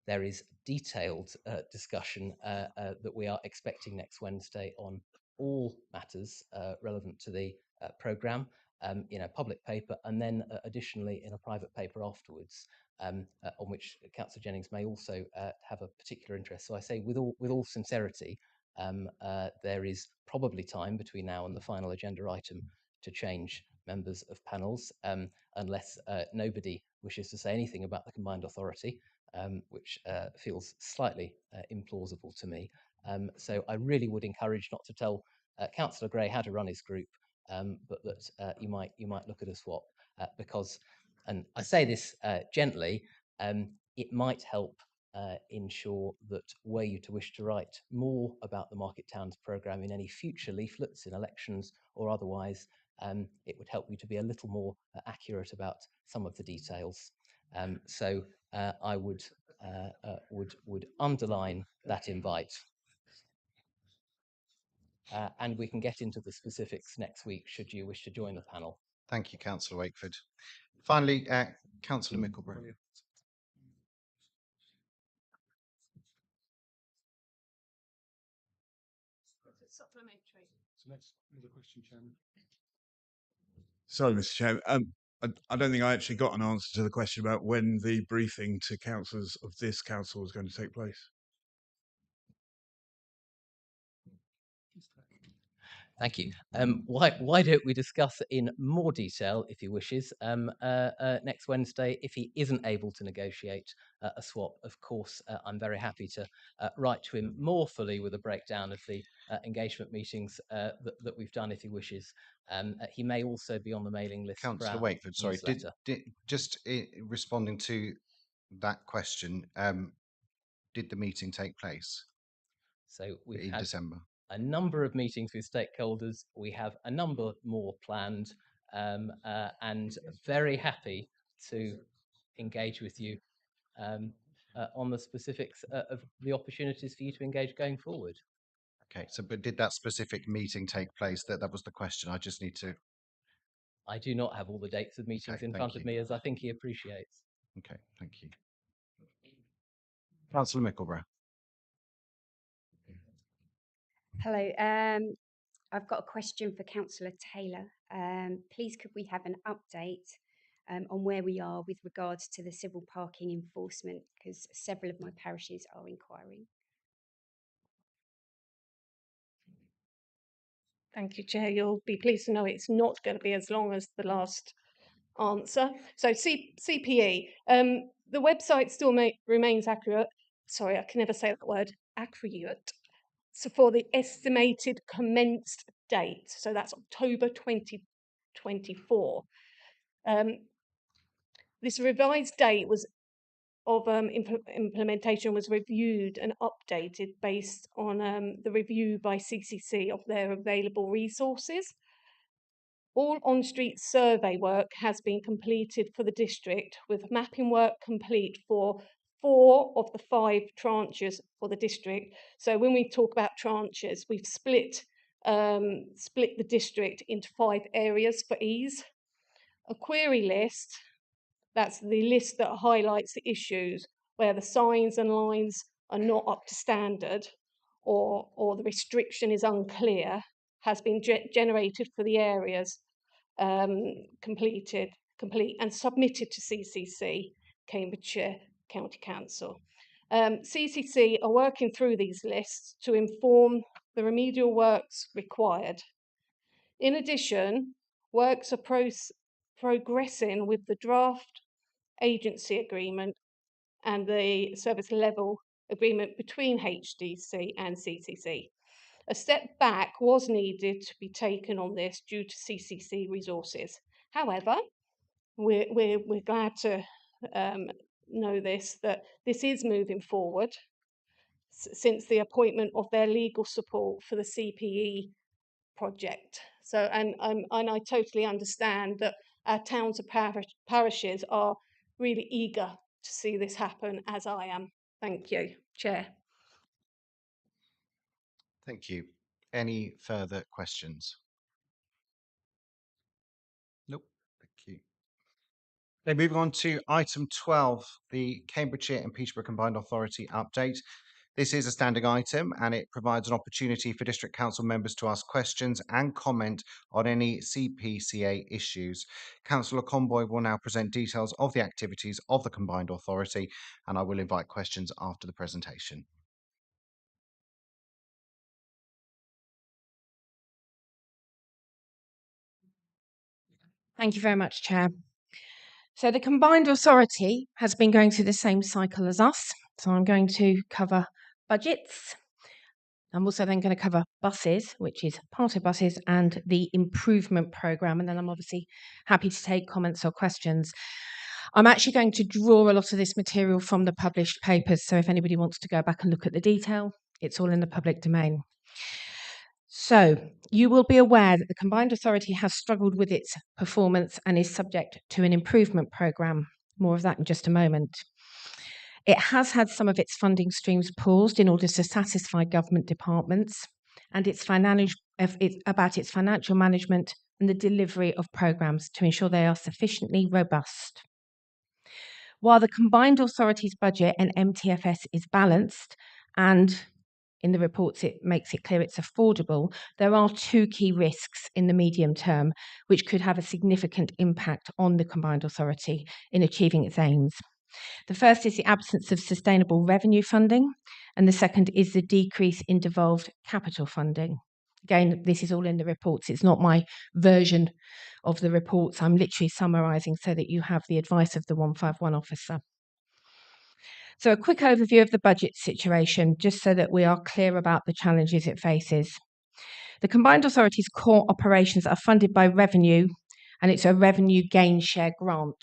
There is detailed discussion that we are expecting next Wednesday on all matters relevant to the programme in a public paper, and then additionally in a private paper afterwards, on which Councillor Jennings may also have a particular interest. So I say with all sincerity, there is probably time between now and the final agenda item to change members of panels, unless nobody wishes to say anything about the combined authority, which feels slightly implausible to me. So I really would encourage not to tell Councillor Gray how to run his group, but that you might look at a swap, because, and I say this gently, it might help ensure that were you to wish to write more about the Market Towns programme in any future leaflets, in elections or otherwise, it would help you to be a little more accurate about some of the details. So I would underline that invite. And we can get into the specifics next week should you wish to join the panel. Thank you, Councillor Wakeford. Finally, Councillor Mickleborough. Supplementary. So next, another question, Chairman. Sorry, Mr. Chairman. I don't think I actually got an answer to the question about when the briefing to councillors of this council was going to take place. Thank you. Why don't we discuss in more detail, if he wishes, next Wednesday, if he isn't able to negotiate a swap. Of course, I'm very happy to write to him more fully with a breakdown of the engagement meetings that we've done, if he wishes. He may also be on the mailing list. Councillor for our Wakeford, sorry, newsletter. responding to that question, did the meeting take place? So we've in had December. A number of meetings with stakeholders. We have a number more planned, and very happy to engage with you on the specifics of the opportunities for you to engage going forward. Okay, so but did that specific meeting take place? That was the question. I just need to. I do not have all the dates of meetings in front of me, as I think he appreciates. Okay, thank you. Councillor Mickleborough. Hello. I've got a question for Councillor Taylor. Please, could we have an update on where we are with regards to the civil parking enforcement, because several of my parishes are inquiring. Thank you, Chair. You'll be pleased to know it's not going to be as long as the last answer. So CPE, the website still remains accurate. Sorry, I can never say that word. Accurate. So for the estimated commenced date, so that's October 2024. This revised date was of implementation was reviewed and updated based on the review by CCC of their available resources. All on-street survey work has been completed for the district, with mapping work complete for 4 of the 5 tranches for the district. So when we talk about tranches, we've split the district into 5 areas for ease. A query list, that's the list that highlights the issues where the signs and lines are not up to standard or the restriction is unclear, has been generated for the areas complete and submitted to CCC, Cambridgeshire County Council. CCC are working through these lists to inform the remedial works required. In addition, works are progressing with the draft agency agreement and the service level agreement between HDC and CCC. A step back was needed to be taken on this due to CCC resources. However, we're glad to know that this is moving forward since the appointment of their legal support for the CPE project. So, and I totally understand that our towns and parishes are really eager to see this happen, as I am. Thank you, Chair. Thank you. Any further questions? Nope. Thank you. Then moving on to item 12, the Cambridgeshire and Peterborough Combined Authority update. This is a standing item and it provides an opportunity for District Council members to ask questions and comment on any CPCA issues. Councillor Conboy will now present details of the activities of the Combined Authority, and I will invite questions after the presentation. Thank you very much, Chair. So the Combined Authority has been going through the same cycle as us. So I'm going to cover budgets. I'm also then going to cover buses, which is part of buses, and the improvement programme. And then I'm obviously happy to take comments or questions. I'm actually going to draw a lot of this material from the published papers. So if anybody wants to go back and look at the detail, it's all in the public domain. So you will be aware that the Combined Authority has struggled with its performance and is subject to an improvement programme. More of that in just a moment. It has had some of its funding streams paused in order to satisfy government departments and about its financial management and the delivery of programmes to ensure they are sufficiently robust. While the Combined Authority's budget and MTFS is balanced and in the reports it makes it clear it's affordable, there are 2 key risks in the medium term which could have a significant impact on the Combined Authority in achieving its aims. The first is the absence of sustainable revenue funding, and the second is the decrease in devolved capital funding. Again, this is all in the reports. It's not my version of the reports. I'm literally summarising so that you have the advice of the 151 officer. So a quick overview of the budget situation, just so that we are clear about the challenges it faces. The Combined Authority's core operations are funded by revenue, and it's a revenue gain share grant.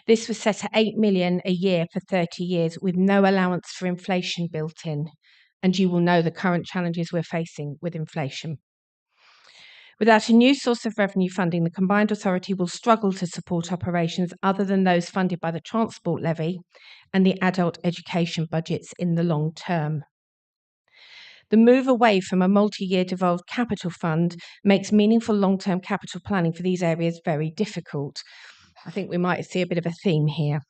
This was set at £8 million a year for 30 years with no allowance for inflation built in. And you will know the current challenges we're facing with inflation. Without a new source of revenue funding, the Combined Authority will struggle to support operations other than those funded by the Transport Levy and the adult education budgets in the long term. The move away from a multi-year devolved capital fund makes meaningful long-term capital planning for these areas very difficult. I think we might see a bit of a theme here.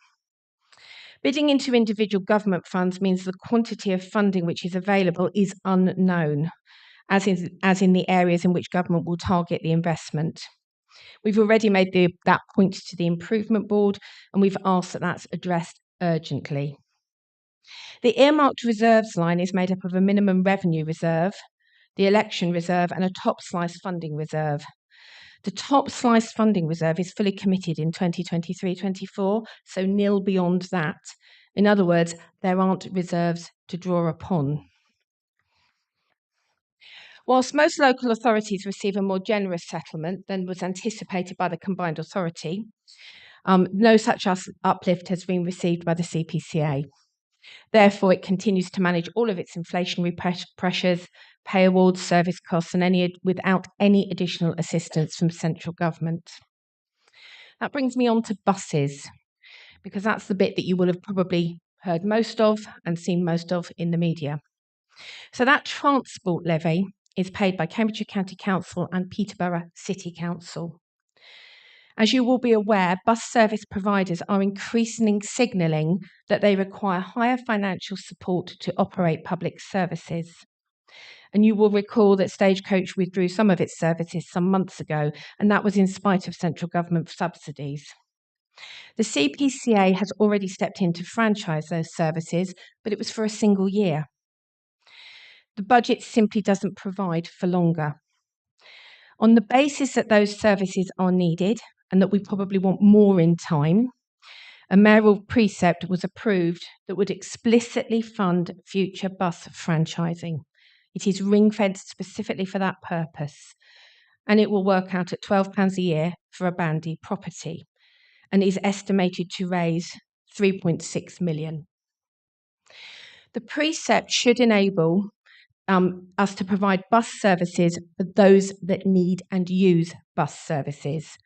Bidding into individual government funds means the quantity of funding which is available is unknown, as in the areas in which government will target the investment. We've already made that point to the Improvement Board, and we've asked that that's addressed urgently. The earmarked reserves line is made up of a minimum revenue reserve, the election reserve, and a top slice funding reserve. The top slice funding reserve is fully committed in 2023-24, so nil beyond that. In other words, there aren't reserves to draw upon. Whilst most local authorities receive a more generous settlement than was anticipated by the combined authority, no such uplift has been received by the CPCA. Therefore, it continues to manage all of its inflationary pressures, pay awards, service costs, and without any additional assistance from central government. That brings me on to buses, because that's the bit that you will have probably heard most of and seen most of in the media. So that transport levy is paid by Cambridgeshire County Council and Peterborough City Council. As you will be aware, bus service providers are increasingly signalling that they require higher financial support to operate public services. And you will recall that Stagecoach withdrew some of its services some months ago, and that was in spite of central government subsidies. The CPCA has already stepped in to franchise those services, but it was for a single year. The budget simply doesn't provide for longer. On the basis that those services are needed and that we probably want more in time, a mayoral precept was approved that would explicitly fund future bus franchising. It is ring-fenced specifically for that purpose, and it will work out at £12 a year for a bandy property, and is estimated to raise 3.6 million. The precept should enable us to provide bus services for those that need and use bus services,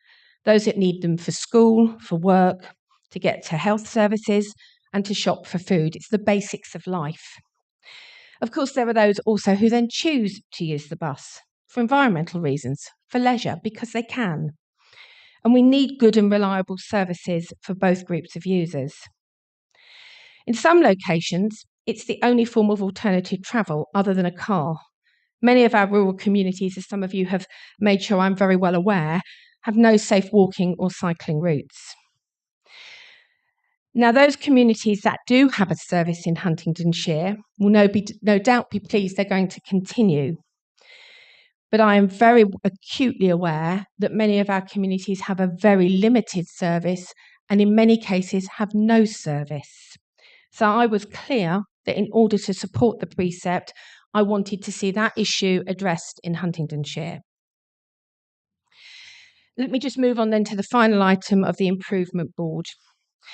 those that need them for school, for work, to get to health services, and to shop for food. It's the basics of life. Of course, there are those also who then choose to use the bus for environmental reasons, for leisure, because they can. And we need good and reliable services for both groups of users. In some locations, it's the only form of alternative travel other than a car. Many of our rural communities, as some of you have made sure I'm very well aware, have no safe walking or cycling routes. Now, those communities that do have a service in Huntingdonshire will no doubt be pleased they're going to continue. But I am very acutely aware that many of our communities have a very limited service and in many cases have no service. So I was clear that in order to support the precept, I wanted to see that issue addressed in Huntingdonshire. Let me just move on then to the final item of the improvement board.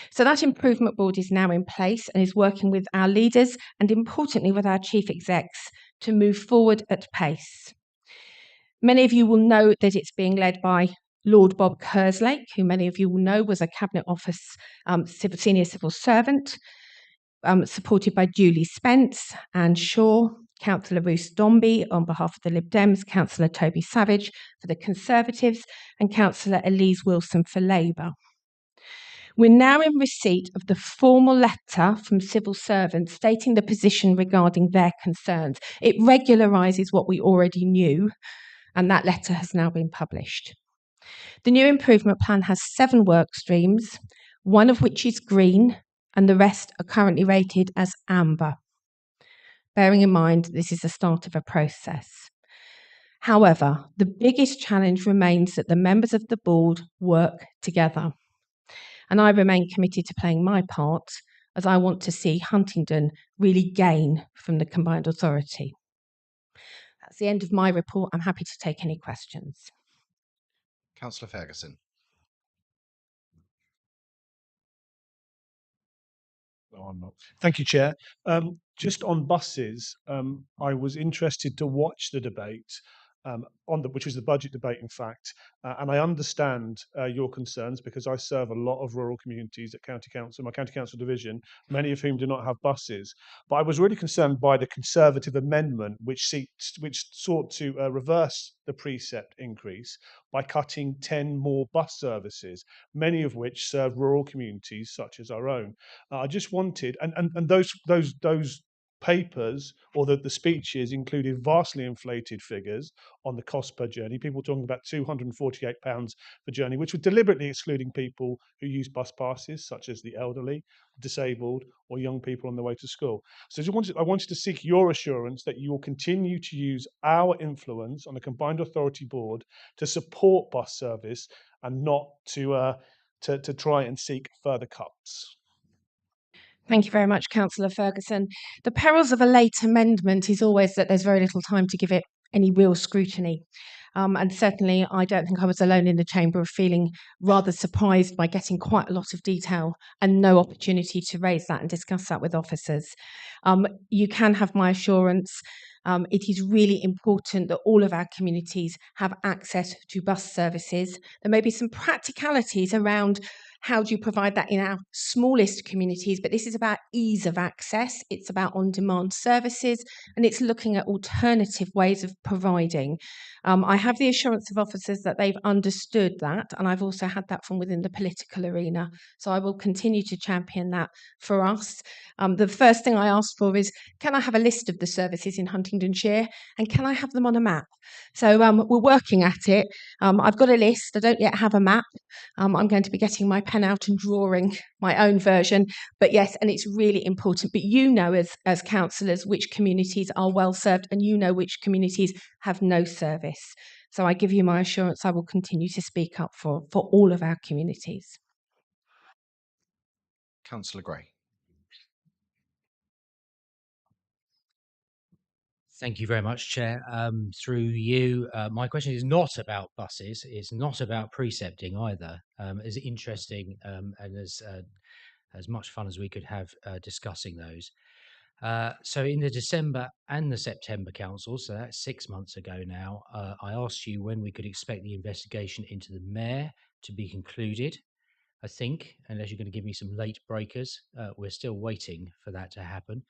So that improvement board is now in place and is working with our leaders and importantly with our chief execs to move forward at pace. Many of you will know that it's being led by Lord Bob Kerslake, who many of you will know was a Cabinet Office senior civil servant, supported by Julie Spence, Anne Shaw, Councillor Ruth Dombey on behalf of the Lib Dems, Councillor Toby Savage for the Conservatives, and Councillor Elise Wilson for Labour. We're now in receipt of the formal letter from civil servants stating the position regarding their concerns. It regularises what we already knew, and that letter has now been published. The new improvement plan has 7 work streams, one of which is green, and the rest are currently rated as amber. Bearing in mind, this is the start of a process. However, the biggest challenge remains that the members of the board work together. And I remain committed to playing my part as I want to see Huntingdon really gain from the combined authority. That's the end of my report. I'm happy to take any questions. Councillor Ferguson. No, I'm not. Thank you, Chair. Just on buses, I was interested to watch the debate which was the budget debate, in fact, and I understand your concerns because I serve a lot of rural communities at County Council, my County Council division, many of whom do not have buses. But I was really concerned by the Conservative amendment, which sought to reverse the precept increase by cutting 10 more bus services, many of which serve rural communities such as our own. I just wanted, and those papers or the speeches included vastly inflated figures on the cost per journey, people talking about £248 per journey, which was deliberately excluding people who use bus passes, such as the elderly, disabled, or young people on their way to school. So I wanted to seek your assurance that you will continue to use our influence on the Combined Authority Board to support bus service and not to try and seek further cuts. Thank you very much, Councillor Ferguson. The perils of a late amendment is always that there's very little time to give it any real scrutiny. And certainly, I don't think I was alone in the chamber of feeling rather surprised by getting quite a lot of detail and no opportunity to raise that and discuss that with officers. You can have my assurance. It is really important that all of our communities have access to bus services. There may be some practicalities around how do you provide that in our smallest communities, but this is about ease of access. It's about on-demand services, and it's looking at alternative ways of providing. I have the assurance of officers that they've understood that, and I've also had that from within the political arena. So I will continue to champion that for us. The first thing I asked for is, can I have a list of the services in Huntingdonshire, and can I have them on a map? So we're working at it. I've got a list. I don't yet have a map. I'm going to be getting my pen out and drawing my own version. But yes, and it's really important. But you know, as councillors, which communities are well served, and you know which communities have no service. So I give you my assurance I will continue to speak up for all of our communities. Councillor Gray. Thank you very much, Chair. Through you, my question is not about buses. It's not about precepting either. As interesting and as much fun as we could have discussing those. So in the December and the September councils, so that's 6 months ago now, I asked you when we could expect the investigation into the mayor to be concluded. I think, unless you're going to give me some late breakers, we're still waiting for that to happen.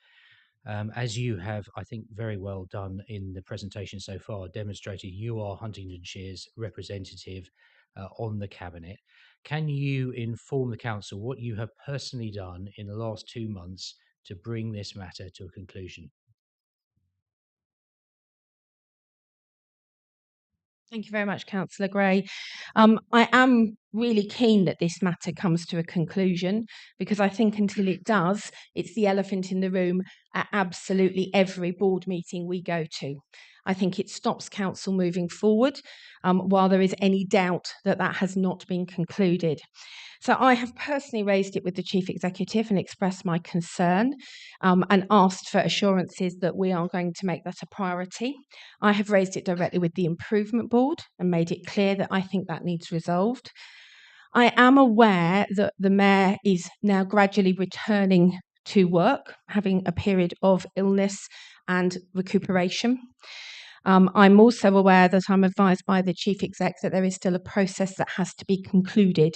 As you have, I think, very well done in the presentation so far, demonstrated you are Huntingdonshire's representative on the Cabinet. Can you inform the Council what you have personally done in the last 2 months to bring this matter to a conclusion? Thank you very much, Councillor Gray. I am really keen that this matter comes to a conclusion, because I think until it does, it's the elephant in the room at absolutely every board meeting we go to. I think it stops council moving forward while there is any doubt that that has not been concluded. So I have personally raised it with the Chief Executive and expressed my concern and asked for assurances that we are going to make that a priority. I have raised it directly with the Improvement Board and made it clear that I think that needs resolved. I am aware that the Mayor is now gradually returning to work, having a period of illness and recuperation. I'm also aware that I'm advised by the Chief Exec that there is still a process that has to be concluded.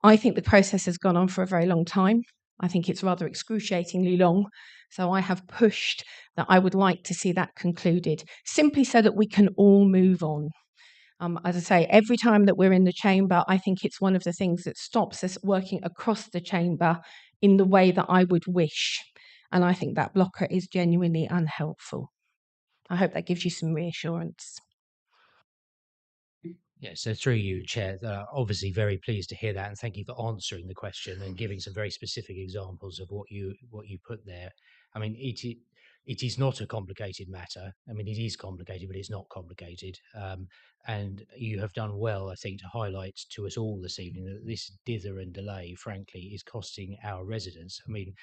I think the process has gone on for a very long time. I think it's rather excruciatingly long. So I have pushed that I would like to see that concluded, simply so that we can all move on. As I say, every time that we're in the chamber, I think it's one of the things that stops us working across the chamber in the way that I would wish. And I think that blocker is genuinely unhelpful. I hope that gives you some reassurance. Yeah, so through you, Chair, obviously very pleased to hear that, and thank you for answering the question and giving some very specific examples of what you put there. I mean, it is not a complicated matter. I mean, it is complicated, but it's not complicated. And you have done well, I think, to highlight to us all this evening that this dither and delay, frankly, is costing our residents. I mean,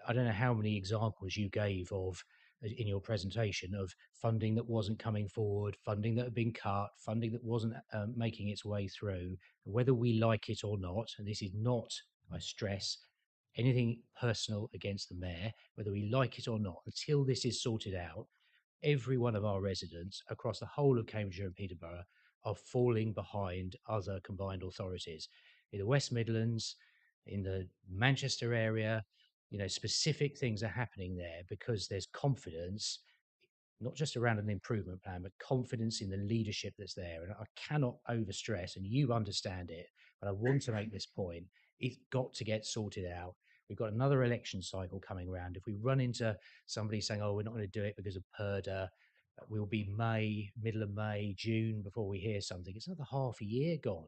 I don't know how many examples you gave of in your presentation of funding that wasn't coming forward, funding that had been cut, funding that wasn't making its way through, whether we like it or not. And this is not, I stress, anything personal against the mayor, whether we like it or not, until this is sorted out, every one of our residents across the whole of Cambridgeshire and Peterborough are falling behind other combined authorities. In the West Midlands, in the Manchester area, you know, specific things are happening there because there's confidence, not just around an improvement plan, but confidence in the leadership that's there. And I cannot overstress, and you understand it, but I want to make this point. It's got to get sorted out. We've got another election cycle coming around. If we run into somebody saying, oh, we're not going to do it because of PERDA, we'll be May, middle of May, June before we hear something. It's another half a year gone.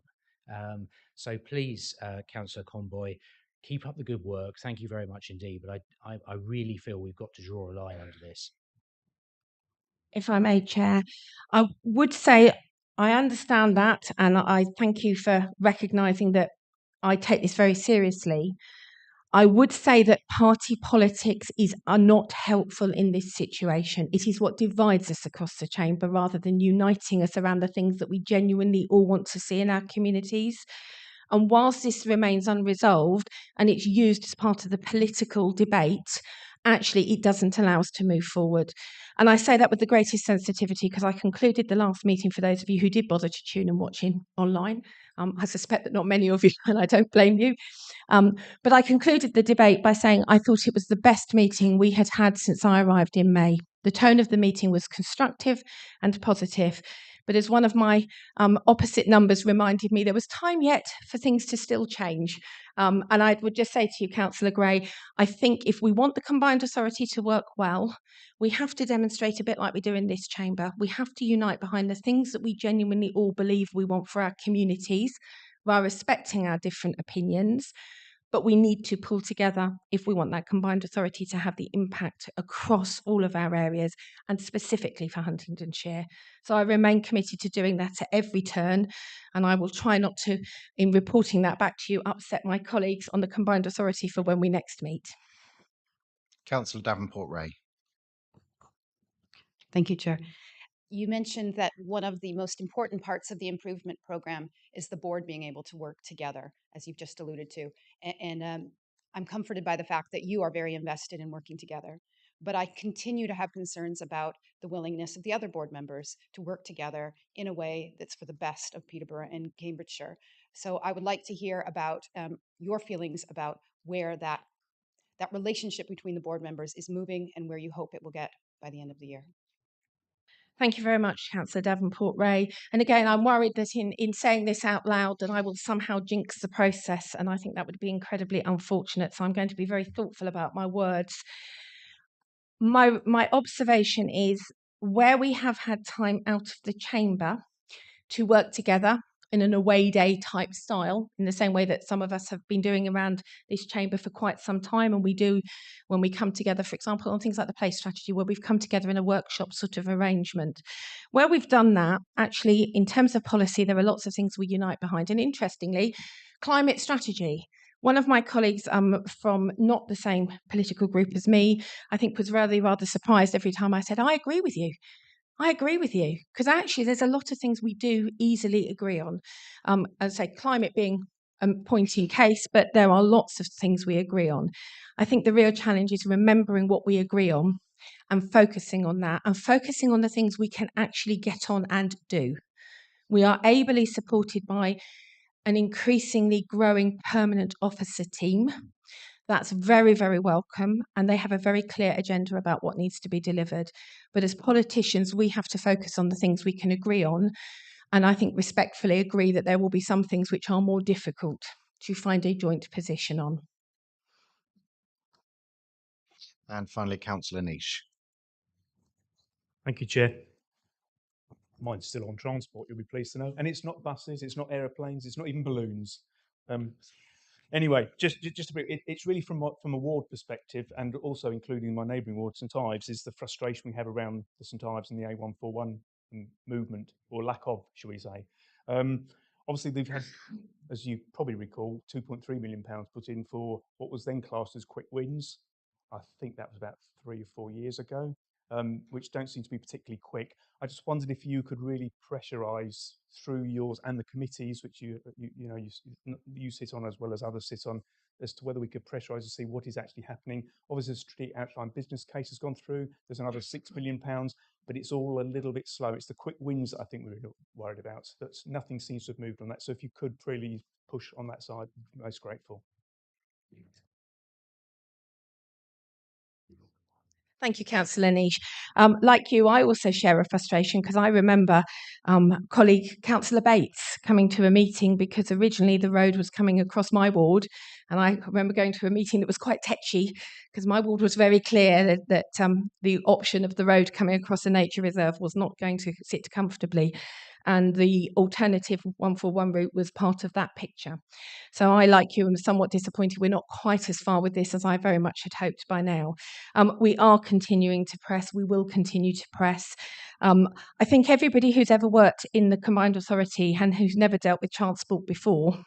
So please, Councillor Conboy, keep up the good work. Thank you very much indeed. But I really feel we've got to draw a line under this. If I may, Chair, I would say I understand that, and I thank you for recognising that I take this very seriously. I would say that party politics are not helpful in this situation. It is what divides us across the chamber rather than uniting us around the things that we genuinely all want to see in our communities. And whilst this remains unresolved and it's used as part of the political debate, actually it doesn't allow us to move forward. And I say that with the greatest sensitivity because I concluded the last meeting, for those of you who did bother to tune and watch in online. I suspect that not many of you, and I don't blame you. But I concluded the debate by saying I thought it was the best meeting we had had since I arrived in May. The tone of the meeting was constructive and positive. But as one of my opposite numbers reminded me, there was time yet for things to still change. And I would just say to you, Councillor Gray, I think if we want the combined authority to work well, we have to demonstrate a bit like we do in this chamber. We have to unite behind the things that we genuinely all believe we want for our communities, while respecting our different opinions. But we need to pull together if we want that combined authority to have the impact across all of our areas and specifically for Huntingdonshire. So I remain committed to doing that at every turn, and I will try not to, in reporting that back to you, upset my colleagues on the combined authority for when we next meet. Councillor Davenport-Ray. Thank you, Chair. You mentioned that one of the most important parts of the improvement program is the board being able to work together, as you've just alluded to. And I'm comforted by the fact that you are very invested in working together. But I continue to have concerns about the willingness of the other board members to work together in a way that's for the best of Peterborough and Cambridgeshire. So I would like to hear about your feelings about where that relationship between the board members is moving and where you hope it will get by the end of the year. Thank you very much, Councillor Davenport-Ray. And again, I'm worried that in saying this out loud that I will somehow jinx the process, and I think that would be incredibly unfortunate. So I'm going to be very thoughtful about my words. My observation is where we have had time out of the chamber to work together in an away day type style, in the same way that some of us have been doing around this chamber for quite some time, and we do when we come together, for example, on things like the place strategy, where we've come together in a workshop sort of arrangement. Where we've done that, actually, in terms of policy, there are lots of things we unite behind. And interestingly, climate strategy. One of my colleagues from not the same political group as me, I think was rather surprised every time I said, I agree with you. I agree with you, because actually there's a lot of things we do easily agree on. As I say, climate being a point in case, but there are lots of things we agree on. I think the real challenge is remembering what we agree on and focusing on that and focusing on the things we can actually get on and do. We are ably supported by an increasingly growing permanent officer team. That's very, very welcome. And they have a very clear agenda about what needs to be delivered. But as politicians, we have to focus on the things we can agree on. And I think respectfully agree that there will be some things which are more difficult to find a joint position on. And finally, Councillor Niche. Thank you, Chair. Mine's still on transport, you'll be pleased to know. And it's not buses, it's not aeroplanes, it's not even balloons. Anyway, just a bit, it's really from a ward perspective, and also including my neighbouring ward, St Ives, is the frustration we have around the St Ives and the A141 movement, or lack of, shall we say. Obviously, they've had, as you probably recall, £2.3 million put in for what was then classed as quick wins. I think that was about 3 or 4 years ago, which don't seem to be particularly quick. I just wondered if you could really pressurise through yours and the committees, which you sit on as well as others sit on, as to whether we could pressurise to see what is actually happening. Obviously, the strategic outline business case has gone through. There's another £6 million, but it's all a little bit slow. It's the quick wins that I think we're worried about. That nothing seems to have moved on that. So if you could really push on that side, I'd be most grateful. Thank you, Councillor Niche. Like you, I also share a frustration because I remember colleague Councillor Bates coming to a meeting because originally the road was coming across my ward, and I remember going to a meeting that was quite tetchy because my ward was very clear that the option of the road coming across a nature reserve was not going to sit comfortably, and the alternative 141 route was part of that picture. So I, like you, am somewhat disappointed we're not quite as far with this as I very much had hoped by now. We are continuing to press. We will continue to press. I think everybody who's ever worked in the combined authority and who's never dealt with transport before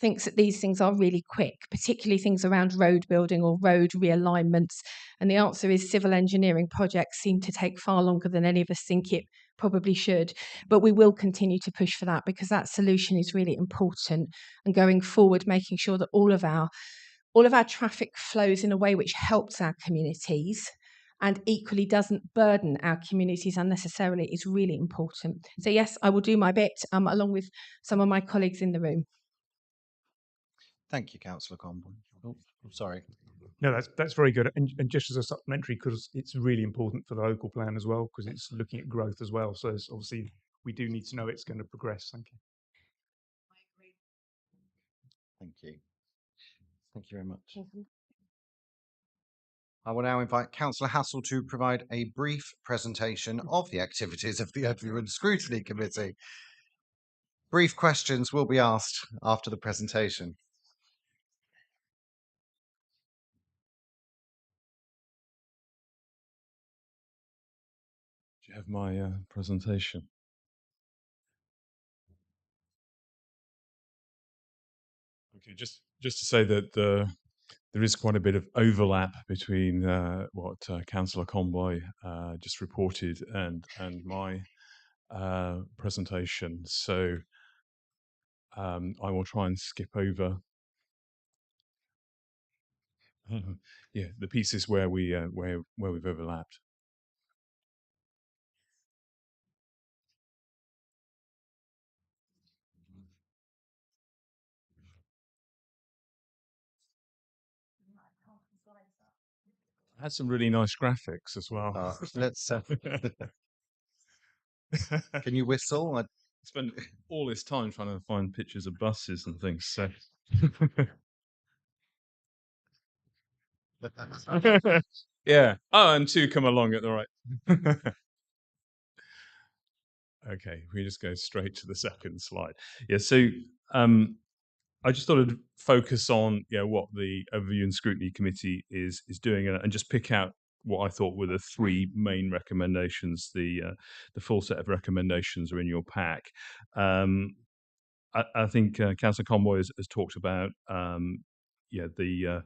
thinks that these things are really quick, particularly things around road building or road realignments. And the answer is civil engineering projects seem to take far longer than any of us think it probably should. But we will continue to push for that because that solution is really important. And going forward, making sure that all of our traffic flows in a way which helps our communities and equally doesn't burden our communities unnecessarily is really important. So yes, I will do my bit along with some of my colleagues in the room. Thank you, Councillor Conboy. Oh, sorry. No, that's very good. And just as a supplementary, because it's really important for the local plan as well, because it's looking at growth as well. So it's obviously we do need to know it's going to progress. Thank you. Thank you. Thank you very much. I will now invite Councillor Hassel to provide a brief presentation of the activities of the Overview and Scrutiny Committee. Brief questions will be asked after the presentation. Do you have my presentation? Okay, just to say that there is quite a bit of overlap between what Councillor Conboy just reported and my presentation. So I will try and skip over yeah, the pieces where we've overlapped. I had some really nice graphics as well. Let's. Can you whistle? I spent all this time trying to find pictures of buses and things. So. Yeah. Oh, and two come along at the right. Okay, we just go straight to the second slide. Yeah. So I just thought I'd focus on what the Overview and Scrutiny Committee is doing, and just pick out what I thought were the three main recommendations. The full set of recommendations are in your pack. I think Councillor Conboy has talked about the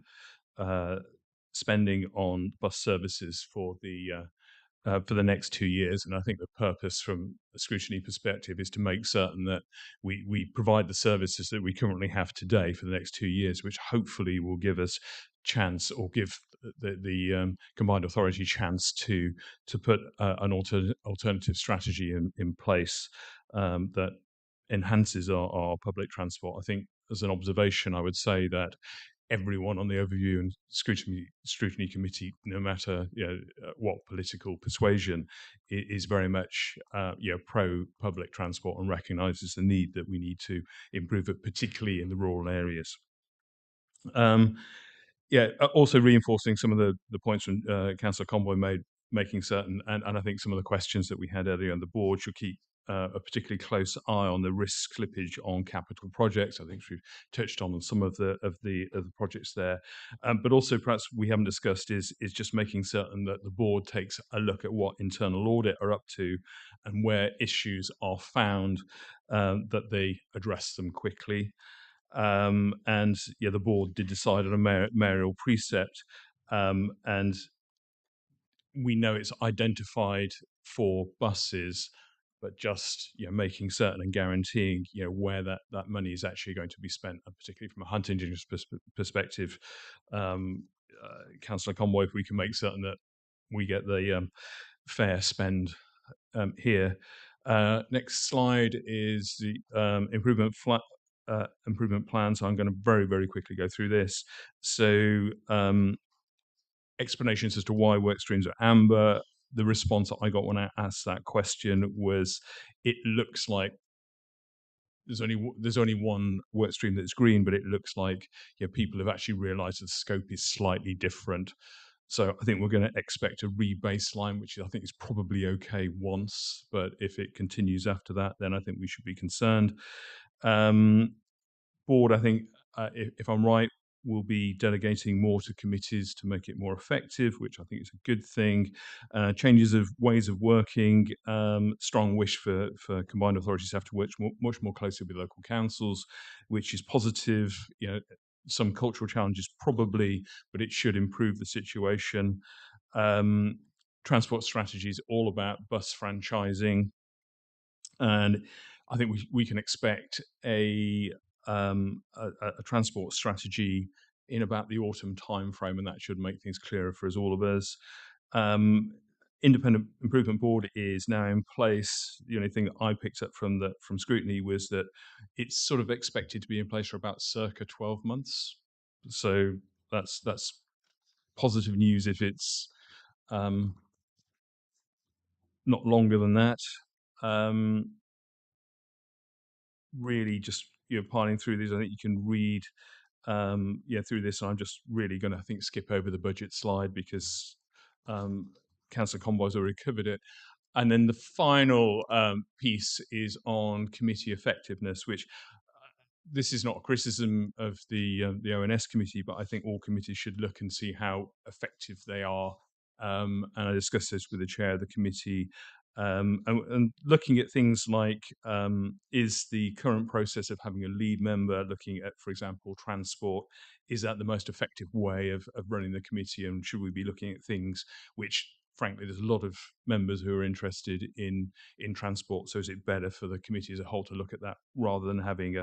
spending on bus services for the next 2 years. And I think the purpose from a scrutiny perspective is to make certain that we provide the services that we currently have today for the next 2 years, which hopefully will give us chance or give the combined authority chance to put an alternative strategy in place that enhances our public transport. I think as an observation, I would say that everyone on the Overview and Scrutiny Committee, no matter what political persuasion, is very much pro public transport and recognises the need that we need to improve it, particularly in the rural areas. Also reinforcing some of the points from Councillor Conboy made, making certain, and I think some of the questions that we had earlier on the board should keep a particularly close eye on the risk slippage on capital projects. I think we've touched on some of the projects there, but also perhaps we haven't discussed is just making certain that the board takes a look at what internal audit are up to, and where issues are found, that they address them quickly. The board did decide on a mayoral precept, and we know it's identified for buses, but just making certain and guaranteeing where that money is actually going to be spent, particularly from a hunting perspective. Councillor Conboy, if we can make certain that we get the fair spend here. Next slide is the improvement plan. So I'm going to very, very quickly go through this. So explanations as to why work streams are amber. The response that I got when I asked that question was, it looks like there's only one work stream that's green, but it looks like people have actually realised that the scope is slightly different. So I think we're going to expect a re-baseline, which I think is probably okay once, but if it continues after that, then I think we should be concerned. Board, I think, if I'm right, we'll be delegating more to committees to make it more effective, which I think is a good thing. Changes of ways of working, strong wish for combined authorities to have to work much more closely with local councils, which is positive. You know, some cultural challenges probably, but it should improve the situation. Transport strategy is all about bus franchising, and I think we can expect a transport strategy in about the autumn timeframe, and that should make things clearer for us all of us. Independent Improvement Board is now in place. The only thing that I picked up from scrutiny was that it's sort of expected to be in place for about circa 12 months. So that's positive news if it's not longer than that. Really just piling through these, I think you can read through this, and I'm just really going to, I think, skip over the budget slide because Councillor Conboy's already covered it. And then the final piece is on committee effectiveness, which this is not a criticism of the ONS committee, but I think all committees should look and see how effective they are. And I discussed this with the chair of the committee. And looking at things like, is the current process of having a lead member looking at, for example, transport, is that the most effective way of running the committee? And should we be looking at things which, frankly, there's a lot of members who are interested in transport. So is it better for the committee as a whole to look at that rather than having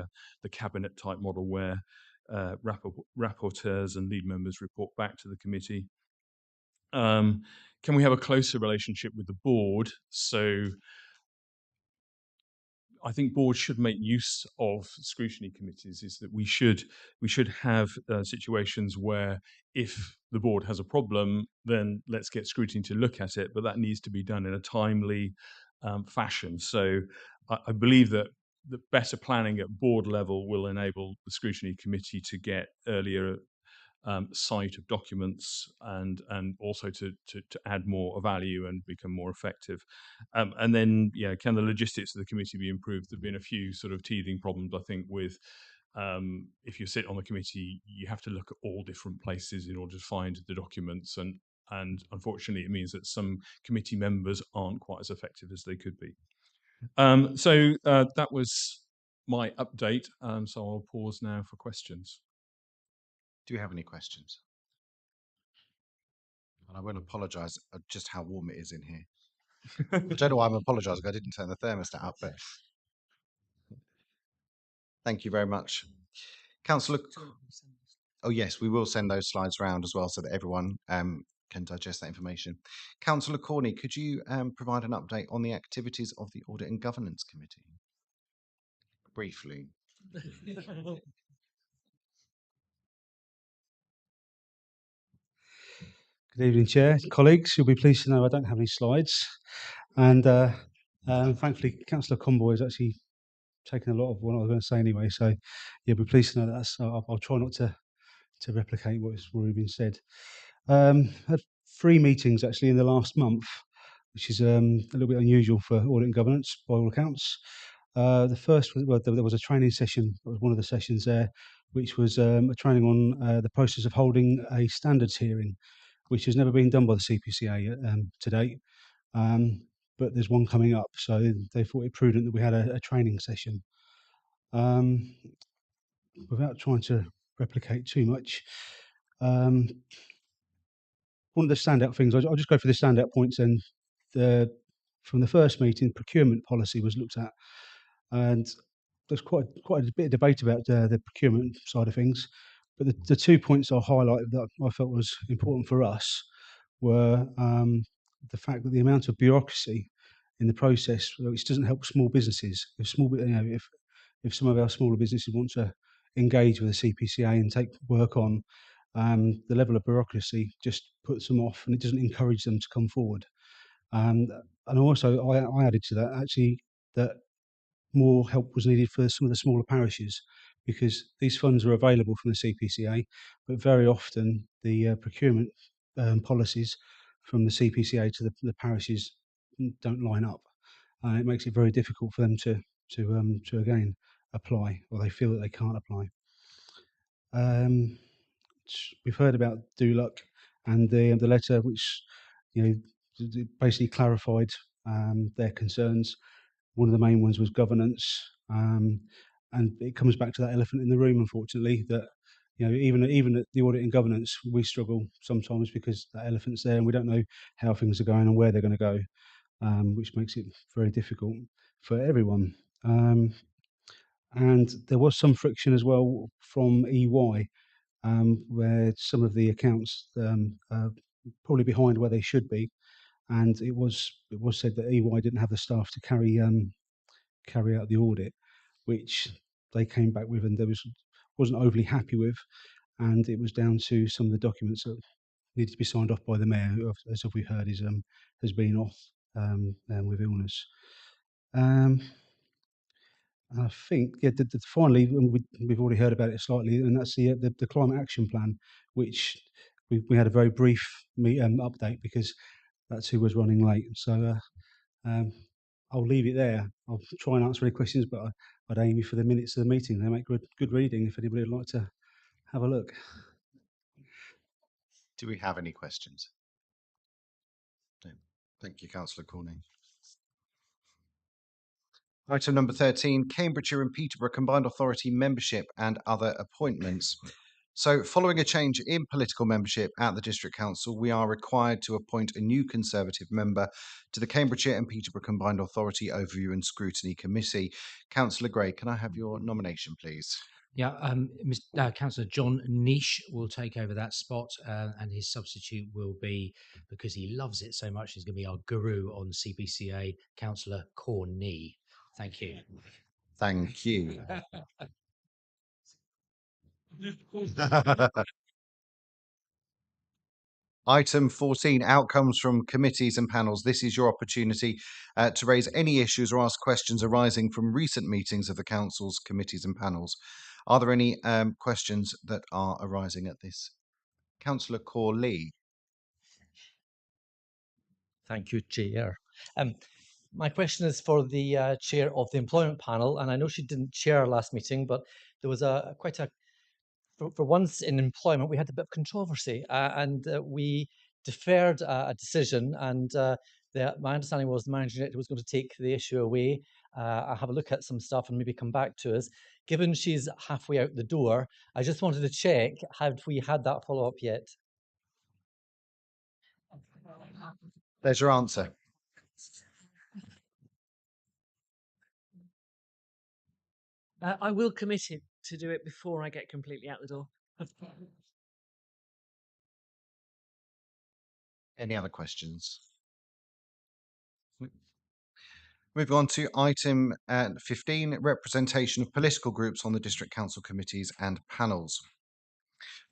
the cabinet type model where rapporteurs and lead members report back to the committee? Can we have a closer relationship with the board? So I think boards should make use of scrutiny committees. Is that we should have situations where if the board has a problem, then let's get scrutiny to look at it, but that needs to be done in a timely fashion. So I believe that the better planning at board level will enable the scrutiny committee to get earlier sight of documents and also to add more value and become more effective. And then, can the logistics of the committee be improved? There have been a few sort of teething problems, I think, with if you sit on the committee, you have to look at all different places in order to find the documents. And unfortunately, it means that some committee members aren't quite as effective as they could be. So that was my update. So I'll pause now for questions. Do you have any questions? And I will apologise just how warm it is in here. I don't know why I'm apologising. I didn't turn the thermostat up, but thank you very much. Councillor. Oh yes, we will send those slides around as well so that everyone can digest that information. Councillor Corney, could you provide an update on the activities of the Audit and Governance Committee? Briefly. Good evening, Chair, colleagues. You'll be pleased to know I don't have any slides, and thankfully, Councillor Conboy has actually taken a lot of what I was going to say anyway. So you'll be pleased to know that. I'll try not to replicate what's already been said. Had 3 meetings actually in the last month, which is a little bit unusual for audit and governance by all accounts. The first was, well, there was a training session. That was one of the sessions there, which was a training on the process of holding a standards hearing, which has never been done by the CPCA to date. But there's one coming up, so they thought it prudent that we had a training session. Without trying to replicate too much, one of the standout things, I'll just go for the standout points. And from the first meeting, procurement policy was looked at, and there's quite a bit of debate about the procurement side of things. But the 2 points I highlighted that I felt was important for us were the fact that the amount of bureaucracy in the process, which doesn't help small businesses. If some of our smaller businesses want to engage with the CPCA and take work on, the level of bureaucracy just puts them off, and it doesn't encourage them to come forward. And also, I added to that actually that more help was needed for some of the smaller parishes, because these funds are available from the CPCA, but very often the procurement policies from the CPCA to the parishes don't line up, and it makes it very difficult for them to again apply, or they feel that they can't apply. we've heard about DULUC and the letter which basically clarified their concerns. One of the main ones was governance, and it comes back to that elephant in the room, unfortunately, that even at the audit and governance, we struggle sometimes because that elephant's there and we don't know how things are going and where they're going to go, which makes it very difficult for everyone. And there was some friction as well from EY, where some of the accounts are probably behind where they should be, and it was said that EY didn't have the staff to carry out the audit, which they came back with and wasn't overly happy with, and it was down to some of the documents that needed to be signed off by the mayor, who, as we heard, has been off with illness. I think, finally, we've already heard about it slightly, and that's the climate action plan, which we had a very brief update because that's who was running late. So I'll leave it there. I'll try and answer any questions, but I'd aim you for the minutes of the meeting. They make good reading if anybody would like to have a look. Do we have any questions? No. Thank you, Councillor Corning. Item number 13, Cambridgeshire and Peterborough Combined Authority membership and other appointments. So, following a change in political membership at the District Council, we are required to appoint a new Conservative member to the Cambridgeshire and Peterborough Combined Authority Overview and Scrutiny Committee. Councillor Gray, can I have your nomination, please? Yeah, Councillor John Niche will take over that spot, and his substitute will be, because he loves it so much, he's going to be our guru on CBCA, Councillor Corney. Thank you. Thank you. Item 14, outcomes from committees and panels. This is your opportunity to raise any issues or ask questions arising from recent meetings of the Council's committees and panels. Are there any questions that are arising at this? Councillor Corley. Thank you, Chair. My question is for the chair of the employment panel, and I know she didn't chair last meeting, but there was for once in employment, we had a bit of controversy, and we deferred a decision, and my understanding was the managing director was going to take the issue away, have a look at some stuff and maybe come back to us. Given she's halfway out the door, I just wanted to check, have we had that follow-up yet? There's your answer. I will commit it to do it before I get completely out the door. Any other questions? Moving on to item 15, representation of political groups on the District Council committees and panels.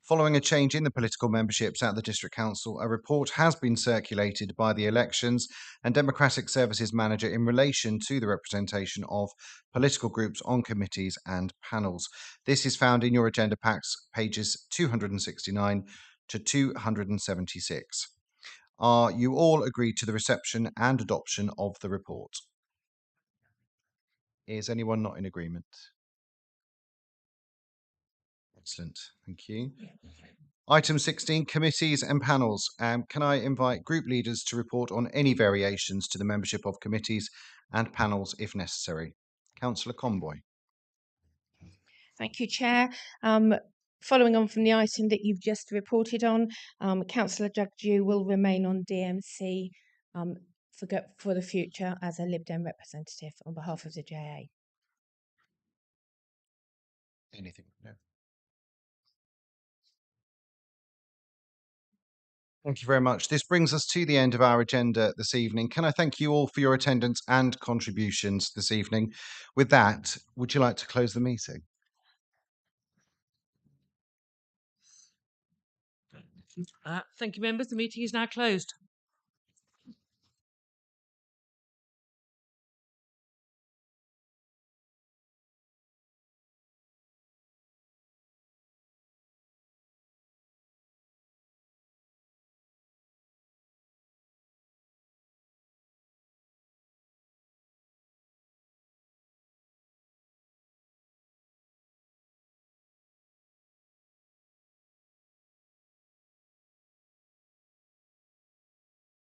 Following a change in the political memberships at the District Council, a report has been circulated by the Elections and Democratic Services Manager in relation to the representation of political groups on committees and panels. This is found in your agenda packs, pages 269 to 276. Are you all agreed to the reception and adoption of the report? Is anyone not in agreement? Excellent, thank you. Item 16, committees and panels. Can I invite group leaders to report on any variations to the membership of committees and panels if necessary? Councillor Conboy. Thank you, Chair. Following on from the item that you've just reported on, Councillor Jagdew will remain on DMC for the future as a Lib Dem representative on behalf of the JA. Anything? No. Thank you very much. This brings us to the end of our agenda this evening. Can I thank you all for your attendance and contributions this evening? With that, would you like to close the meeting? Thank you, members. The meeting is now closed.